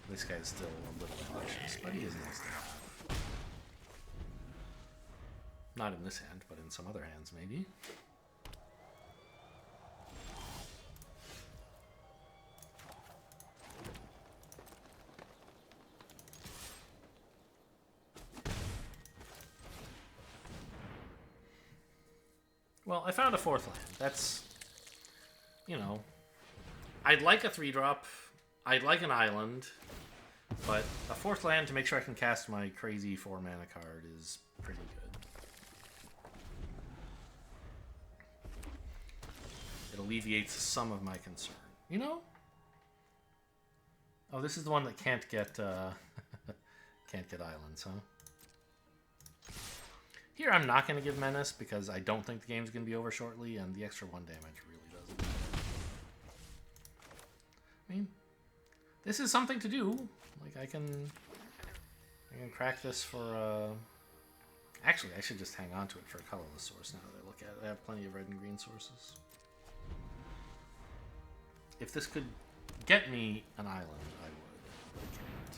This guy's still a little cautious, but he is nice to have. Not in this hand, but in some other hands, maybe. Well, I found a 4th land. That's, you know, I'd like a 3-drop. I'd like an island. But a 4th land to make sure I can cast my crazy 4-mana card is pretty good. It alleviates some of my concern. You know? Oh, this is the one that can't get can't get islands, huh? Here I'm not going to give Menace because I don't think the game's going to be over shortly, and the extra 1 damage really doesn't matter. I mean, this is something to do. Like, I can crack this for, actually, I should just hang on to it for a colorless source now that I look at it. I have plenty of red and green sources. If this could get me an island, I would, but it can't.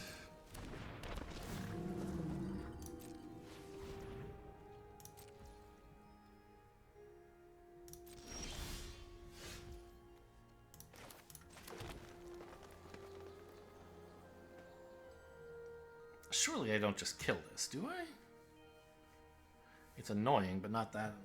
Surely I don't just kill this, do I? It's annoying, but not that annoying.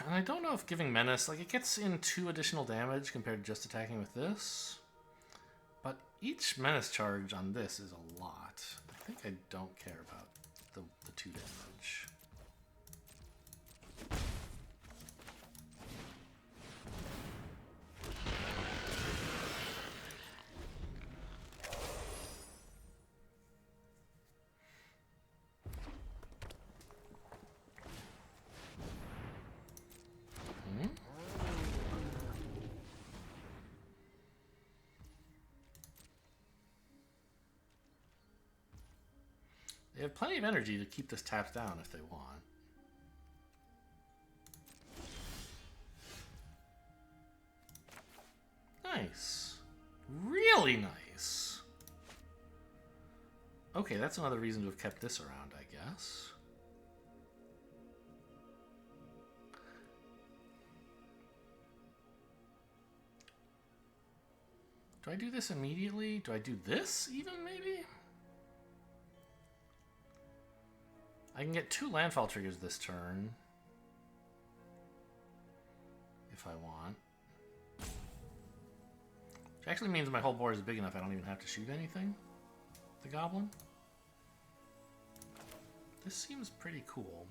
And I don't know if giving Menace, like, it gets in 2 additional damage compared to just attacking with this. But each Menace charge on this is a lot. I think I don't care about the 2 damage. They have plenty of energy to keep this tapped down if they want. Nice. Really nice. Okay, that's another reason to have kept this around, I guess. Do I do this immediately? Do I do this even, maybe? I can get 2 landfall triggers this turn. If I want. Which actually means my whole board is big enough I don't even have to shoot anything. The goblin. This seems pretty cool.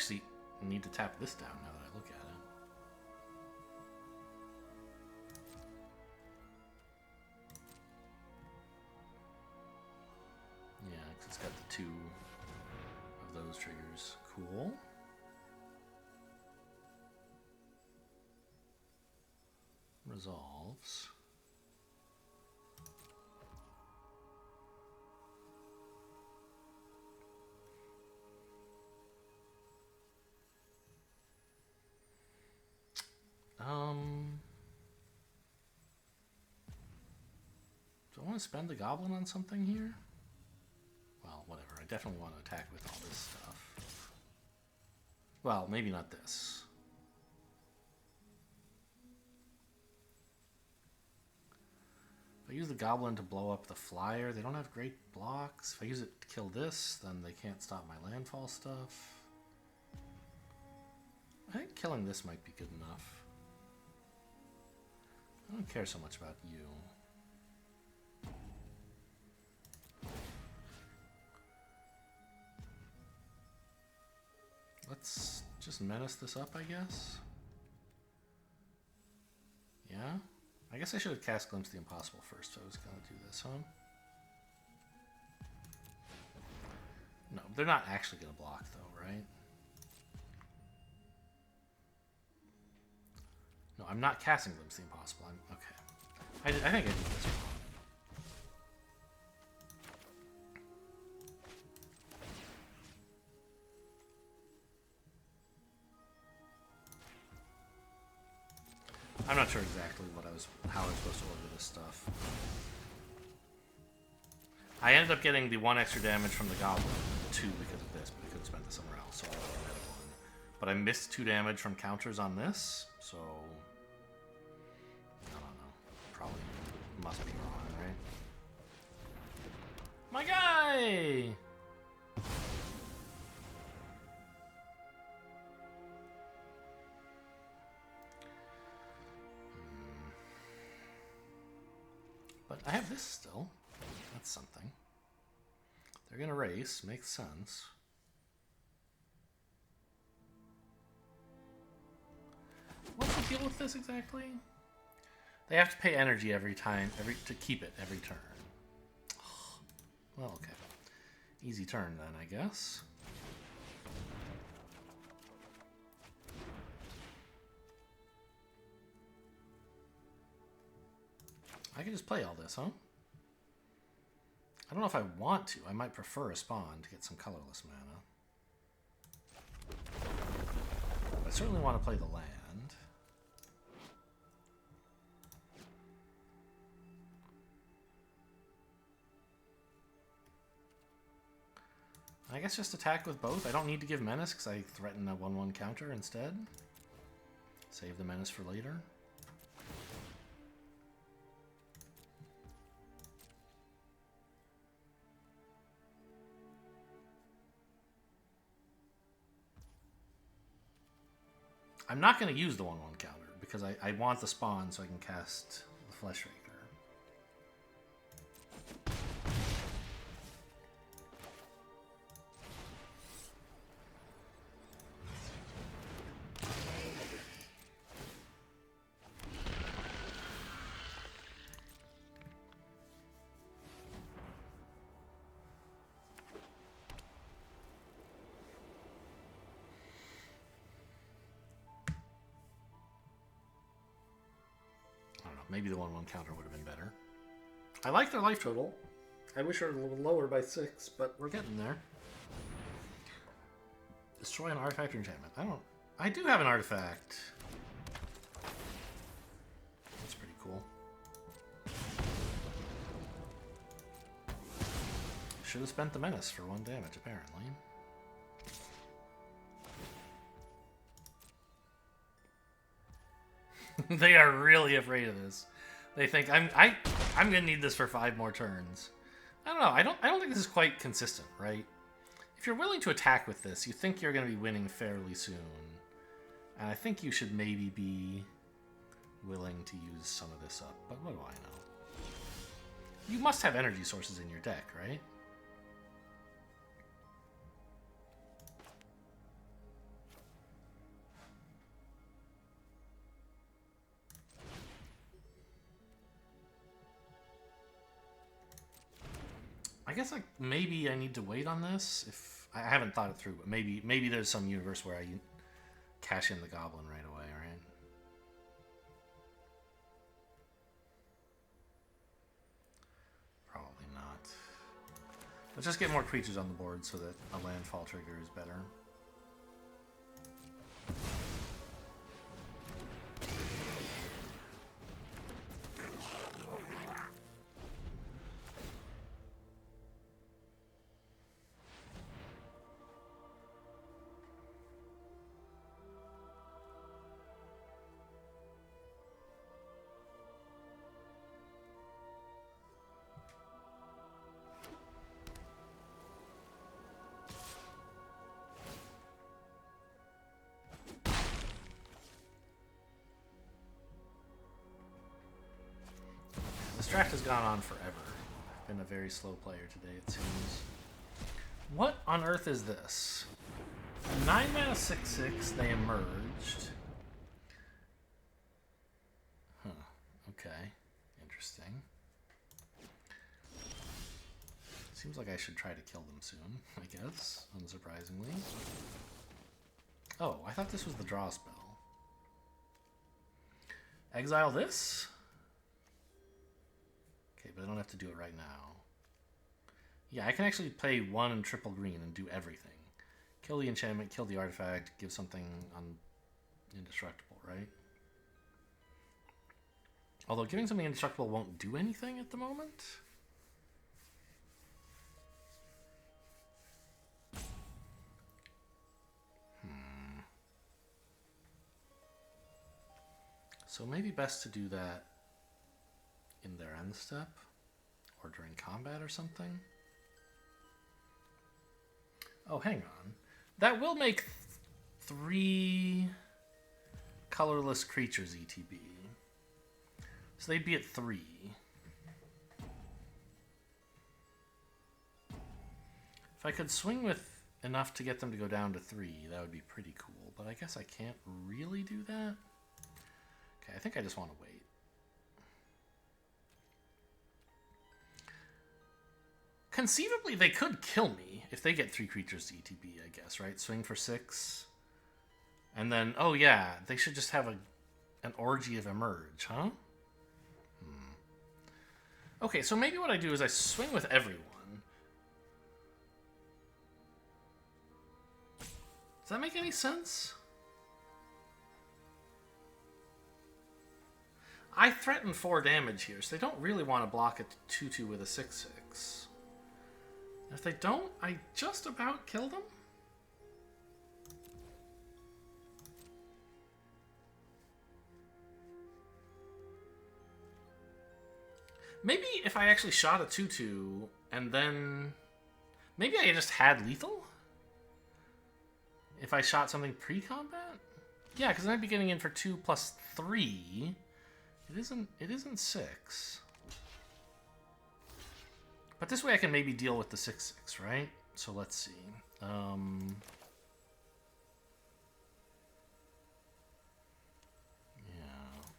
actually need to tap this down now that I look at it. Yeah, 'cause it's got the 2 of those triggers. Cool. Resolves. Do I want to spend the goblin on something here? Well, whatever. I definitely want to attack with all this stuff. Well, maybe not this. If I use the goblin to blow up the flyer, they don't have great blocks. If I use it to kill this, then they can't stop my landfall stuff. I think killing this might be good enough. I don't care so much about you. Let's just menace this up, I guess. Yeah? I guess I should have cast Glimpse the Impossible first if I was going to do this, huh? No, they're not actually going to block, though, right? No, I'm not casting Glimpse the Impossible. I'm okay. I think I did this wrong. I'm not sure exactly how I was supposed to order this stuff. I ended up getting the 1 extra damage from the goblin, 2 because of this, but I could have spent it somewhere else, so I'll get another 1. But I missed 2 damage from counters on this, so I don't know. Probably must be wrong, right? My guy! But I have this still. That's something. They're gonna race. Makes sense. What's the deal with this exactly? They have to pay energy every time, to keep it every turn. Well, okay. Easy turn then, I guess. I can just play all this, huh? I don't know if I want to. I might prefer a spawn to get some colorless mana. I certainly want to play the land. I guess just attack with both. I don't need to give Menace because I threaten a 1/1 counter instead. Save the Menace for later. I'm not going to use the 1/1 counter because I want the spawn so I can cast the Flesh Raker. Maybe the 1/1 counter would have been better. I like their life total. I wish it were a little lower by 6, but we're getting there. Destroy an artifact or enchantment. I do have an artifact. That's pretty cool. Should have spent the Menace for 1 damage, apparently. They are really afraid of this. They think I'm gonna need this for 5 more turns. I don't know. I don't think this is quite consistent, right? If you're willing to attack with this, you think you're gonna be winning fairly soon, and I think you should maybe be willing to use some of this up. But what do I know? You must have energy sources in your deck, right? I guess like maybe I need to wait on this. If I haven't thought it through, but maybe there's some universe where I cash in the goblin right away, right? Probably not. Let's just get more creatures on the board so that a landfall trigger is better. This draft has gone on forever. I've been a very slow player today, it seems. What on earth is this? 9 mana 6/6, they emerged. Huh, okay. Interesting. Seems like I should try to kill them soon, I guess, unsurprisingly. Oh, I thought this was the draw spell. Exile this? Okay, but I don't have to do it right now. Yeah, I can actually play 1 and triple green and do everything. Kill the enchantment, kill the artifact, give something indestructible, right? Although giving something indestructible won't do anything at the moment. So maybe best to do that in their end step or during combat or something. Oh, hang on. That will make 3 colorless creatures ETB. So they'd be at 3. If I could swing with enough to get them to go down to 3, that would be pretty cool. But I guess I can't really do that. Okay, I think I just want to wait. Conceivably, they could kill me if they get 3 creatures to ETB, I guess, right? Swing for 6. And then, oh yeah, they should just have an orgy of emerge, huh? Okay, so maybe what I do is I swing with everyone. Does that make any sense? I threaten 4 damage here, so they don't really want to block a 2/2 with a 6/6. If they don't, I just about kill them. Maybe if I actually shot a 2/2 and then... Maybe I just had lethal? If I shot something pre-combat? Yeah, because I'd be getting in for 2 plus 3. It isn't 6. But this way I can maybe deal with the 6/6, right? So let's see. Yeah,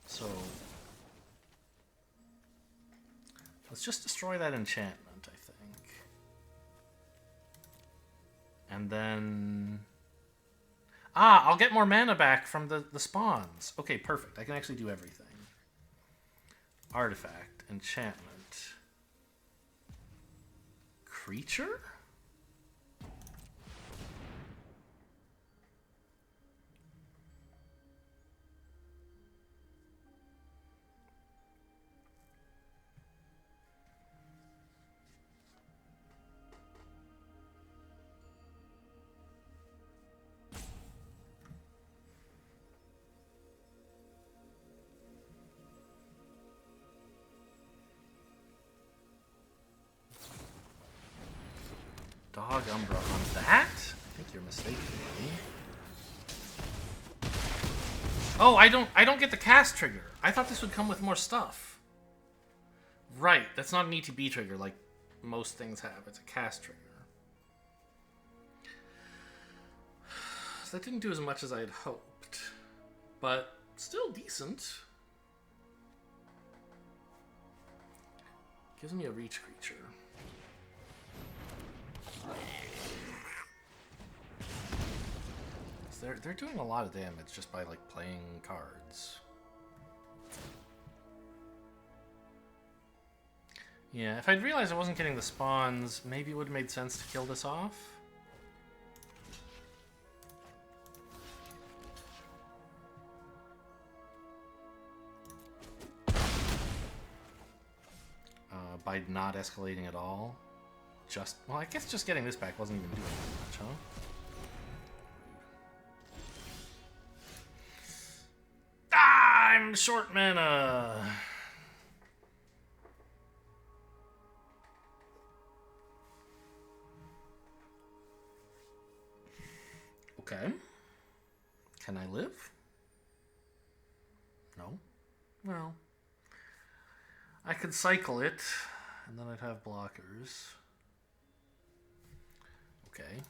so let's just destroy that enchantment, I think. And then... Ah, I'll get more mana back from the spawns. Okay, perfect. I can actually do everything. Artifact, enchantment. Creature? Dog Umbra on that? I think you're mistaken, buddy. Oh, I don't get the cast trigger. I thought this would come with more stuff. Right, that's not an ETB trigger like most things have. It's a cast trigger. So that didn't do as much as I had hoped. But still decent. Gives me a reach creature. They're doing a lot of damage just by, like, playing cards. Yeah, if I'd realized I wasn't getting the spawns, maybe it would have made sense to kill this off. By not escalating at all. Well, I guess just getting this back wasn't even doing much, huh? Ah, I'm short mana! Okay. Can I live? No. Well. I could cycle it, and then I'd have blockers. Okay.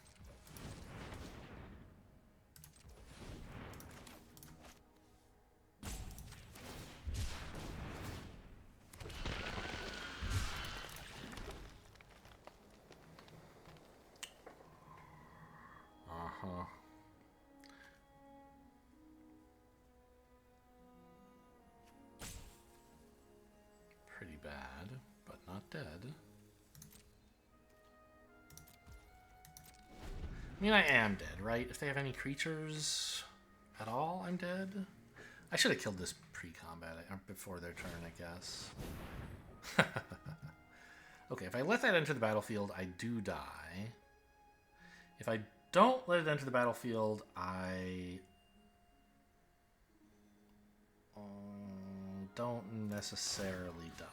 Uh-huh. Pretty bad, but not dead. I mean, I am dead, right? If they have any creatures at all, I'm dead. I should have killed this pre-combat, before their turn, I guess. Okay, if I let that enter the battlefield, I do die. If I don't let it enter the battlefield, I don't necessarily die.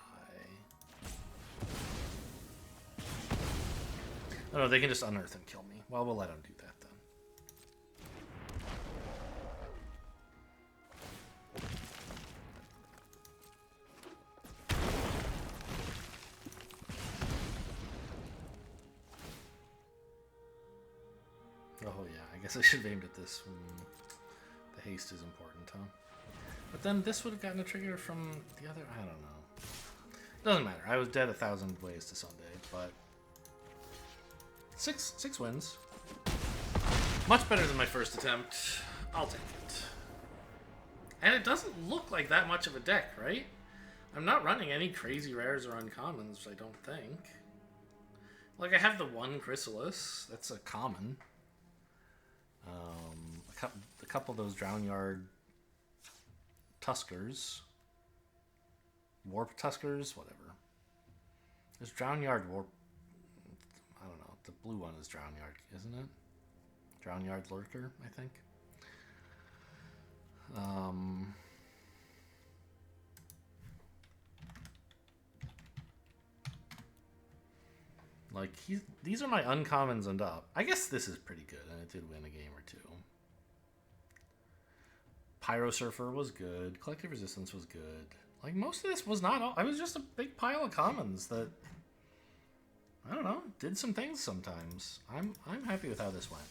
Oh no, they can just unearth and kill me. Well, we'll let them do that then. Oh yeah, I guess I should have aimed at this. The haste is important, huh? But then this would have gotten a trigger from the other... I don't know. Doesn't matter. I was dead 1,000 ways to Sunday, but... Six wins. Much better than my first attempt. I'll take it. And it doesn't look like that much of a deck, right? I'm not running any crazy rares or uncommons, I don't think. Like, I have the one Chrysalis. That's a common. A couple of those Drownyard Tuskers. Warp Tuskers? Whatever. There's Drownyard Warp... I don't know. The blue one is Drownyard, isn't it? Drownyard Lurker, I think. Like, these are my uncommons and up. I guess this is pretty good, and it did win a game or two. Pyro Surfer was good. Collective Resistance was good. Like, most of this was not all... I was just a big pile of commons that... I don't know, did some things sometimes. I'm happy with how this went.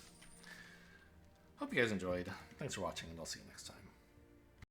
Hope you guys enjoyed. Thanks for watching, and I'll see you next time.